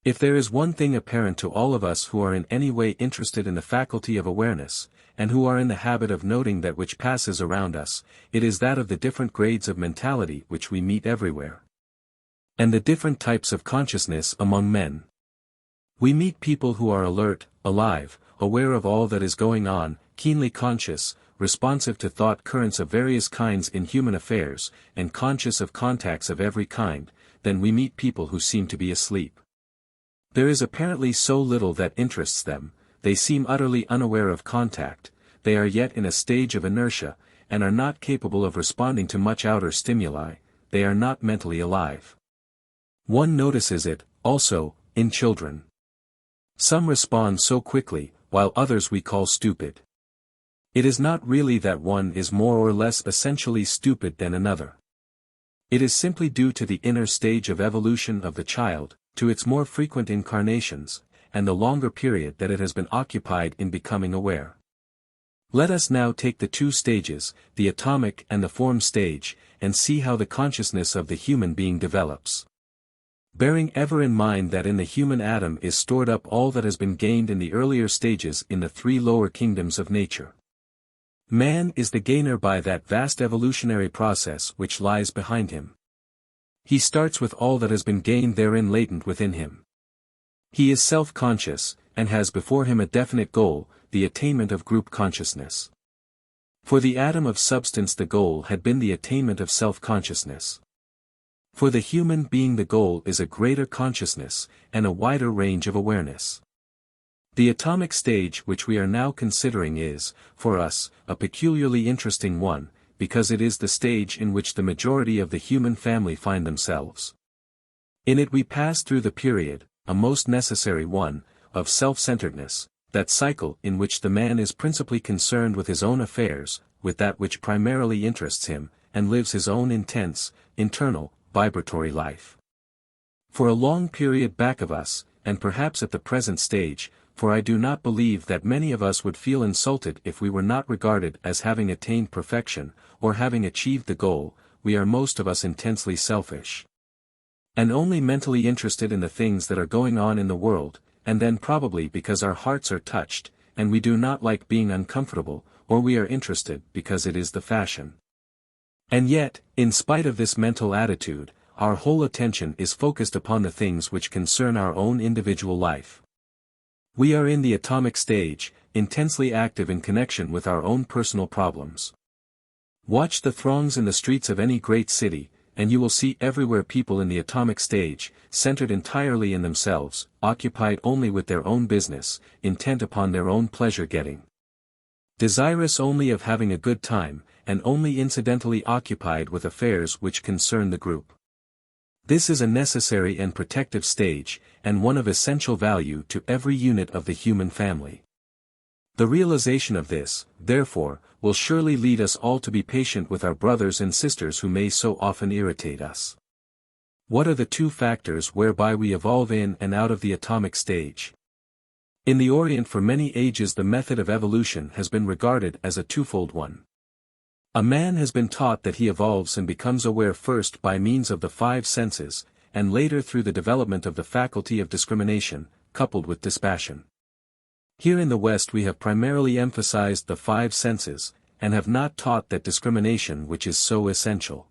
If there is one thing apparent to all of us who are in any way interested in the faculty of awareness, and who are in the habit of noting that which passes around us, it is that of the different grades of mentality which we meet everywhere, and the different types of consciousness among men. We meet people who are alert, alive, aware of all that is going on, keenly conscious, responsive to thought currents of various kinds in human affairs, and conscious of contacts of every kind. Then we meet people who seem to be asleep. There is apparently so little that interests them, they seem utterly unaware of contact, they are yet in a stage of inertia, and are not capable of responding to much outer stimuli, they are not mentally alive. One notices it, also, in children. Some respond so quickly, while others we call stupid. It is not really that one is more or less essentially stupid than another. It is simply due to the inner stage of evolution of the child, to its more frequent incarnations, and the longer period that it has been occupied in becoming aware. Let us now take the two stages, the atomic and the form stage, and see how the consciousness of the human being develops. Bearing ever in mind that in the human atom is stored up all that has been gained in the earlier stages in the three lower kingdoms of nature. Man is the gainer by that vast evolutionary process which lies behind him. He starts with all that has been gained therein latent within him. He is self-conscious, and has before him a definite goal, the attainment of group consciousness. For the atom of substance the goal had been the attainment of self-consciousness. For the human being the goal is a greater consciousness, and a wider range of awareness. The atomic stage which we are now considering is, for us, a peculiarly interesting one, because it is the stage in which the majority of the human family find themselves. In it we pass through the period, a most necessary one, of self-centeredness, that cycle in which the man is principally concerned with his own affairs, with that which primarily interests him, and lives his own intense, internal, vibratory life. For a long period back of us, and perhaps at the present stage, for I do not believe that many of us would feel insulted if we were not regarded as having attained perfection, or having achieved the goal, we are most of us intensely selfish. And only mentally interested in the things that are going on in the world, and then probably because our hearts are touched, and we do not like being uncomfortable, or we are interested because it is the fashion. And yet, in spite of this mental attitude, our whole attention is focused upon the things which concern our own individual life. We are in the atomic stage, intensely active in connection with our own personal problems. Watch the throngs in the streets of any great city, and you will see everywhere people in the atomic stage, centered entirely in themselves, occupied only with their own business, intent upon their own pleasure-getting. Desirous only of having a good time, and only incidentally occupied with affairs which concern the group. This is a necessary and protective stage, and one of essential value to every unit of the human family. The realization of this, therefore, will surely lead us all to be patient with our brothers and sisters who may so often irritate us. What are the two factors whereby we evolve in and out of the atomic stage? In the Orient for many ages the method of evolution has been regarded as a twofold one. A man has been taught that he evolves and becomes aware first by means of the five senses, and later through the development of the faculty of discrimination, coupled with dispassion. Here in the West we have primarily emphasized the five senses, and have not taught that discrimination which is so essential.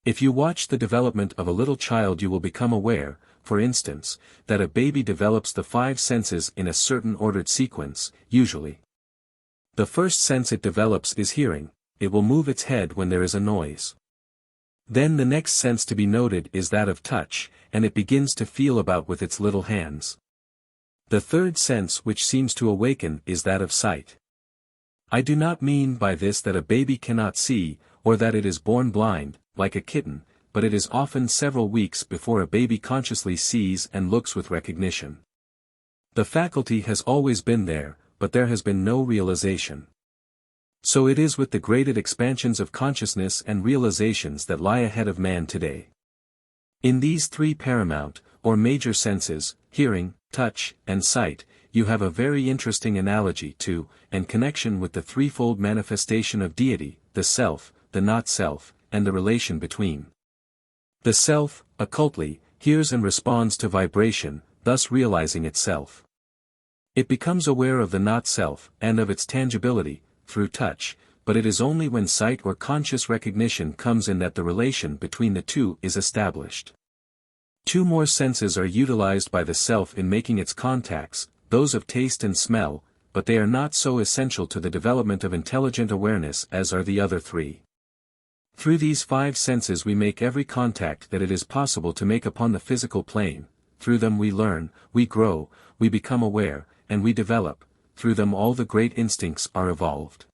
If you watch the development of a little child you will become aware, for instance, that a baby develops the five senses in a certain ordered sequence, usually. The first sense it develops is hearing. It will move its head when there is a noise. Then the next sense to be noted is that of touch, and it begins to feel about with its little hands. The third sense which seems to awaken is that of sight. I do not mean by this that a baby cannot see, or that it is born blind, like a kitten, but it is often several weeks before a baby consciously sees and looks with recognition. The faculty has always been there, but there has been no realization. So it is with the graded expansions of consciousness and realizations that lie ahead of man today. In these three paramount, or major senses, hearing, touch, and sight, you have a very interesting analogy to, and connection with the threefold manifestation of deity, the self, the not-self, and the relation between. The self, occultly, hears and responds to vibration, thus realizing itself. It becomes aware of the not-self, and of its tangibility, through touch, but it is only when sight or conscious recognition comes in that the relation between the two is established. Two more senses are utilized by the self in making its contacts, those of taste and smell, but they are not so essential to the development of intelligent awareness as are the other three. Through these five senses we make every contact that it is possible to make upon the physical plane, through them we learn, we grow, we become aware, and we develop. Through them all the great instincts are evolved.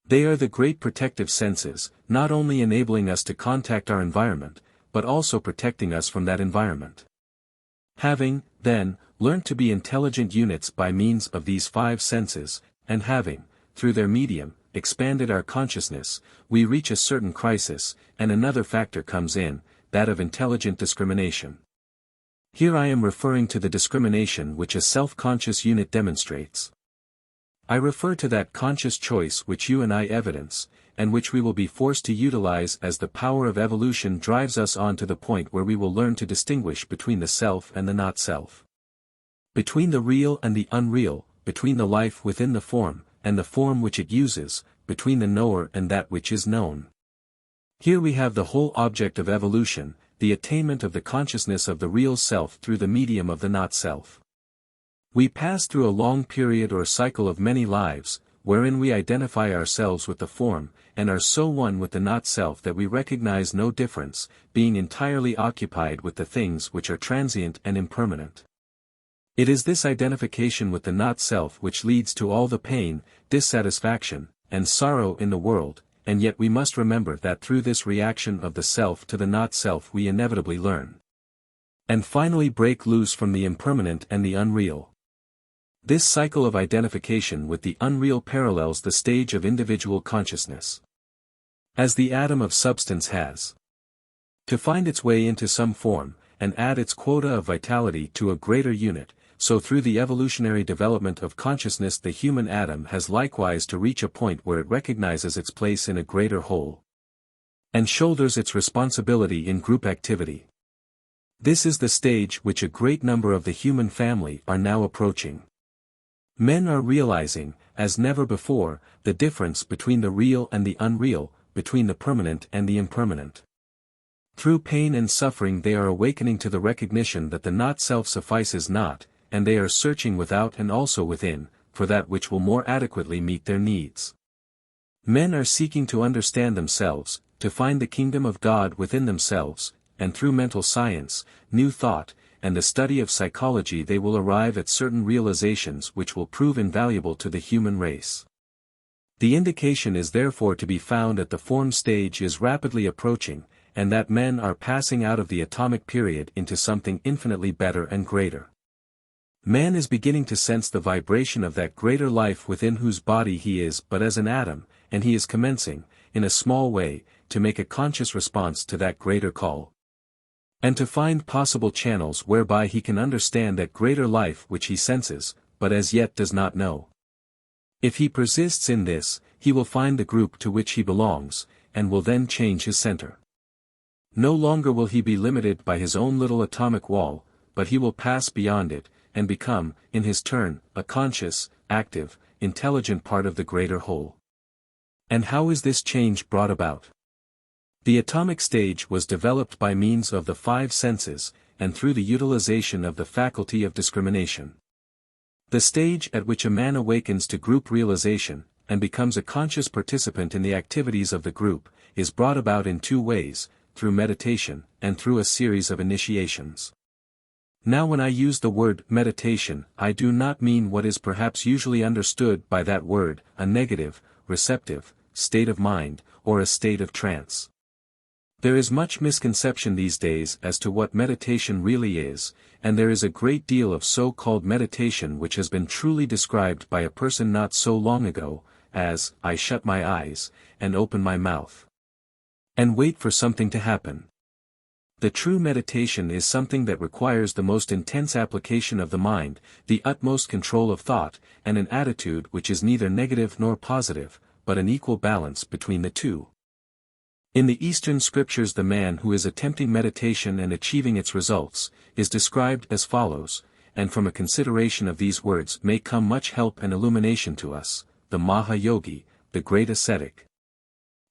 They are the great protective senses, not only enabling us to contact our environment, but also protecting us from that environment. Having, then, learned to be intelligent units by means of these five senses, and having, through their medium, expanded our consciousness, we reach a certain crisis, and another factor comes in, that of intelligent discrimination. Here I am referring to the discrimination which a self-conscious unit demonstrates. I refer to that conscious choice which you and I evidence, and which we will be forced to utilize as the power of evolution drives us on to the point where we will learn to distinguish between the self and the not-self. Between the real and the unreal, between the life within the form, and the form which it uses, between the knower and that which is known. Here we have the whole object of evolution, the attainment of the consciousness of the real self through the medium of the not-self. We pass through a long period or cycle of many lives, wherein we identify ourselves with the form, and are so one with the not-self that we recognize no difference, being entirely occupied with the things which are transient and impermanent. It is this identification with the not-self which leads to all the pain, dissatisfaction, and sorrow in the world, and yet we must remember that through this reaction of the self to the not-self we inevitably learn. And finally break loose from the impermanent and the unreal. This cycle of identification with the unreal parallels the stage of individual consciousness. As the atom of substance has to find its way into some form, and add its quota of vitality to a greater unit, so through the evolutionary development of consciousness the human atom has likewise to reach a point where it recognizes its place in a greater whole, and shoulders its responsibility in group activity. This is the stage which a great number of the human family are now approaching. Men are realizing, as never before, the difference between the real and the unreal, between the permanent and the impermanent. Through pain and suffering they are awakening to the recognition that the not-self suffices not, and they are searching without and also within, for that which will more adequately meet their needs. Men are seeking to understand themselves, to find the kingdom of God within themselves, and through mental science, new thought, and the study of psychology they will arrive at certain realizations which will prove invaluable to the human race. The indication is therefore to be found that the form stage is rapidly approaching, and that men are passing out of the atomic period into something infinitely better and greater. Man is beginning to sense the vibration of that greater life within whose body he is but as an atom, and he is commencing, in a small way, to make a conscious response to that greater call, and to find possible channels whereby he can understand that greater life which he senses, but as yet does not know. If he persists in this, he will find the group to which he belongs, and will then change his center. No longer will he be limited by his own little atomic wall, but he will pass beyond it, and become, in his turn, a conscious, active, intelligent part of the greater whole. And how is this change brought about? The atomic stage was developed by means of the five senses, and through the utilization of the faculty of discrimination. The stage at which a man awakens to group realization, and becomes a conscious participant in the activities of the group, is brought about in two ways, through meditation, and through a series of initiations. Now when I use the word meditation, I do not mean what is perhaps usually understood by that word, a negative, receptive, state of mind, or a state of trance. There is much misconception these days as to what meditation really is, and there is a great deal of so-called meditation which has been truly described by a person not so long ago, as, I shut my eyes, and open my mouth, and wait for something to happen. The true meditation is something that requires the most intense application of the mind, the utmost control of thought, and an attitude which is neither negative nor positive, but an equal balance between the two. In the Eastern scriptures the man who is attempting meditation and achieving its results, is described as follows, and from a consideration of these words may come much help and illumination to us, the Maha-yogi, the great ascetic,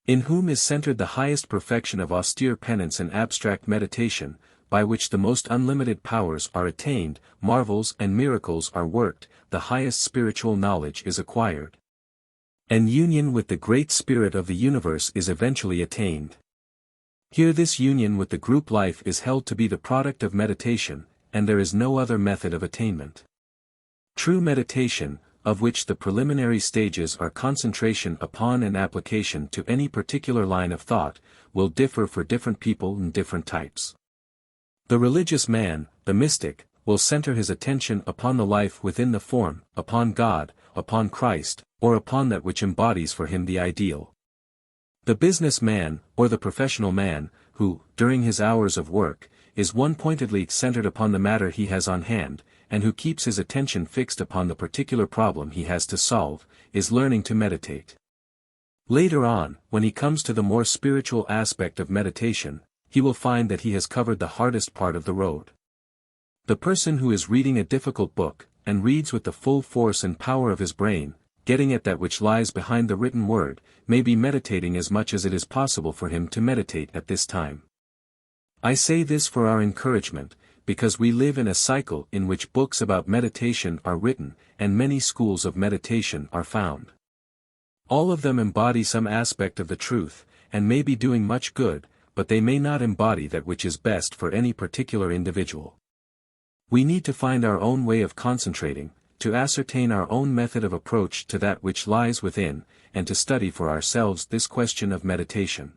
in whom is centered the highest perfection of austere penance and abstract meditation, by which the most unlimited powers are attained, marvels and miracles are worked, the highest spiritual knowledge is acquired, and union with the great spirit of the universe is eventually attained. Here this union with the group life is held to be the product of meditation, and there is no other method of attainment. True meditation, of which the preliminary stages are concentration upon and application to any particular line of thought, will differ for different people and different types. The religious man, the mystic, will center his attention upon the life within the form, upon God, upon Christ, or upon that which embodies for him the ideal. The business man, or the professional man, who, during his hours of work, is one-pointedly centered upon the matter he has on hand, and who keeps his attention fixed upon the particular problem he has to solve, is learning to meditate. Later on, when he comes to the more spiritual aspect of meditation, he will find that he has covered the hardest part of the road. The person who is reading a difficult book, and reads with the full force and power of his brain, getting at that which lies behind the written word, may be meditating as much as it is possible for him to meditate at this time. I say this for our encouragement, because we live in a cycle in which books about meditation are written, and many schools of meditation are found. All of them embody some aspect of the truth, and may be doing much good, but they may not embody that which is best for any particular individual. We need to find our own way of concentrating, to ascertain our own method of approach to that which lies within, and to study for ourselves this question of meditation.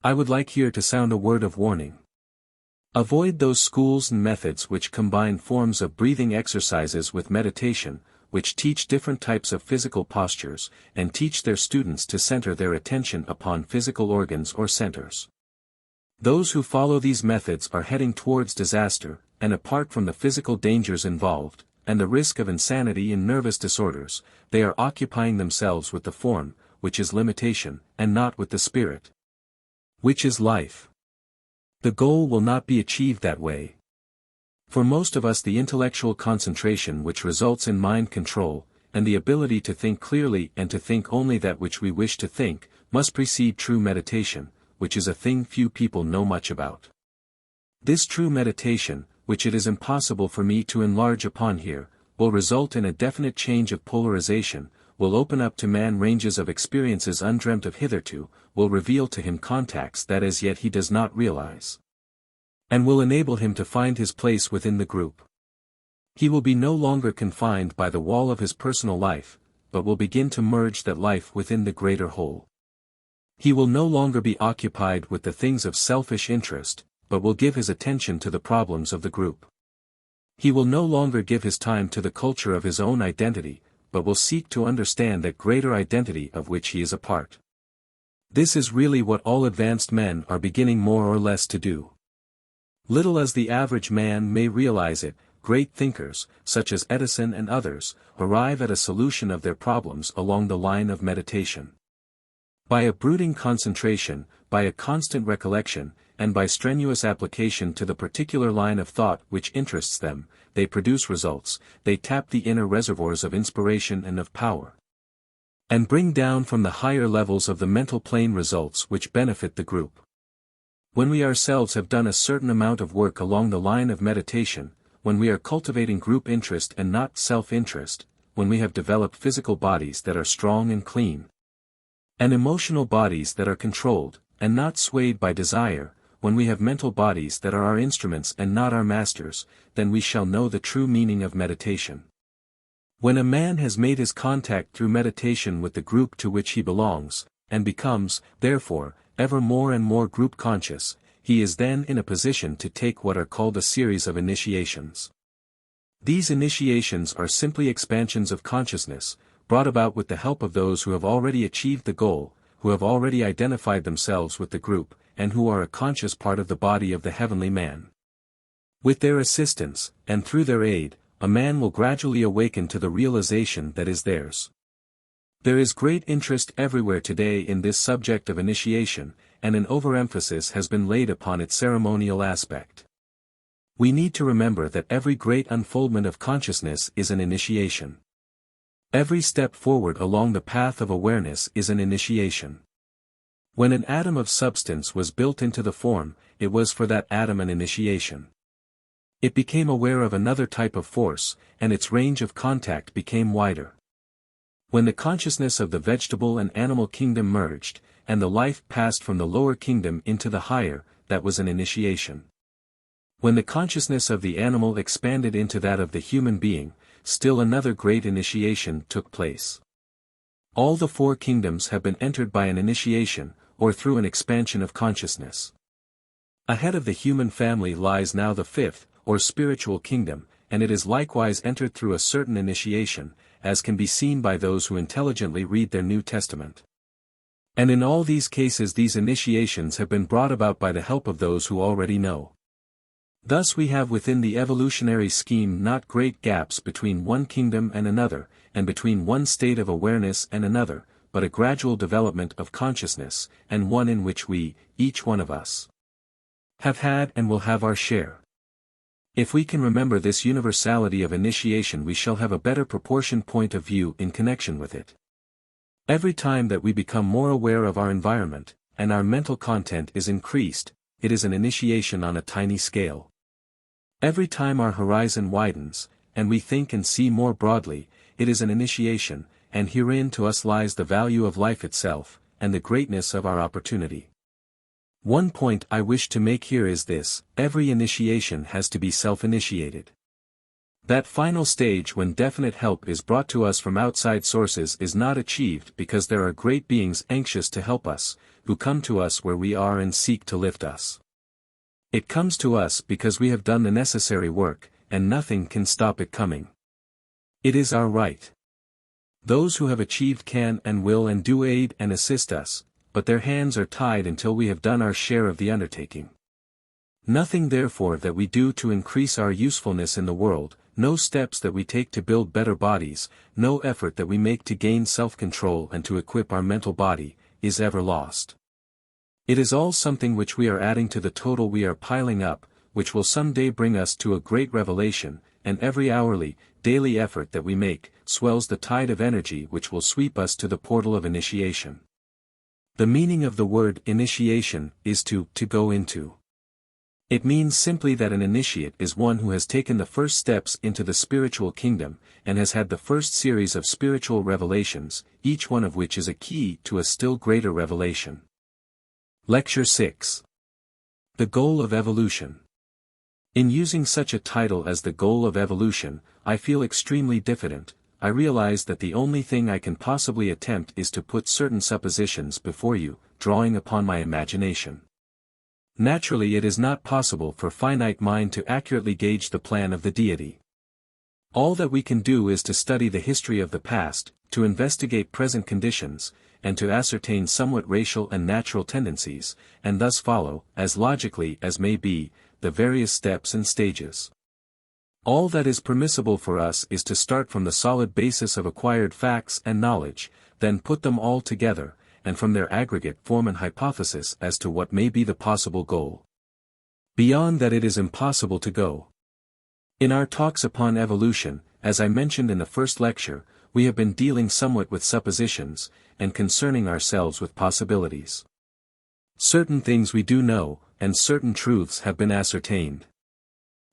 I would like here to sound a word of warning. Avoid those schools and methods which combine forms of breathing exercises with meditation, which teach different types of physical postures, and teach their students to center their attention upon physical organs or centers. Those who follow these methods are heading towards disaster, and apart from the physical dangers involved, and the risk of insanity and nervous disorders, they are occupying themselves with the form, which is limitation, and not with the spirit, which is life. The goal will not be achieved that way. For most of us the intellectual concentration which results in mind control, and the ability to think clearly and to think only that which we wish to think, must precede true meditation, which is a thing few people know much about. This true meditation, which it is impossible for me to enlarge upon here, will result in a definite change of polarization, will open up to man ranges of experiences undreamt of hitherto, will reveal to him contacts that as yet he does not realize, and will enable him to find his place within the group. He will be no longer confined by the wall of his personal life, but will begin to merge that life within the greater whole. He will no longer be occupied with the things of selfish interest, but will give his attention to the problems of the group. He will no longer give his time to the culture of his own identity, but will seek to understand that greater identity of which he is a part. This is really what all advanced men are beginning more or less to do. Little as the average man may realize it, great thinkers, such as Edison and others, arrive at a solution of their problems along the line of meditation. By a brooding concentration, by a constant recollection, and by strenuous application to the particular line of thought which interests them, they produce results, they tap the inner reservoirs of inspiration and of power, and bring down from the higher levels of the mental plane results which benefit the group. When we ourselves have done a certain amount of work along the line of meditation, when we are cultivating group interest and not self-interest, when we have developed physical bodies that are strong and clean, and emotional bodies that are controlled, and not swayed by desire, when we have mental bodies that are our instruments and not our masters, then we shall know the true meaning of meditation. When a man has made his contact through meditation with the group to which he belongs, and becomes, therefore, ever more and more group conscious, he is then in a position to take what are called a series of initiations. These initiations are simply expansions of consciousness, brought about with the help of those who have already achieved the goal, who have already identified themselves with the group, and who are a conscious part of the body of the heavenly man. With their assistance, and through their aid, a man will gradually awaken to the realization that is theirs. There is great interest everywhere today in this subject of initiation, and an overemphasis has been laid upon its ceremonial aspect. We need to remember that every great unfoldment of consciousness is an initiation. Every step forward along the path of awareness is an initiation. When an atom of substance was built into the form, it was for that atom an initiation. It became aware of another type of force, and its range of contact became wider. When the consciousness of the vegetable and animal kingdom merged, and the life passed from the lower kingdom into the higher, that was an initiation. When the consciousness of the animal expanded into that of the human being, still another great initiation took place. All the four kingdoms have been entered by an initiation, or through an expansion of consciousness. Ahead of the human family lies now the fifth, or spiritual kingdom, and it is likewise entered through a certain initiation, as can be seen by those who intelligently read their New Testament. And in all these cases these initiations have been brought about by the help of those who already know. Thus we have within the evolutionary scheme not great gaps between one kingdom and another, and between one state of awareness and another, but a gradual development of consciousness, and one in which we, each one of us, have had and will have our share. If we can remember this universality of initiation, we shall have a better proportioned point of view in connection with it. Every time that we become more aware of our environment, and our mental content is increased, it is an initiation on a tiny scale. Every time our horizon widens, and we think and see more broadly, it is an initiation, and herein to us lies the value of life itself, and the greatness of our opportunity. One point I wish to make here is this: every initiation has to be self-initiated. That final stage when definite help is brought to us from outside sources is not achieved because there are great beings anxious to help us, who come to us where we are and seek to lift us. It comes to us because we have done the necessary work, and nothing can stop it coming. It is our right. Those who have achieved can and will and do aid and assist us, but their hands are tied until we have done our share of the undertaking. Nothing therefore that we do to increase our usefulness in the world, no steps that we take to build better bodies, no effort that we make to gain self-control and to equip our mental body, is ever lost. It is all something which we are adding to the total we are piling up, which will someday bring us to a great revelation, and every hourly, daily effort that we make, swells the tide of energy which will sweep us to the portal of initiation. The meaning of the word initiation is to go into. It means simply that an initiate is one who has taken the first steps into the spiritual kingdom, and has had the first series of spiritual revelations, each one of which is a key to a still greater revelation. Lecture 6. The Goal of Evolution. In using such a title as The Goal of Evolution, I feel extremely diffident. I realize that the only thing I can possibly attempt is to put certain suppositions before you, drawing upon my imagination. Naturally, it is not possible for finite mind to accurately gauge the plan of the deity. All that we can do is to study the history of the past, to investigate present conditions, and to ascertain somewhat racial and natural tendencies, and thus follow, as logically as may be, the various steps and stages. All that is permissible for us is to start from the solid basis of acquired facts and knowledge, then put them all together, and from their aggregate form an hypothesis as to what may be the possible goal. Beyond that it is impossible to go. In our talks upon evolution, as I mentioned in the first lecture, we have been dealing somewhat with suppositions, and concerning ourselves with possibilities. Certain things we do know, and certain truths have been ascertained.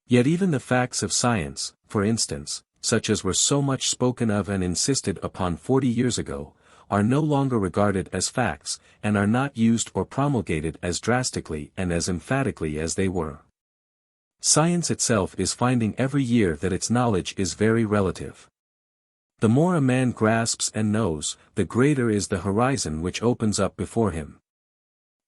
Yet even the facts of science, for instance, such as were so much spoken of and insisted upon 40 years ago, are no longer regarded as facts, and are not used or promulgated as drastically and as emphatically as they were. Science itself is finding every year that its knowledge is very relative. The more a man grasps and knows, the greater is the horizon which opens up before him.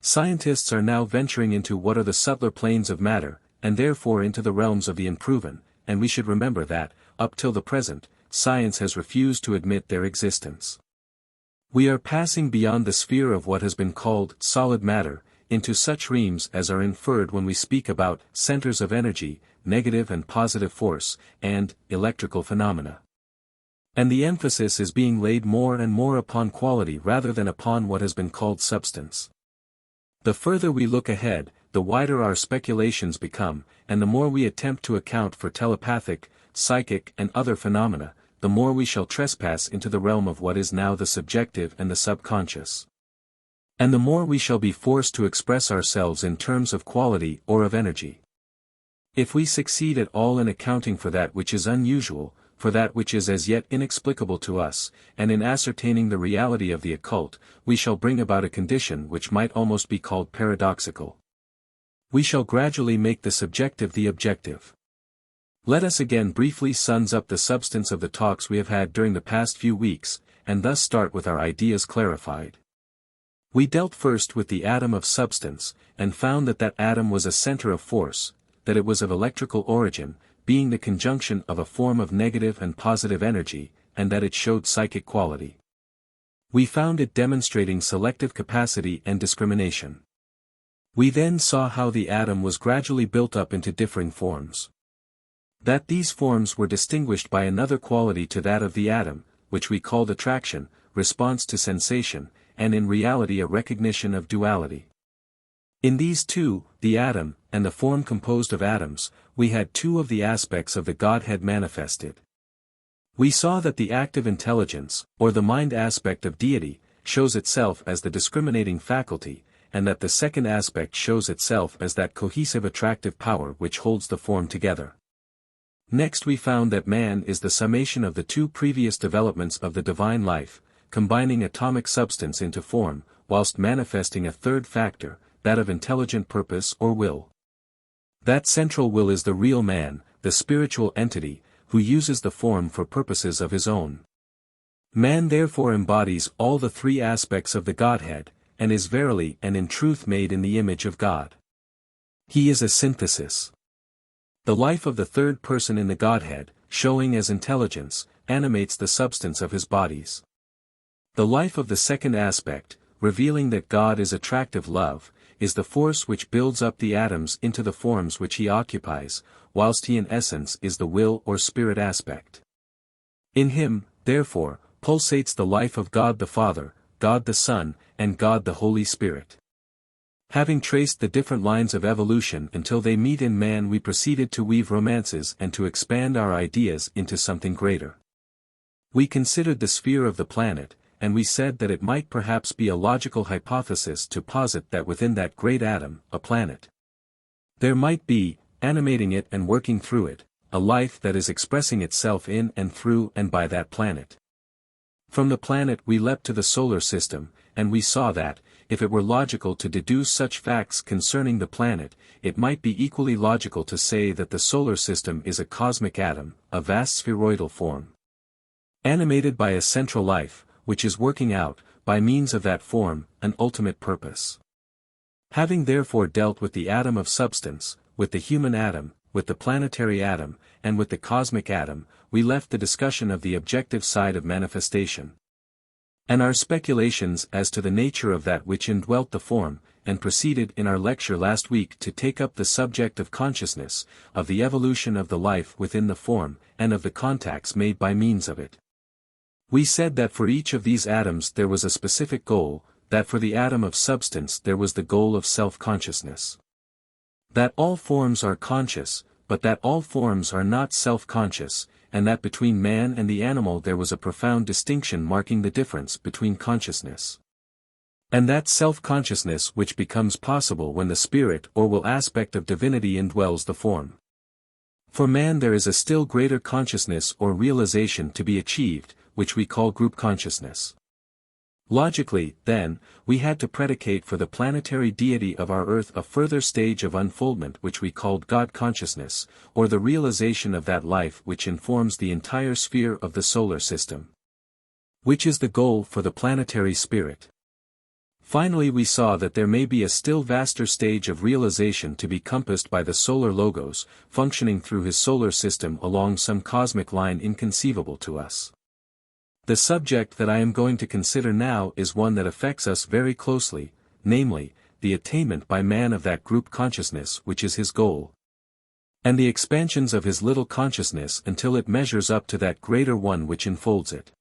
Scientists are now venturing into what are the subtler planes of matter, and therefore into the realms of the unproven, and we should remember that, up till the present, science has refused to admit their existence. We are passing beyond the sphere of what has been called solid matter, into such realms as are inferred when we speak about centers of energy, negative and positive force, and electrical phenomena. And the emphasis is being laid more and more upon quality rather than upon what has been called substance. The further we look ahead, the wider our speculations become, and the more we attempt to account for telepathic, psychic and other phenomena, the more we shall trespass into the realm of what is now the subjective and the subconscious. And the more we shall be forced to express ourselves in terms of quality or of energy. If we succeed at all in accounting for that which is unusual, for that which is as yet inexplicable to us, and in ascertaining the reality of the occult, we shall bring about a condition which might almost be called paradoxical. We shall gradually make the subjective the objective. Let us again briefly sums up the substance of the talks we have had during the past few weeks, and thus start with our ideas clarified. We dealt first with the atom of substance, and found that that atom was a center of force, that it was of electrical origin, being the conjunction of a form of negative and positive energy, and that it showed psychic quality. We found it demonstrating selective capacity and discrimination. We then saw how the atom was gradually built up into differing forms. That these forms were distinguished by another quality to that of the atom, which we called attraction, response to sensation, and in reality a recognition of duality. In these two, the atom, and the form composed of atoms, we had two of the aspects of the Godhead manifested. We saw that the active intelligence, or the mind aspect of deity, shows itself as the discriminating faculty, and that the second aspect shows itself as that cohesive attractive power which holds the form together. Next we found that man is the summation of the two previous developments of the divine life, combining atomic substance into form, whilst manifesting a third factor, that of intelligent purpose or will. That central will is the real man, the spiritual entity, who uses the form for purposes of his own. Man therefore embodies all the three aspects of the Godhead, and is verily and in truth made in the image of God. He is a synthesis. The life of the third person in the Godhead, showing as intelligence, animates the substance of his bodies. The life of the second aspect, revealing that God is attractive love, is the force which builds up the atoms into the forms which he occupies, whilst he in essence is the will or spirit aspect. In him, therefore, pulsates the life of God the Father, God the Son, and God the Holy Spirit. Having traced the different lines of evolution until they meet in man, we proceeded to weave romances and to expand our ideas into something greater. We considered the sphere of the planet, and we said that it might perhaps be a logical hypothesis to posit that within that great atom, a planet, there might be, animating it and working through it, a life that is expressing itself in and through and by that planet. From the planet we leapt to the solar system, and we saw that, if it were logical to deduce such facts concerning the planet, it might be equally logical to say that the solar system is a cosmic atom, a vast spheroidal form, animated by a central life, which is working out, by means of that form, an ultimate purpose. Having therefore dealt with the atom of substance, with the human atom, with the planetary atom, and with the cosmic atom, we left the discussion of the objective side of manifestation, and our speculations as to the nature of that which indwelt the form, and proceeded in our lecture last week to take up the subject of consciousness, of the evolution of the life within the form, and of the contacts made by means of it. We said that for each of these atoms there was a specific goal, that for the atom of substance there was the goal of self-consciousness. That all forms are conscious, but that all forms are not self-conscious, and that between man and the animal there was a profound distinction marking the difference between consciousness and that self-consciousness which becomes possible when the spirit or will aspect of divinity indwells the form. For man there is a still greater consciousness or realization to be achieved, which we call group consciousness. Logically, then, we had to predicate for the planetary deity of our earth a further stage of unfoldment which we called God consciousness, or the realization of that life which informs the entire sphere of the solar system, which is the goal for the planetary spirit. Finally we saw that there may be a still vaster stage of realization to be compassed by the solar logos, functioning through his solar system along some cosmic line inconceivable to us. The subject that I am going to consider now is one that affects us very closely, namely, the attainment by man of that group consciousness which is his goal, and the expansions of his little consciousness until it measures up to that greater one which enfolds it.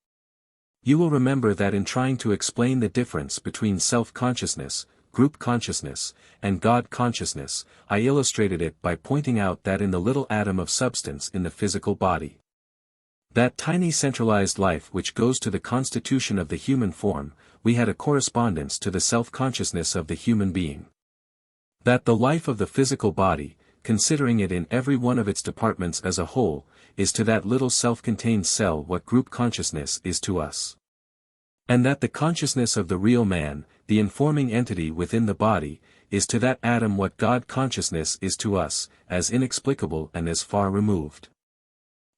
You will remember that in trying to explain the difference between self-consciousness, group consciousness, and God consciousness, I illustrated it by pointing out that in the little atom of substance in the physical body, that tiny centralized life which goes to the constitution of the human form, we had a correspondence to the self-consciousness of the human being. That the life of the physical body, considering it in every one of its departments as a whole, is to that little self-contained cell what group consciousness is to us. And that the consciousness of the real man, the informing entity within the body, is to that atom what God consciousness is to us, as inexplicable and as far removed.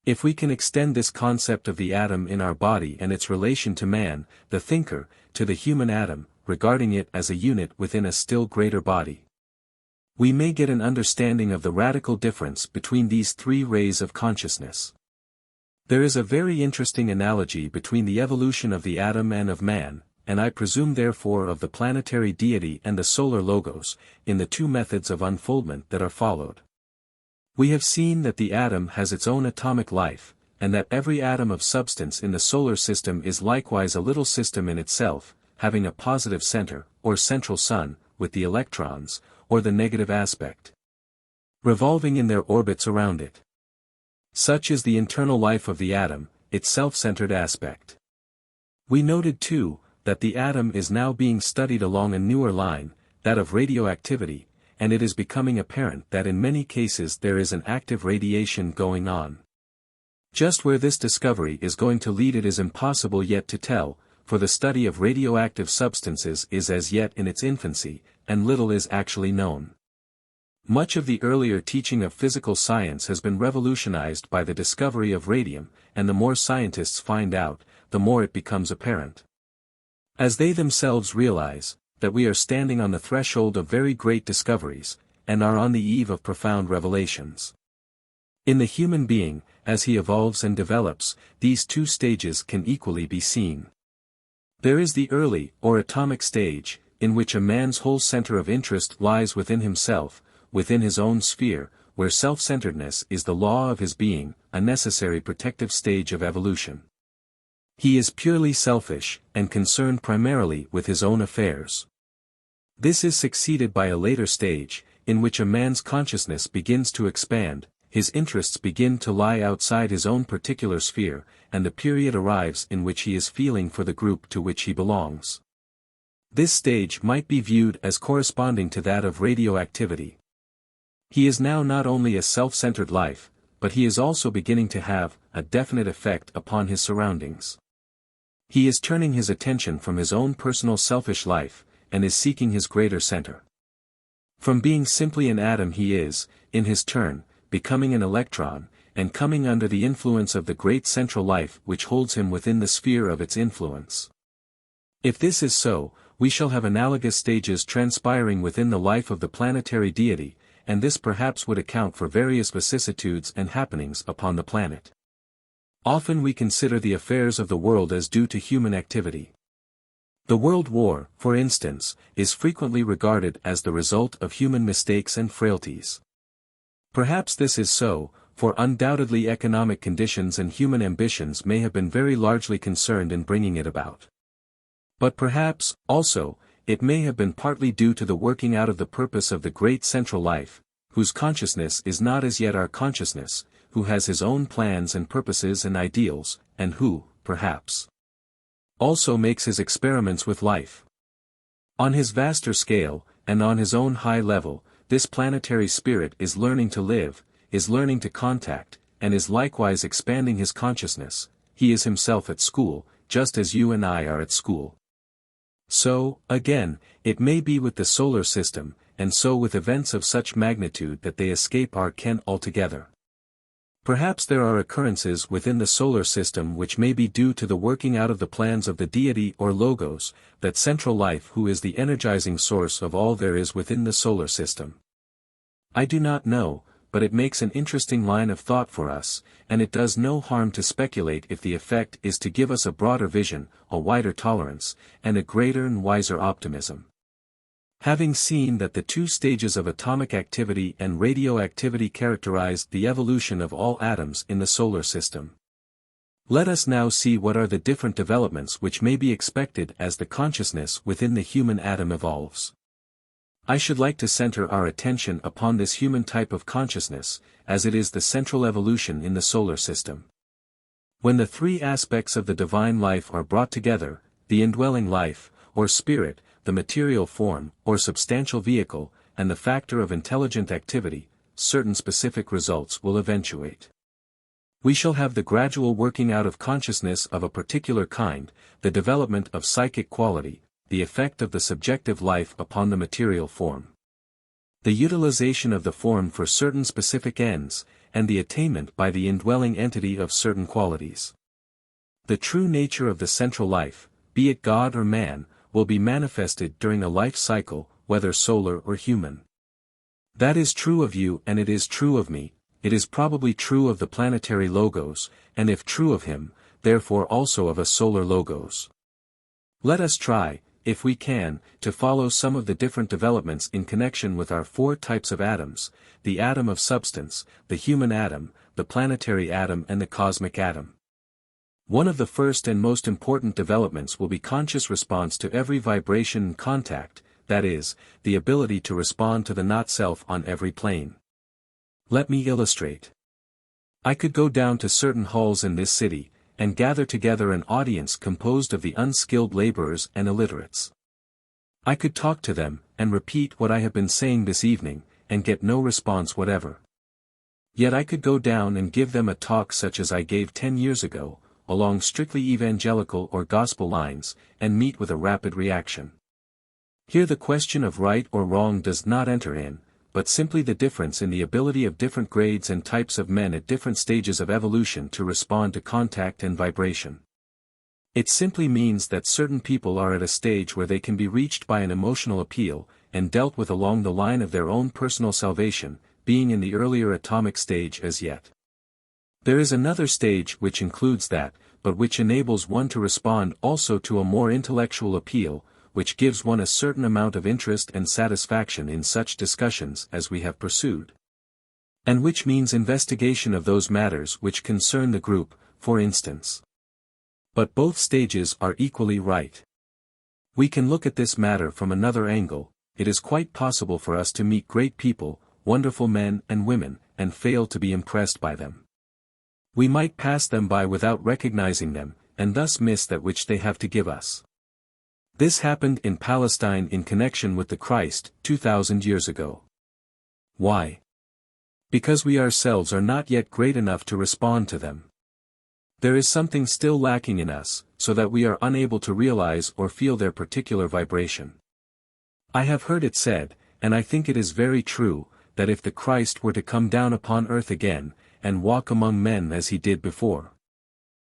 If we can extend this concept of the atom in our body and its relation to man, the thinker, to the human atom, regarding it as a unit within a still greater body, we may get an understanding of the radical difference between these three rays of consciousness. There is a very interesting analogy between the evolution of the atom and of man, and I presume therefore of the planetary deity and the solar logos, in the two methods of unfoldment that are followed. We have seen that the atom has its own atomic life, and that every atom of substance in the solar system is likewise a little system in itself, having a positive center, or central sun, with the electrons, or the negative aspect, revolving in their orbits around it. Such is the internal life of the atom, its self-centered aspect. We noted too, that the atom is now being studied along a newer line, that of radioactivity, and it is becoming apparent that in many cases there is an active radiation going on. Just where this discovery is going to lead it is impossible yet to tell, for the study of radioactive substances is as yet in its infancy, and little is actually known. Much of the earlier teaching of physical science has been revolutionized by the discovery of radium, and the more scientists find out, the more it becomes apparent. As they themselves realize, that we are standing on the threshold of very great discoveries, and are on the eve of profound revelations. In the human being, as he evolves and develops, these two stages can equally be seen. There is the early, or atomic stage, in which a man's whole center of interest lies within himself, within his own sphere, where self-centeredness is the law of his being, a necessary protective stage of evolution. He is purely selfish, and concerned primarily with his own affairs. This is succeeded by a later stage, in which a man's consciousness begins to expand, his interests begin to lie outside his own particular sphere, and the period arrives in which he is feeling for the group to which he belongs. This stage might be viewed as corresponding to that of radioactivity. He is now not only a self-centered life, but he is also beginning to have a definite effect upon his surroundings. He is turning his attention from his own personal selfish life, and is seeking his greater center. From being simply an atom he is, in his turn, becoming an electron, and coming under the influence of the great central life which holds him within the sphere of its influence. If this is so, we shall have analogous stages transpiring within the life of the planetary deity, and this perhaps would account for various vicissitudes and happenings upon the planet. Often we consider the affairs of the world as due to human activity. The World War, for instance, is frequently regarded as the result of human mistakes and frailties. Perhaps this is so, for undoubtedly economic conditions and human ambitions may have been very largely concerned in bringing it about. But perhaps, also, it may have been partly due to the working out of the purpose of the great central life, whose consciousness is not as yet our consciousness, who has his own plans and purposes and ideals, and who, perhaps, also makes his experiments with life. On his vaster scale, and on his own high level, this planetary spirit is learning to live, is learning to contact, and is likewise expanding his consciousness. He is himself at school, just as you and I are at school. So, again, it may be with the solar system, and so with events of such magnitude that they escape our ken altogether. Perhaps there are occurrences within the solar system which may be due to the working out of the plans of the deity or logos, that central life who is the energizing source of all there is within the solar system. I do not know, but it makes an interesting line of thought for us, and it does no harm to speculate if the effect is to give us a broader vision, a wider tolerance, and a greater and wiser optimism. Having seen that the two stages of atomic activity and radioactivity characterized the evolution of all atoms in the solar system, let us now see what are the different developments which may be expected as the consciousness within the human atom evolves. I should like to center our attention upon this human type of consciousness, as it is the central evolution in the solar system. When the three aspects of the divine life are brought together, the indwelling life, or spirit, the material form, or substantial vehicle, and the factor of intelligent activity, certain specific results will eventuate. We shall have the gradual working out of consciousness of a particular kind, the development of psychic quality, the effect of the subjective life upon the material form, the utilization of the form for certain specific ends, and the attainment by the indwelling entity of certain qualities. The true nature of the central life, be it God or man, will be manifested during a life cycle, whether solar or human. That is true of you and it is true of me, it is probably true of the planetary logos, and if true of him, therefore also of a solar logos. Let us try, if we can, to follow some of the different developments in connection with our four types of atoms, the atom of substance, the human atom, the planetary atom and the cosmic atom. One of the first and most important developments will be conscious response to every vibration and contact, that is, the ability to respond to the not-self on every plane. Let me illustrate. I could go down to certain halls in this city, and gather together an audience composed of the unskilled laborers and illiterates. I could talk to them, and repeat what I have been saying this evening, and get no response whatever. Yet I could go down and give them a talk such as I gave 10 years ago, along strictly evangelical or gospel lines, and meet with a rapid reaction. Here the question of right or wrong does not enter in, but simply the difference in the ability of different grades and types of men at different stages of evolution to respond to contact and vibration. It simply means that certain people are at a stage where they can be reached by an emotional appeal, and dealt with along the line of their own personal salvation, being in the earlier atomic stage as yet. There is another stage which includes that, but which enables one to respond also to a more intellectual appeal, which gives one a certain amount of interest and satisfaction in such discussions as we have pursued. And which means investigation of those matters which concern the group, for instance. But both stages are equally right. We can look at this matter from another angle. It is quite possible for us to meet great people, wonderful men and women, and fail to be impressed by them. We might pass them by without recognizing them, and thus miss that which they have to give us. This happened in Palestine in connection with the Christ, 2,000 years ago. Why? Because we ourselves are not yet great enough to respond to them. There is something still lacking in us, so that we are unable to realize or feel their particular vibration. I have heard it said, and I think it is very true, that if the Christ were to come down upon earth again, and walk among men as he did before,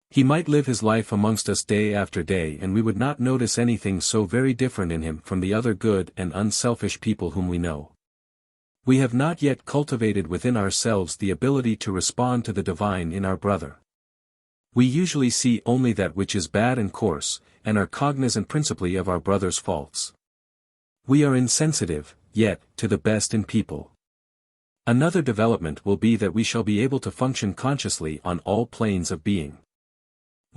he might live his life amongst us day after day and we would not notice anything so very different in him from the other good and unselfish people whom we know. We have not yet cultivated within ourselves the ability to respond to the divine in our brother. We usually see only that which is bad and coarse, and are cognizant principally of our brother's faults. We are insensitive, yet, to the best in people. Another development will be that we shall be able to function consciously on all planes of being.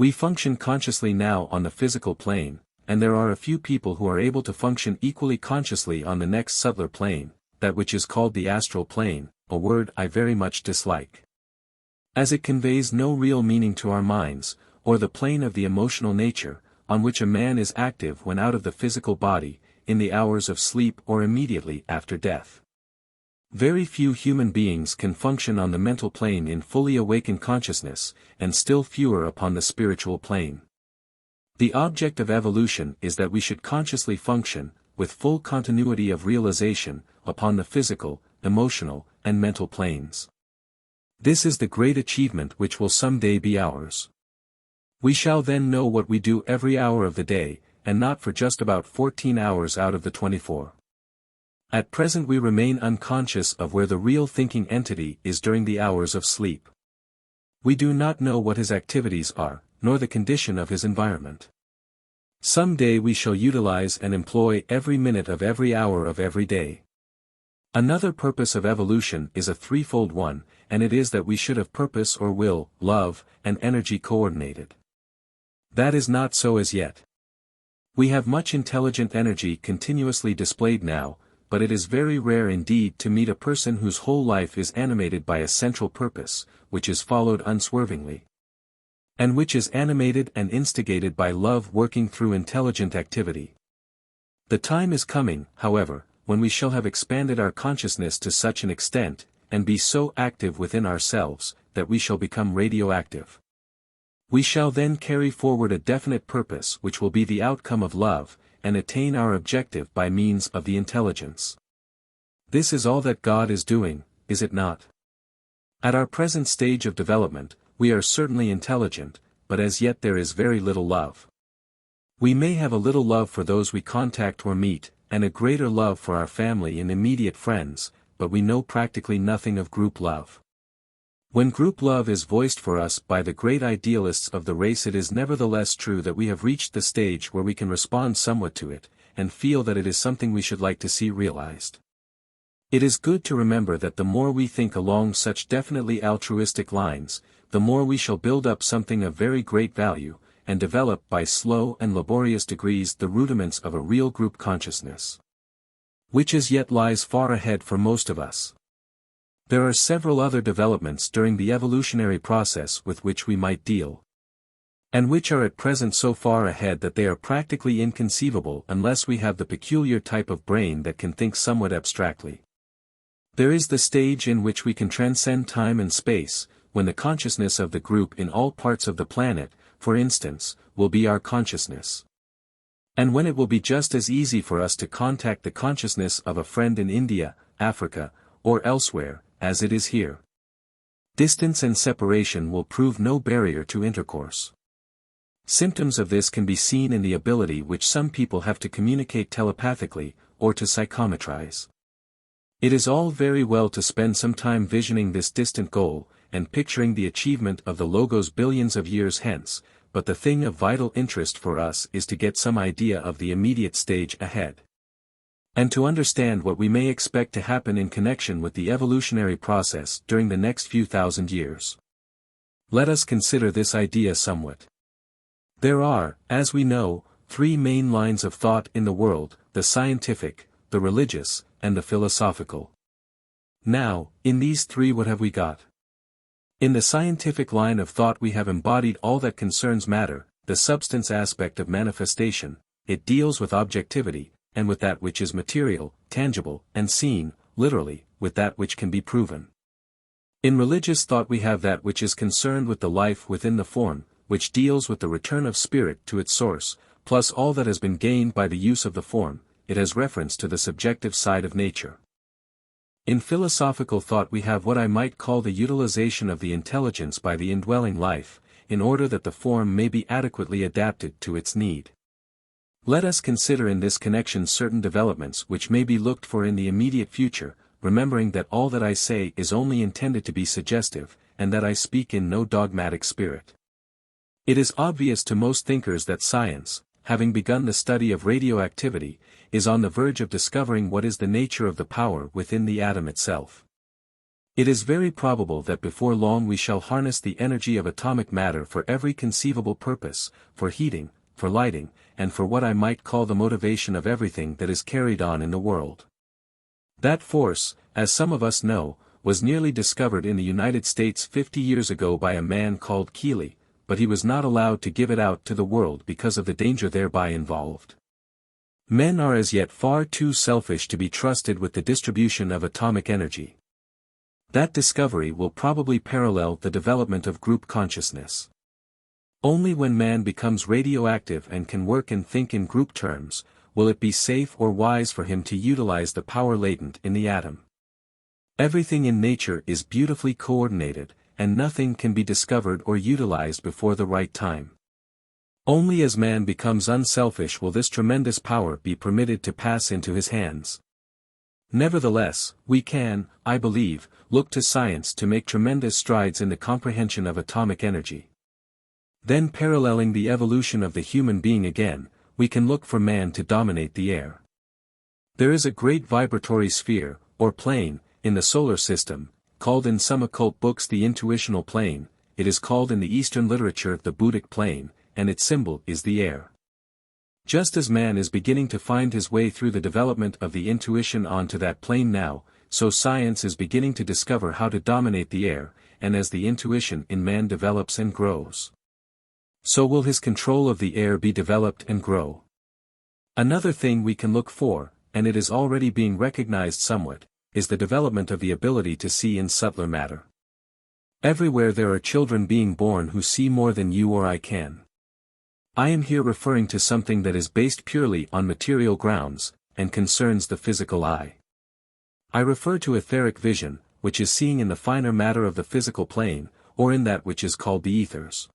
We function consciously now on the physical plane, and there are a few people who are able to function equally consciously on the next subtler plane, that which is called the astral plane, a word I very much dislike. As it conveys no real meaning to our minds, or the plane of the emotional nature, on which a man is active when out of the physical body, in the hours of sleep or immediately after death. Very few human beings can function on the mental plane in fully awakened consciousness, and still fewer upon the spiritual plane. The object of evolution is that we should consciously function, with full continuity of realization, upon the physical, emotional, and mental planes. This is the great achievement which will someday be ours. We shall then know what we do every hour of the day, and not for just about 14 hours out of the 24. At present we remain unconscious of where the real thinking entity is during the hours of sleep. We do not know what his activities are, nor the condition of his environment. Some day we shall utilize and employ every minute of every hour of every day. Another purpose of evolution is a threefold one, and it is that we should have purpose or will, love, and energy coordinated. That is not so as yet. We have much intelligent energy continuously displayed now, but it is very rare indeed to meet a person whose whole life is animated by a central purpose, which is followed unswervingly, and which is animated and instigated by love working through intelligent activity. The time is coming, however, when we shall have expanded our consciousness to such an extent, and be so active within ourselves, that we shall become radioactive. We shall then carry forward a definite purpose which will be the outcome of love, and attain our objective by means of the intelligence. This is all that God is doing, is it not? At our present stage of development, we are certainly intelligent, but as yet there is very little love. We may have a little love for those we contact or meet, and a greater love for our family and immediate friends, but we know practically nothing of group love. When group love is voiced for us by the great idealists of the race, it is nevertheless true that we have reached the stage where we can respond somewhat to it, and feel that it is something we should like to see realized. It is good to remember that the more we think along such definitely altruistic lines, the more we shall build up something of very great value, and develop by slow and laborious degrees the rudiments of a real group consciousness, which as yet lies far ahead for most of us. There are several other developments during the evolutionary process with which we might deal, and which are at present so far ahead that they are practically inconceivable unless we have the peculiar type of brain that can think somewhat abstractly. There is the stage in which we can transcend time and space, when the consciousness of the group in all parts of the planet, for instance, will be our consciousness. And when it will be just as easy for us to contact the consciousness of a friend in India, Africa, or elsewhere, as it is here. Distance and separation will prove no barrier to intercourse. Symptoms of this can be seen in the ability which some people have to communicate telepathically, or to psychometrize. It is all very well to spend some time visioning this distant goal, and picturing the achievement of the logos billions of years hence, but the thing of vital interest for us is to get some idea of the immediate stage ahead. And to understand what we may expect to happen in connection with the evolutionary process during the next few thousand years. Let us consider this idea somewhat. There are, as we know, three main lines of thought in the world: the scientific, the religious, and the philosophical. Now, in these three what have we got? In the scientific line of thought we have embodied all that concerns matter, the substance aspect of manifestation. It deals with objectivity, and with that which is material, tangible, and seen, literally, with that which can be proven. In religious thought we have that which is concerned with the life within the form, which deals with the return of spirit to its source, plus all that has been gained by the use of the form. It has reference to the subjective side of nature. In philosophical thought we have what I might call the utilization of the intelligence by the indwelling life, in order that the form may be adequately adapted to its need. Let us consider in this connection certain developments which may be looked for in the immediate future, remembering that all that I say is only intended to be suggestive, and that I speak in no dogmatic spirit. It is obvious to most thinkers that science, having begun the study of radioactivity, is on the verge of discovering what is the nature of the power within the atom itself. It is very probable that before long we shall harness the energy of atomic matter for every conceivable purpose, for heating, for lighting, and for what I might call the motivation of everything that is carried on in the world. That force, as some of us know, was nearly discovered in the United States 50 years ago by a man called Keeley, but he was not allowed to give it out to the world because of the danger thereby involved. Men are as yet far too selfish to be trusted with the distribution of atomic energy. That discovery will probably parallel the development of group consciousness. Only when man becomes radioactive and can work and think in group terms, will it be safe or wise for him to utilize the power latent in the atom. Everything in nature is beautifully coordinated, and nothing can be discovered or utilized before the right time. Only as man becomes unselfish will this tremendous power be permitted to pass into his hands. Nevertheless, we can, I believe, look to science to make tremendous strides in the comprehension of atomic energy. Then paralleling the evolution of the human being again, we can look for man to dominate the air. There is a great vibratory sphere, or plane, in the solar system, called in some occult books the intuitional plane. It is called in the Eastern literature the Buddhic plane, and its symbol is the air. Just as man is beginning to find his way through the development of the intuition onto that plane now, so science is beginning to discover how to dominate the air, and as the intuition in man develops and grows, so will his control of the air be developed and grow. Another thing we can look for, and it is already being recognized somewhat, is the development of the ability to see in subtler matter. Everywhere there are children being born who see more than you or I can. I am here referring to something that is based purely on material grounds, and concerns the physical eye. I refer to etheric vision, which is seeing in the finer matter of the physical plane, or in that which is called the ethers.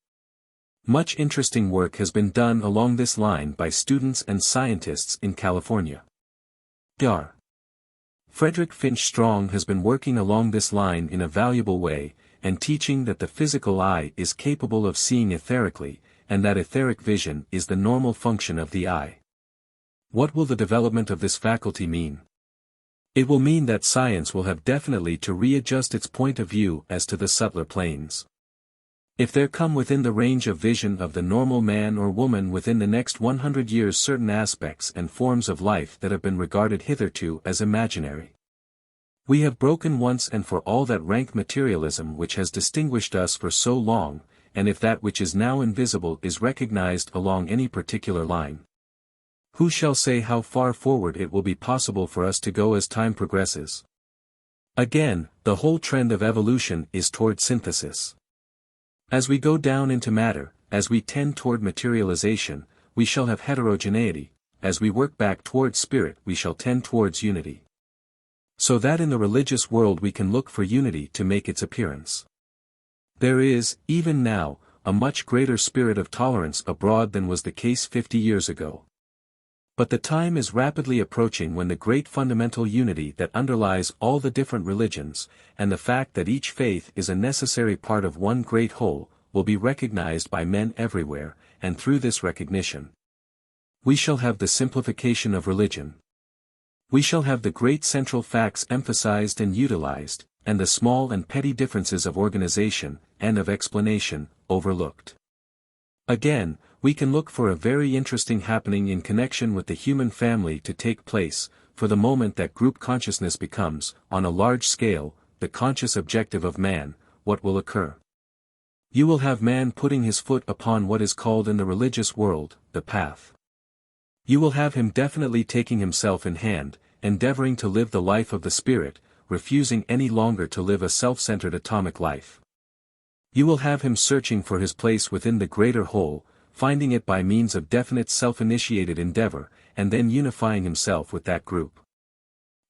Much interesting work has been done along this line by students and scientists in California. Dr. Frederick Finch Strong has been working along this line in a valuable way, and teaching that the physical eye is capable of seeing etherically, and that etheric vision is the normal function of the eye. What will the development of this faculty mean? It will mean that science will have definitely to readjust its point of view as to the subtler planes. If there come within the range of vision of the normal man or woman within the next 100 years certain aspects and forms of life that have been regarded hitherto as imaginary, We have broken once and for all that rank materialism which has distinguished us for so long, and if that which is now invisible is recognized along any particular line, who shall say how far forward it will be possible for us to go as time progresses? Again, the whole trend of evolution is toward synthesis. As we go down into matter, as we tend toward materialization, we shall have heterogeneity, as we work back toward spirit we shall tend towards unity. So that in the religious world we can look for unity to make its appearance. There is, even now, a much greater spirit of tolerance abroad than was the case 50 years ago. But the time is rapidly approaching when the great fundamental unity that underlies all the different religions, and the fact that each faith is a necessary part of one great whole, will be recognized by men everywhere, and through this recognition, we shall have the simplification of religion. We shall have the great central facts emphasized and utilized, and the small and petty differences of organization, and of explanation, overlooked. Again, we can look for a very interesting happening in connection with the human family to take place, for the moment that group consciousness becomes, on a large scale, the conscious objective of man, what will occur? You will have man putting his foot upon what is called in the religious world, the path. You will have him definitely taking himself in hand, endeavoring to live the life of the spirit, refusing any longer to live a self-centered atomic life. You will have him searching for his place within the greater whole, finding it by means of definite self-initiated endeavor, and then unifying himself with that group.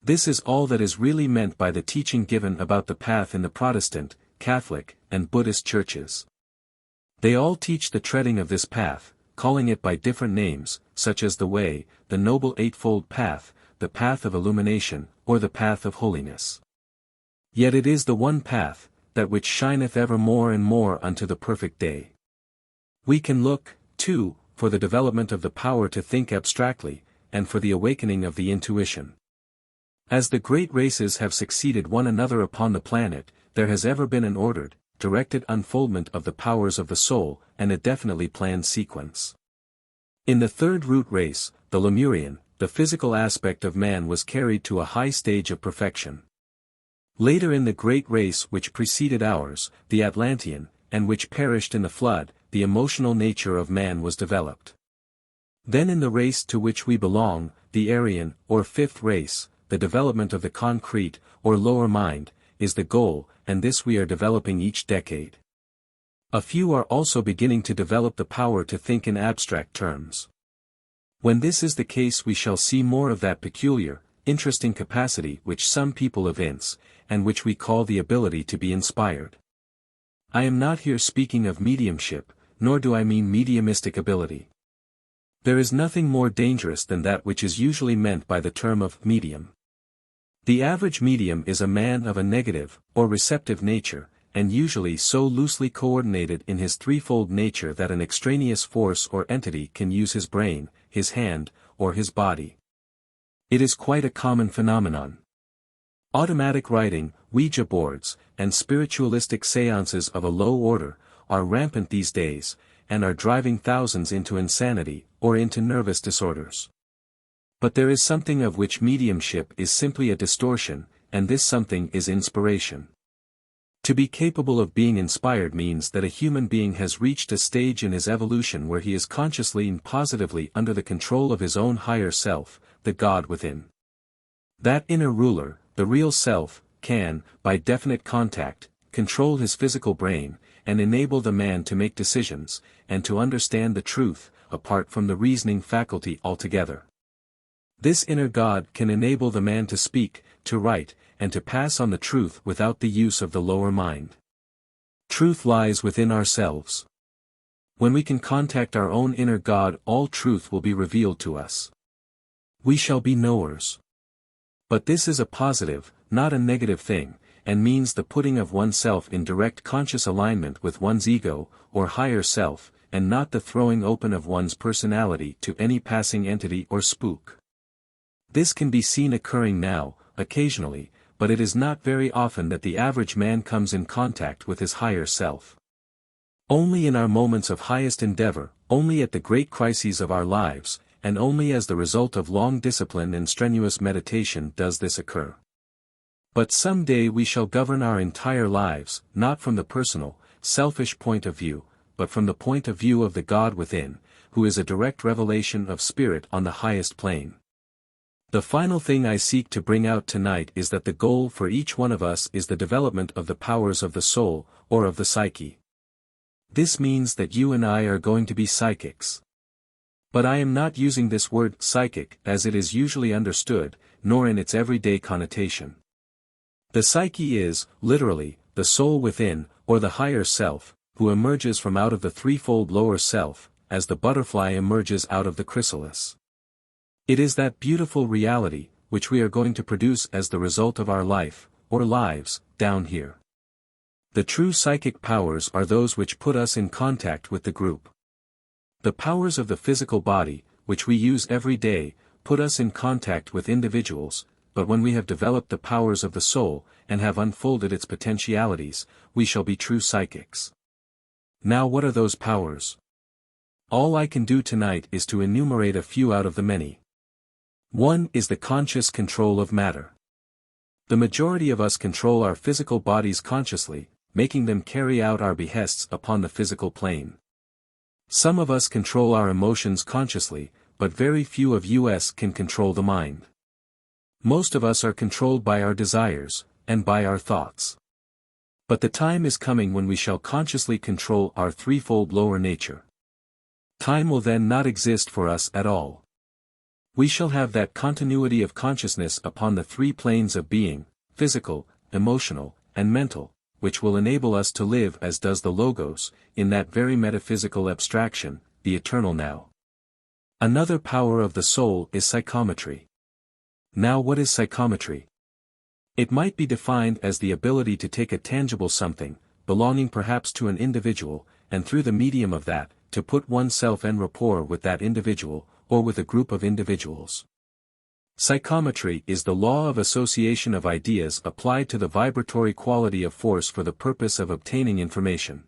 This is all that is really meant by the teaching given about the path in the Protestant, Catholic, and Buddhist churches. They all teach the treading of this path, calling it by different names, such as the way, the noble eightfold path, the path of illumination, or the path of holiness. Yet it is the one path, that which shineth ever more and more unto the perfect day. We can look, too, for the development of the power to think abstractly, and for the awakening of the intuition. As the great races have succeeded one another upon the planet, there has ever been an ordered, directed unfoldment of the powers of the soul, and a definitely planned sequence. In the third root race, the Lemurian, the physical aspect of man was carried to a high stage of perfection. Later in the great race which preceded ours, the Atlantean, and which perished in the flood, the emotional nature of man was developed. Then in the race to which we belong, the Aryan, or fifth race, the development of the concrete, or lower mind, is the goal, and this we are developing each decade. A few are also beginning to develop the power to think in abstract terms. When this is the case we shall see more of that peculiar, interesting capacity which some people evince, and which we call the ability to be inspired. I am not here speaking of mediumship, nor do I mean mediumistic ability. There is nothing more dangerous than that which is usually meant by the term of medium. The average medium is a man of a negative, or receptive nature, and usually so loosely coordinated in his threefold nature that an extraneous force or entity can use his brain, his hand, or his body. It is quite a common phenomenon. Automatic writing, Ouija boards, and spiritualistic seances of a low order, are rampant these days, and are driving thousands into insanity, or into nervous disorders. But there is something of which mediumship is simply a distortion, and this something is inspiration. To be capable of being inspired means that a human being has reached a stage in his evolution where he is consciously and positively under the control of his own higher self, the God within. That inner ruler, the real self, can, by definite contact, control his physical brain, and enable the man to make decisions, and to understand the truth, apart from the reasoning faculty altogether. This inner God can enable the man to speak, to write, and to pass on the truth without the use of the lower mind. Truth lies within ourselves. When we can contact our own inner God, all truth will be revealed to us. We shall be knowers. But this is a positive, not a negative thing, and means the putting of oneself in direct conscious alignment with one's ego, or higher self, and not the throwing open of one's personality to any passing entity or spook. This can be seen occurring now, occasionally, but it is not very often that the average man comes in contact with his higher self. Only in our moments of highest endeavor, only at the great crises of our lives, and only as the result of long discipline and strenuous meditation does this occur. But someday we shall govern our entire lives, not from the personal, selfish point of view, but from the point of view of the God within, who is a direct revelation of spirit on the highest plane. The final thing I seek to bring out tonight is that the goal for each one of us is the development of the powers of the soul, or of the psyche. This means that you and I are going to be psychics. But I am not using this word psychic as it is usually understood, nor in its everyday connotation. The psyche is, literally, the soul within, or the higher self, who emerges from out of the threefold lower self, as the butterfly emerges out of the chrysalis. It is that beautiful reality, which we are going to produce as the result of our life, or lives, down here. The true psychic powers are those which put us in contact with the group. The powers of the physical body, which we use every day, put us in contact with individuals, but when we have developed the powers of the soul, and have unfolded its potentialities, we shall be true psychics. Now what are those powers? All I can do tonight is to enumerate a few out of the many. One is the conscious control of matter. The majority of us control our physical bodies consciously, making them carry out our behests upon the physical plane. Some of us control our emotions consciously, but very few of us can control the mind. Most of us are controlled by our desires, and by our thoughts. But the time is coming when we shall consciously control our threefold lower nature. Time will then not exist for us at all. We shall have that continuity of consciousness upon the three planes of being, physical, emotional, and mental, which will enable us to live as does the Logos, in that very metaphysical abstraction, the eternal now. Another power of the soul is psychometry. Now what is psychometry? It might be defined as the ability to take a tangible something, belonging perhaps to an individual, and through the medium of that, to put oneself en rapport with that individual, or with a group of individuals. Psychometry is the law of association of ideas applied to the vibratory quality of force for the purpose of obtaining information.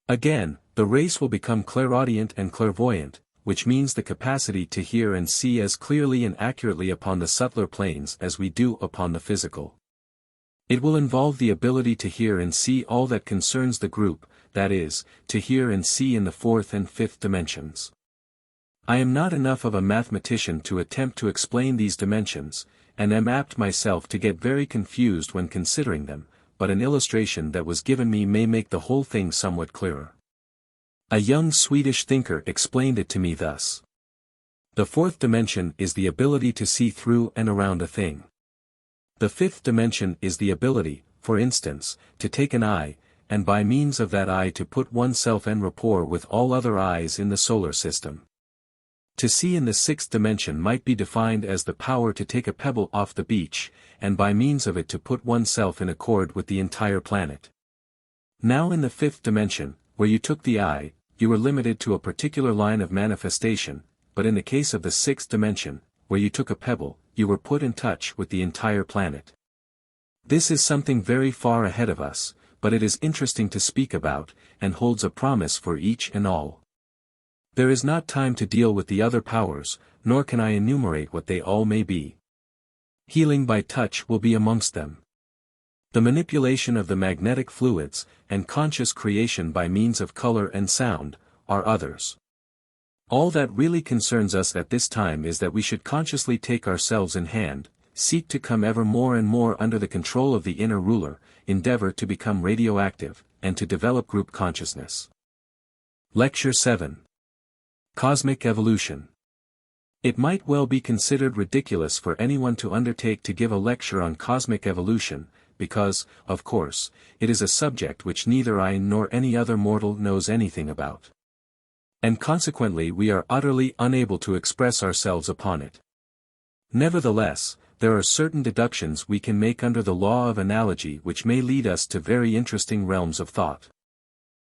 Again, the race will become clairaudient and clairvoyant, which means the capacity to hear and see as clearly and accurately upon the subtler planes as we do upon the physical. It will involve the ability to hear and see all that concerns the group, that is, to hear and see in the fourth and fifth dimensions. I am not enough of a mathematician to attempt to explain these dimensions, and am apt myself to get very confused when considering them, but an illustration that was given me may make the whole thing somewhat clearer. A young Swedish thinker explained it to me thus. The fourth dimension is the ability to see through and around a thing. The fifth dimension is the ability, for instance, to take an eye, and by means of that eye to put oneself en rapport with all other eyes in the solar system. To see in the sixth dimension might be defined as the power to take a pebble off the beach, and by means of it to put oneself in accord with the entire planet. Now in the fifth dimension, where you took the eye, you were limited to a particular line of manifestation, but in the case of the sixth dimension, where you took a pebble, you were put in touch with the entire planet. This is something very far ahead of us, but it is interesting to speak about, and holds a promise for each and all. There is not time to deal with the other powers, nor can I enumerate what they all may be. Healing by touch will be amongst them. The manipulation of the magnetic fluids, and conscious creation by means of color and sound, are others. All that really concerns us at this time is that we should consciously take ourselves in hand, seek to come ever more and more under the control of the inner ruler, endeavor to become radioactive, and to develop group consciousness. Lecture 7. Cosmic Evolution. It might well be considered ridiculous for anyone to undertake to give a lecture on cosmic evolution, because, of course, it is a subject which neither I nor any other mortal knows anything about. And consequently we are utterly unable to express ourselves upon it. Nevertheless, there are certain deductions we can make under the law of analogy which may lead us to very interesting realms of thought.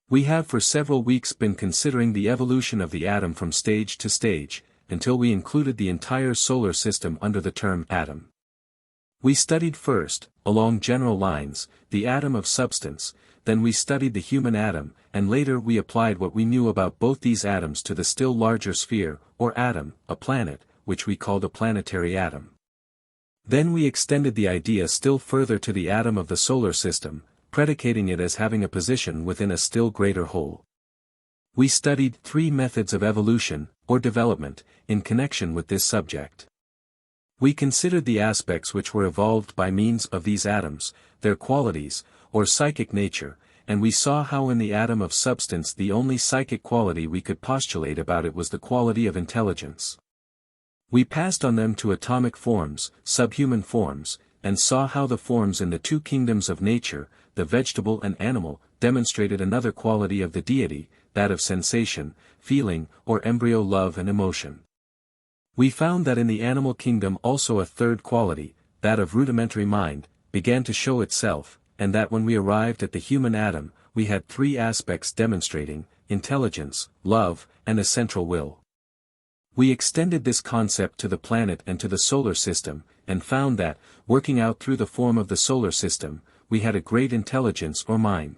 We have for several weeks been considering the evolution of the atom from stage to stage, until we included the entire solar system under the term atom. We studied first, along general lines, the atom of substance, then we studied the human atom, and later we applied what we knew about both these atoms to the still larger sphere, or atom, a planet, which we called a planetary atom. Then we extended the idea still further to the atom of the solar system, predicating it as having a position within a still greater whole. We studied 3 methods of evolution, or development, in connection with this subject. We considered the aspects which were evolved by means of these atoms, their qualities, or psychic nature, and we saw how in the atom of substance the only psychic quality we could postulate about it was the quality of intelligence. We passed on them to atomic forms, subhuman forms, and saw how the forms in the 2 kingdoms of nature, the vegetable and animal, demonstrated another quality of the deity, that of sensation, feeling, or embryo love and emotion. We found that in the animal kingdom also a 3rd quality, that of rudimentary mind, began to show itself, and that when we arrived at the human atom, we had 3 aspects demonstrating, intelligence, love, and a central will. We extended this concept to the planet and to the solar system, and found that, working out through the form of the solar system, we had a great intelligence or mind.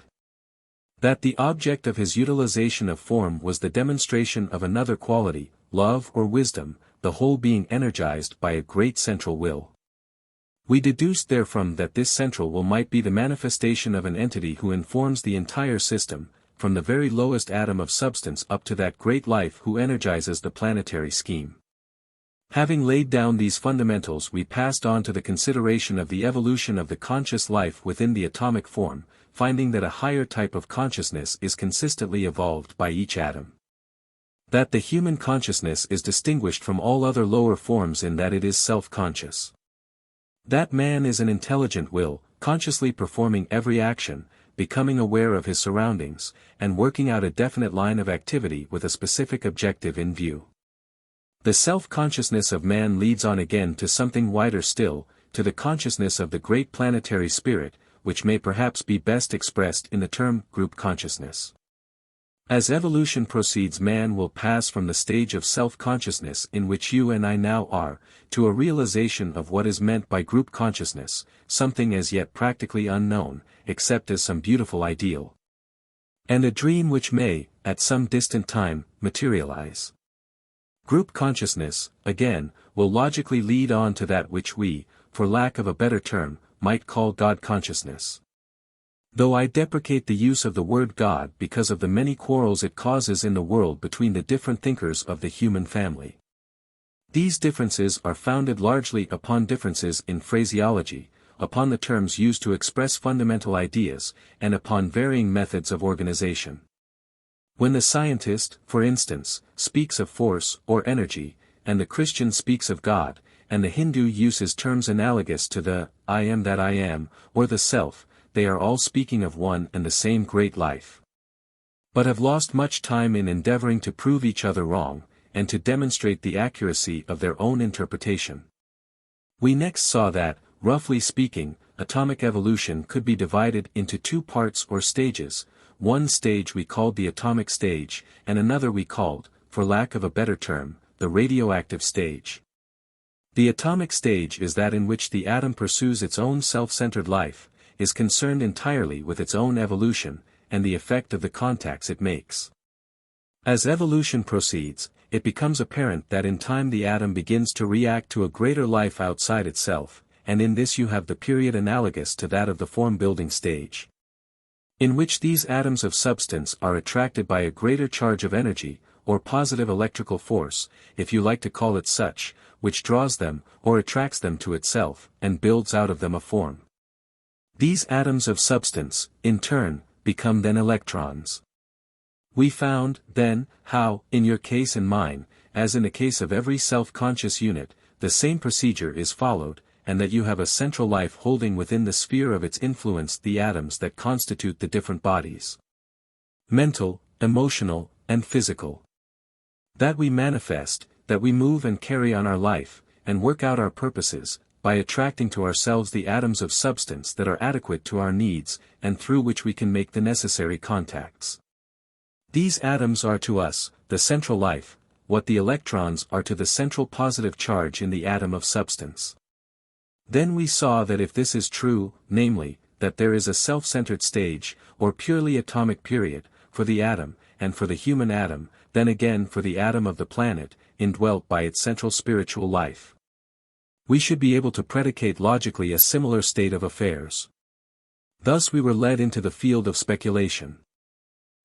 That the object of his utilization of form was the demonstration of another quality, love or wisdom, the whole being energized by a great central will. We deduced therefrom that this central will might be the manifestation of an entity who informs the entire system, from the very lowest atom of substance up to that great life who energizes the planetary scheme. Having laid down these fundamentals, we passed on to the consideration of the evolution of the conscious life within the atomic form, finding that a higher type of consciousness is consistently evolved by each atom. That the human consciousness is distinguished from all other lower forms in that it is self-conscious. That man is an intelligent will, consciously performing every action, becoming aware of his surroundings, and working out a definite line of activity with a specific objective in view. The self-consciousness of man leads on again to something wider still, to the consciousness of the great planetary spirit, which may perhaps be best expressed in the term group consciousness. As evolution proceeds, man will pass from the stage of self-consciousness in which you and I now are, to a realization of what is meant by group consciousness, something as yet practically unknown, except as some beautiful ideal. And a dream which may, at some distant time, materialize. Group consciousness, again, will logically lead on to that which we, for lack of a better term, might call God consciousness. Though I deprecate the use of the word God because of the many quarrels it causes in the world between the different thinkers of the human family. These differences are founded largely upon differences in phraseology, upon the terms used to express fundamental ideas, and upon varying methods of organization. When the scientist, for instance, speaks of force or energy, and the Christian speaks of God, and the Hindu uses terms analogous to the I am that I am, or the self, they are all speaking of one and the same great life. But have lost much time in endeavoring to prove each other wrong, and to demonstrate the accuracy of their own interpretation. We next saw that, roughly speaking, atomic evolution could be divided into 2 parts or stages. One stage we called the atomic stage, and another we called, for lack of a better term, the radioactive stage. The atomic stage is that in which the atom pursues its own self-centered life, is concerned entirely with its own evolution, and the effect of the contacts it makes. As evolution proceeds, it becomes apparent that in time the atom begins to react to a greater life outside itself, and in this you have the period analogous to that of the form-building stage, in which these atoms of substance are attracted by a greater charge of energy, or positive electrical force, if you like to call it such, which draws them, or attracts them to itself, and builds out of them a form. These atoms of substance, in turn, become then electrons. We found, then, how, in your case and mine, as in the case of every self-conscious unit, the same procedure is followed, and that you have a central life holding within the sphere of its influence the atoms that constitute the different bodies. Mental, emotional, and physical. That we manifest, that we move and carry on our life, and work out our purposes, by attracting to ourselves the atoms of substance that are adequate to our needs, and through which we can make the necessary contacts. These atoms are to us, the central life, what the electrons are to the central positive charge in the atom of substance. Then we saw that if this is true, namely, that there is a self-centered stage, or purely atomic period, for the atom, and for the human atom, then again for the atom of the planet, indwelt by its central spiritual life. We should be able to predicate logically a similar state of affairs. Thus we were led into the field of speculation.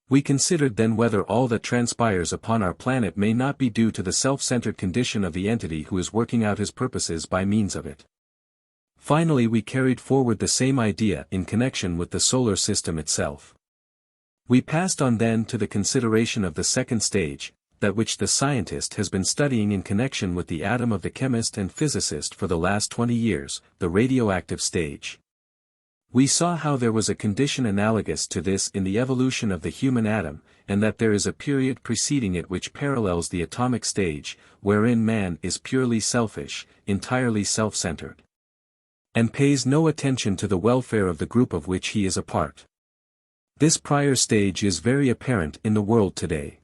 We considered then whether all that transpires upon our planet may not be due to the self-centered condition of the entity who is working out his purposes by means of it. Finally we carried forward the same idea in connection with the solar system itself. We passed on then to the consideration of the second stage, that which the scientist has been studying in connection with the atom of the chemist and physicist for the last 20 years, the radioactive stage. We saw how there was a condition analogous to this in the evolution of the human atom, and that there is a period preceding it which parallels the atomic stage, wherein man is purely selfish, entirely self-centered, and pays no attention to the welfare of the group of which he is a part. This prior stage is very apparent in the world today.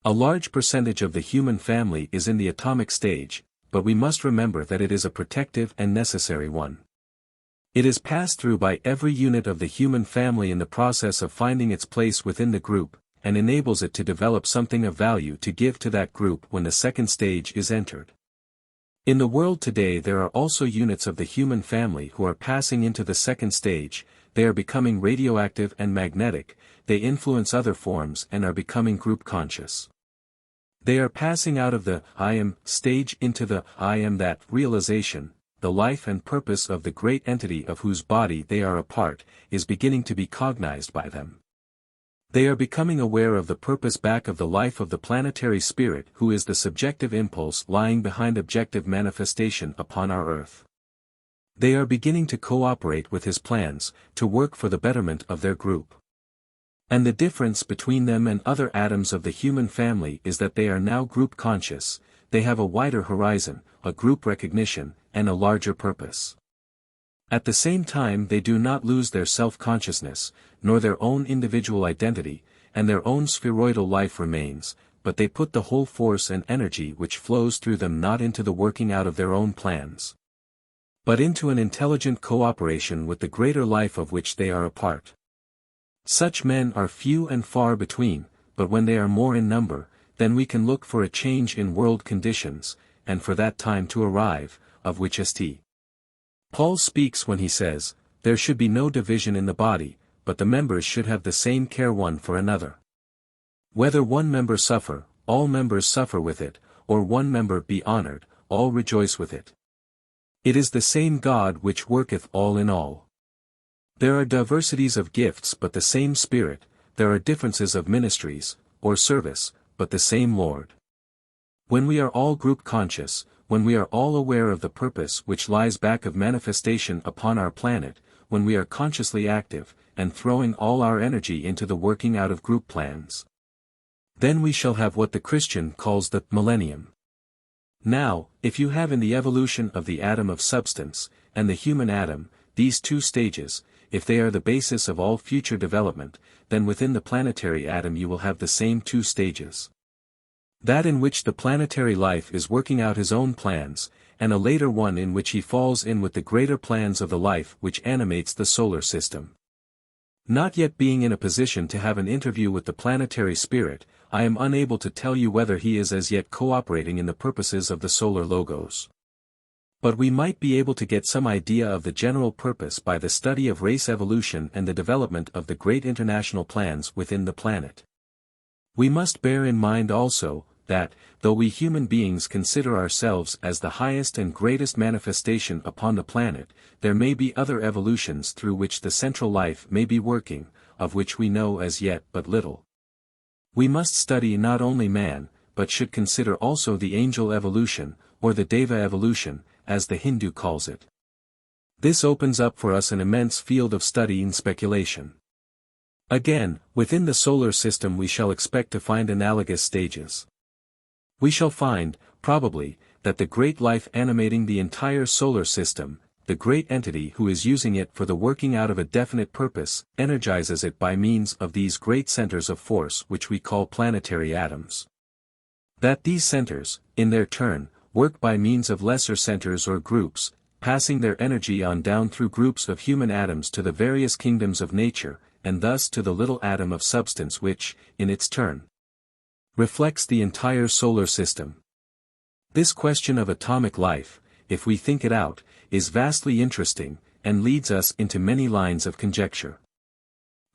A large percentage of the human family is in the atomic stage, but we must remember that it is a protective and necessary one. It is passed through by every unit of the human family in the process of finding its place within the group, and enables it to develop something of value to give to that group when the second stage is entered. In the world today there are also units of the human family who are passing into the second stage. They are becoming radioactive and magnetic, they influence other forms and are becoming group conscious. They are passing out of the I am stage into the I am that realization. The life and purpose of the great entity of whose body they are a part, is beginning to be cognized by them. They are becoming aware of the purpose back of the life of the planetary spirit who is the subjective impulse lying behind objective manifestation upon our earth. They are beginning to cooperate with his plans, to work for the betterment of their group. And the difference between them and other atoms of the human family is that they are now group conscious, they have a wider horizon, a group recognition, and a larger purpose. At the same time they do not lose their self-consciousness, nor their own individual identity, and their own spheroidal life remains, but they put the whole force and energy which flows through them not into the working out of their own plans, but into an intelligent cooperation with the greater life of which they are a part. Such men are few and far between, but when they are more in number, then we can look for a change in world conditions, and for that time to arrive, of which St. Paul speaks when he says, "There should be no division in the body, but the members should have the same care one for another. Whether one member suffer, all members suffer with it, or one member be honored, all rejoice with it. It is the same God which worketh all in all. There are diversities of gifts but the same Spirit, there are differences of ministries, or service, but the same Lord." When we are all group conscious, when we are all aware of the purpose which lies back of manifestation upon our planet, when we are consciously active, and throwing all our energy into the working out of group plans, then we shall have what the Christian calls the millennium. Now, if you have in the evolution of the atom of substance, and the human atom, these two stages, if they are the basis of all future development, then within the planetary atom you will have the same two stages. That in which the planetary life is working out his own plans, and a later one in which he falls in with the greater plans of the life which animates the solar system. Not yet being in a position to have an interview with the planetary spirit, I am unable to tell you whether he is as yet cooperating in the purposes of the solar logos. But we might be able to get some idea of the general purpose by the study of race evolution and the development of the great international plans within the planet. We must bear in mind also, that, though we human beings consider ourselves as the highest and greatest manifestation upon the planet, there may be other evolutions through which the central life may be working, of which we know as yet but little. We must study not only man, but should consider also the angel evolution, or the Deva evolution, as the Hindu calls it. This opens up for us an immense field of study and speculation. Again, within the solar system we shall expect to find analogous stages. We shall find, probably, that the great life animating the entire solar system, the great entity who is using it for the working out of a definite purpose, energizes it by means of these great centers of force which we call planetary atoms. That these centers, in their turn, work by means of lesser centers or groups, passing their energy on down through groups of human atoms to the various kingdoms of nature, and thus to the little atom of substance which, in its turn, reflects the entire solar system. This question of atomic life, if we think it out, is vastly interesting, and leads us into many lines of conjecture.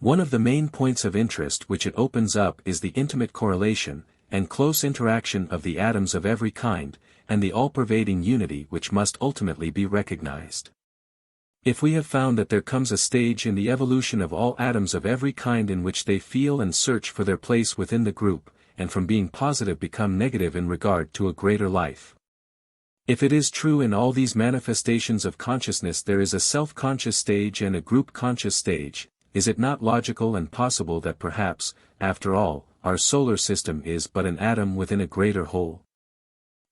One of the main points of interest which it opens up is the intimate correlation, and close interaction of the atoms of every kind, and the all-pervading unity which must ultimately be recognized. If we have found that there comes a stage in the evolution of all atoms of every kind in which they feel and search for their place within the group, and from being positive become negative in regard to a greater life. If it is true in all these manifestations of consciousness there is a self-conscious stage and a group-conscious stage, is it not logical and possible that perhaps, after all, our solar system is but an atom within a greater whole?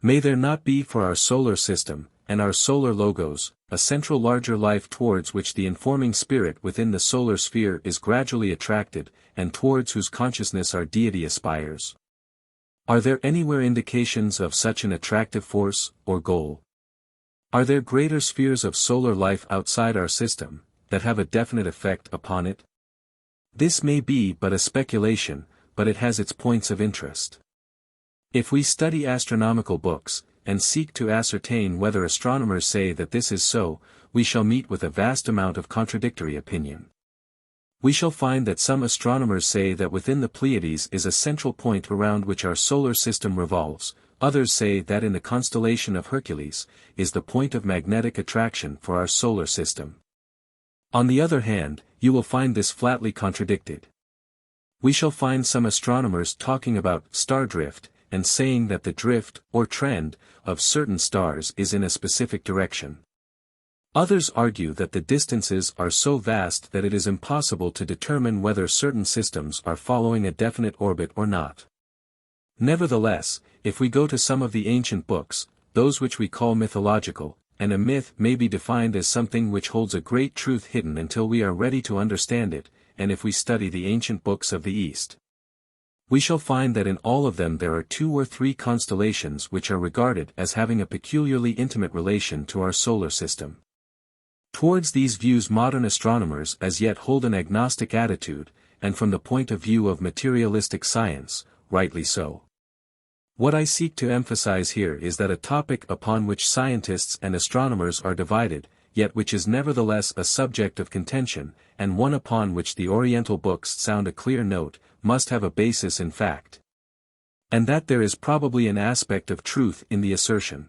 May there not be for our solar system, and our solar logos, a central larger life towards which the informing spirit within the solar sphere is gradually attracted, and towards whose consciousness our deity aspires? Are there anywhere indications of such an attractive force, or goal? Are there greater spheres of solar life outside our system, that have a definite effect upon it? This may be but a speculation, but it has its points of interest. If we study astronomical books, and seek to ascertain whether astronomers say that this is so, we shall meet with a vast amount of contradictory opinion. We shall find that some astronomers say that within the Pleiades is a central point around which our solar system revolves, others say that in the constellation of Hercules, is the point of magnetic attraction for our solar system. On the other hand, you will find this flatly contradicted. We shall find some astronomers talking about star drift, and saying that the drift, or trend, of certain stars is in a specific direction. Others argue that the distances are so vast that it is impossible to determine whether certain systems are following a definite orbit or not. Nevertheless, if we go to some of the ancient books, those which we call mythological, and a myth may be defined as something which holds a great truth hidden until we are ready to understand it, and if we study the ancient books of the East, we shall find that in all of them there are 2 or 3 constellations which are regarded as having a peculiarly intimate relation to our solar system. Towards these views modern astronomers as yet hold an agnostic attitude, and from the point of view of materialistic science, rightly so. What I seek to emphasize here is that a topic upon which scientists and astronomers are divided, yet which is nevertheless a subject of contention, and one upon which the Oriental books sound a clear note, must have a basis in fact. And that there is probably an aspect of truth in the assertion.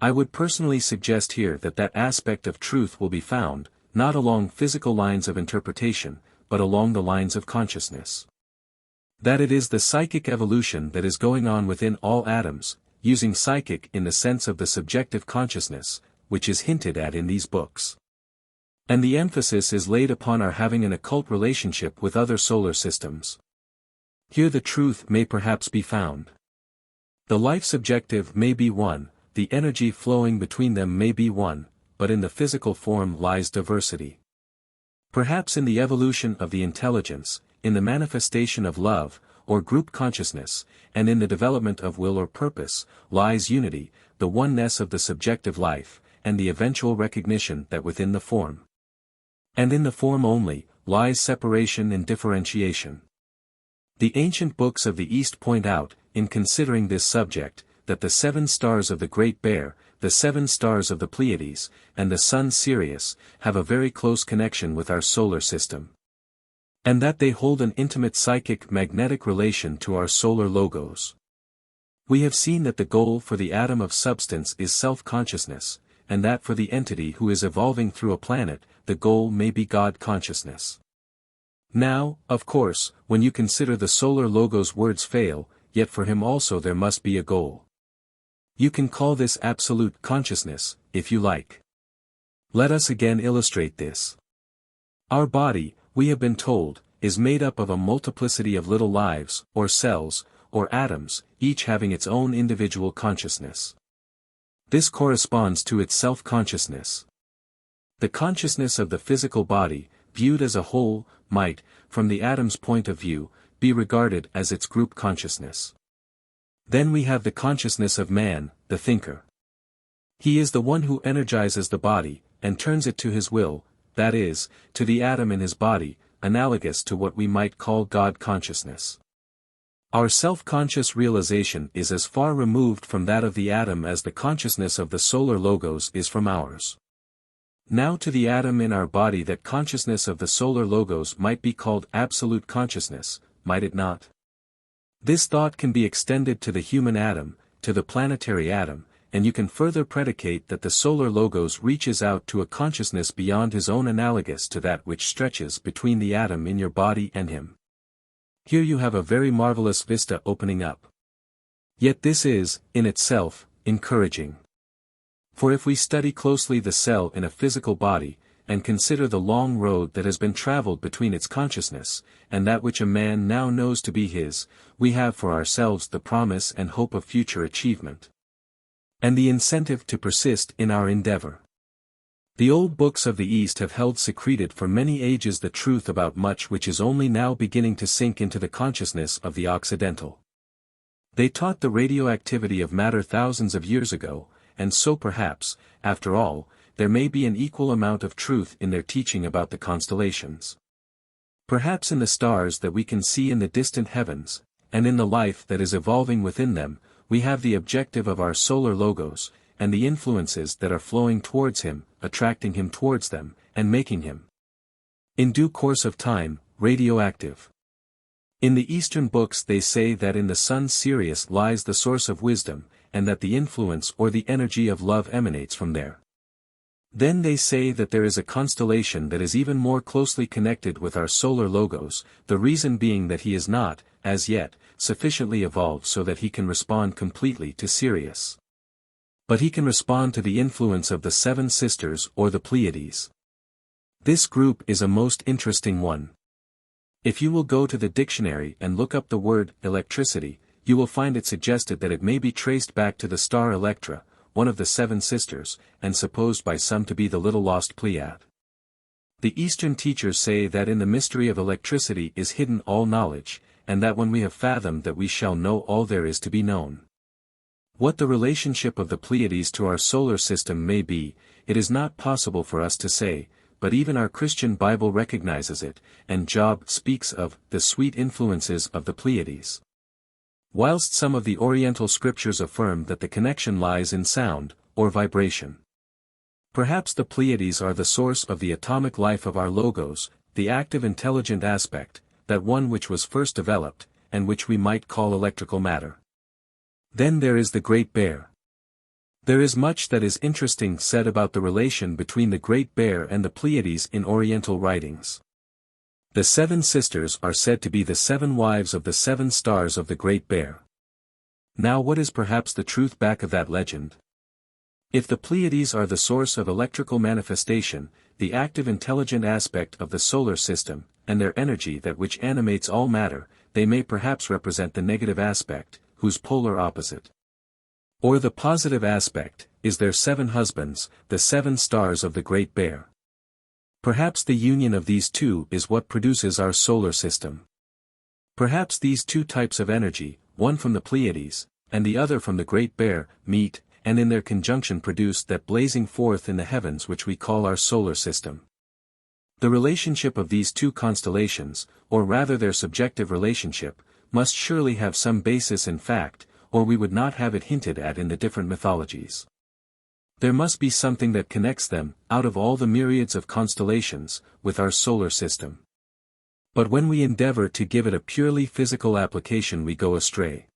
I would personally suggest here that that aspect of truth will be found, not along physical lines of interpretation, but along the lines of consciousness. That it is the psychic evolution that is going on within all atoms, using psychic in the sense of the subjective consciousness, which is hinted at in these books. And the emphasis is laid upon our having an occult relationship with other solar systems. Here the truth may perhaps be found. The life subjective may be one, the energy flowing between them may be one, but in the physical form lies diversity. Perhaps in the evolution of the intelligence, in the manifestation of love, or group consciousness, and in the development of will or purpose, lies unity, the oneness of the subjective life, and the eventual recognition that within the form, and in the form only, lies separation and differentiation. The ancient books of the East point out, in considering this subject, that the 7 stars of the Great Bear, the 7 stars of the Pleiades, and the sun Sirius, have a very close connection with our solar system. And that they hold an intimate psychic magnetic relation to our solar logos. We have seen that the goal for the atom of substance is self-consciousness, and that for the entity who is evolving through a planet, the goal may be God consciousness. Now, of course, when you consider the solar logos words fail, yet for him also there must be a goal. You can call this absolute consciousness, if you like. Let us again illustrate this. Our body, we have been told, is made up of a multiplicity of little lives, or cells, or atoms, each having its own individual consciousness. This corresponds to its self-consciousness. The consciousness of the physical body, viewed as a whole, might, from the atom's point of view, be regarded as its group consciousness. Then we have the consciousness of man, the thinker. He is the one who energizes the body, and turns it to his will, that is, to the atom in his body, analogous to what we might call God consciousness. Our self-conscious realization is as far removed from that of the atom as the consciousness of the solar logos is from ours. Now to the atom in our body, that consciousness of the solar logos might be called absolute consciousness, might it not? This thought can be extended to the human atom, to the planetary atom, and you can further predicate that the solar logos reaches out to a consciousness beyond his own, analogous to that which stretches between the atom in your body and him. Here you have a very marvelous vista opening up. Yet this is, in itself, encouraging. For if we study closely the cell in a physical body, and consider the long road that has been traveled between its consciousness, and that which a man now knows to be his, we have for ourselves the promise and hope of future achievement. And the incentive to persist in our endeavor. The old books of the East have held secreted for many ages the truth about much which is only now beginning to sink into the consciousness of the Occidental. They taught the radioactivity of matter thousands of years ago, and so perhaps, after all, there may be an equal amount of truth in their teaching about the constellations. Perhaps in the stars that we can see in the distant heavens, and in the life that is evolving within them, we have the objective of our solar logos, and the influences that are flowing towards him, attracting him towards them, and making him, in due course of time, radioactive. In the Eastern books they say that in the sun Sirius lies the source of wisdom, and that the influence or the energy of love emanates from there. Then they say that there is a constellation that is even more closely connected with our solar logos, the reason being that he is not, as yet, sufficiently evolved so that he can respond completely to Sirius. But he can respond to the influence of the seven sisters or the Pleiades. This group is a most interesting one. If you will go to the dictionary and look up the word electricity, you will find it suggested that it may be traced back to the star Electra, one of the seven sisters, and supposed by some to be the little lost Pleiad. The Eastern teachers say that in the mystery of electricity is hidden all knowledge, and that when we have fathomed that we shall know all there is to be known. What the relationship of the Pleiades to our solar system may be, it is not possible for us to say, but even our Christian Bible recognizes it, and Job speaks of the sweet influences of the Pleiades. Whilst some of the Oriental scriptures affirm that the connection lies in sound, or vibration. Perhaps the Pleiades are the source of the atomic life of our logos, the active intelligent aspect, that one which was first developed, and which we might call electrical matter. Then there is the Great Bear. There is much that is interesting said about the relation between the Great Bear and the Pleiades in Oriental writings. The seven sisters are said to be the seven wives of the seven stars of the Great Bear. Now what is perhaps the truth back of that legend? If the Pleiades are the source of electrical manifestation, the active intelligent aspect of the solar system, and their energy that which animates all matter, they may perhaps represent the negative aspect, whose polar opposite, or the positive aspect, is their seven husbands, the seven stars of the Great Bear. Perhaps the union of these two is what produces our solar system. Perhaps these two types of energy, one from the Pleiades, and the other from the Great Bear, meet, and in their conjunction produce that blazing forth in the heavens which we call our solar system. The relationship of these two constellations, or rather their subjective relationship, must surely have some basis in fact, or we would not have it hinted at in the different mythologies. There must be something that connects them, out of all the myriads of constellations, with our solar system. But when we endeavor to give it a purely physical application we go astray.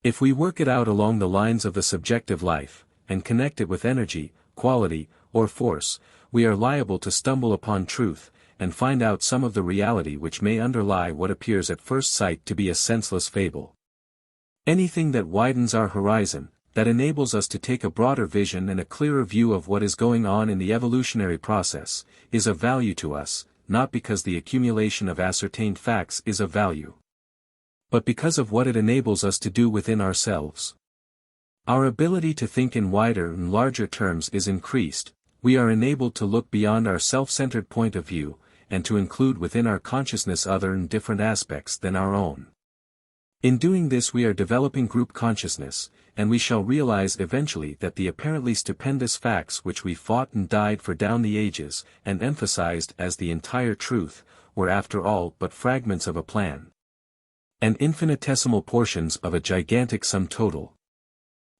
If we work it out along the lines of the subjective life, and connect it with energy, quality, or force, we are liable to stumble upon truth, and find out some of the reality which may underlie what appears at first sight to be a senseless fable. Anything that widens our horizon, that enables us to take a broader vision and a clearer view of what is going on in the evolutionary process, is of value to us, not because the accumulation of ascertained facts is of value, but because of what it enables us to do within ourselves. Our ability to think in wider and larger terms is increased, we are enabled to look beyond our self-centered point of view, and to include within our consciousness other and different aspects than our own. In doing this we are developing group consciousness, and we shall realize eventually that the apparently stupendous facts which we fought and died for down the ages, and emphasized as the entire truth, were after all but fragments of a plan. and infinitesimal portions of a gigantic sum total.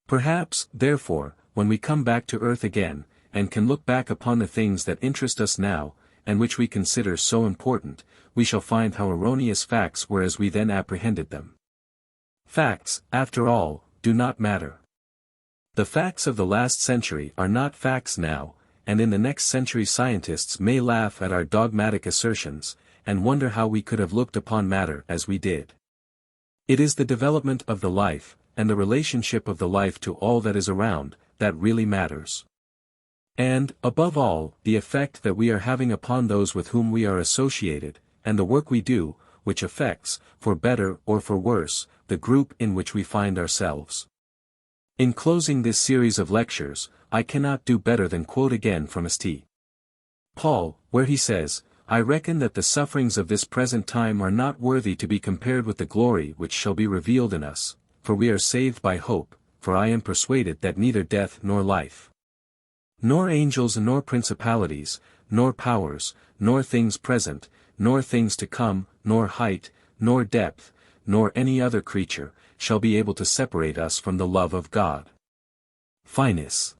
Perhaps, therefore, when we come back to earth again, and can look back upon the things that interest us now, and which we consider so important, we shall find how erroneous facts were as we then apprehended them. Facts, after all, do not matter. The facts of the last century are not facts now, and in the next century scientists may laugh at our dogmatic assertions, and wonder how we could have looked upon matter as we did. It is the development of the life, and the relationship of the life to all that is around, that really matters. And, above all, the effect that we are having upon those with whom we are associated, and the work we do, which affects, for better or for worse, the group in which we find ourselves. In closing this series of lectures, I cannot do better than quote again from St. Paul, where he says, "I reckon that the sufferings of this present time are not worthy to be compared with the glory which shall be revealed in us, for we are saved by hope, for I am persuaded that neither death nor life, nor angels nor principalities, nor powers, nor things present, nor things to come, nor height, nor depth, nor any other creature, shall be able to separate us from the love of God." Finis.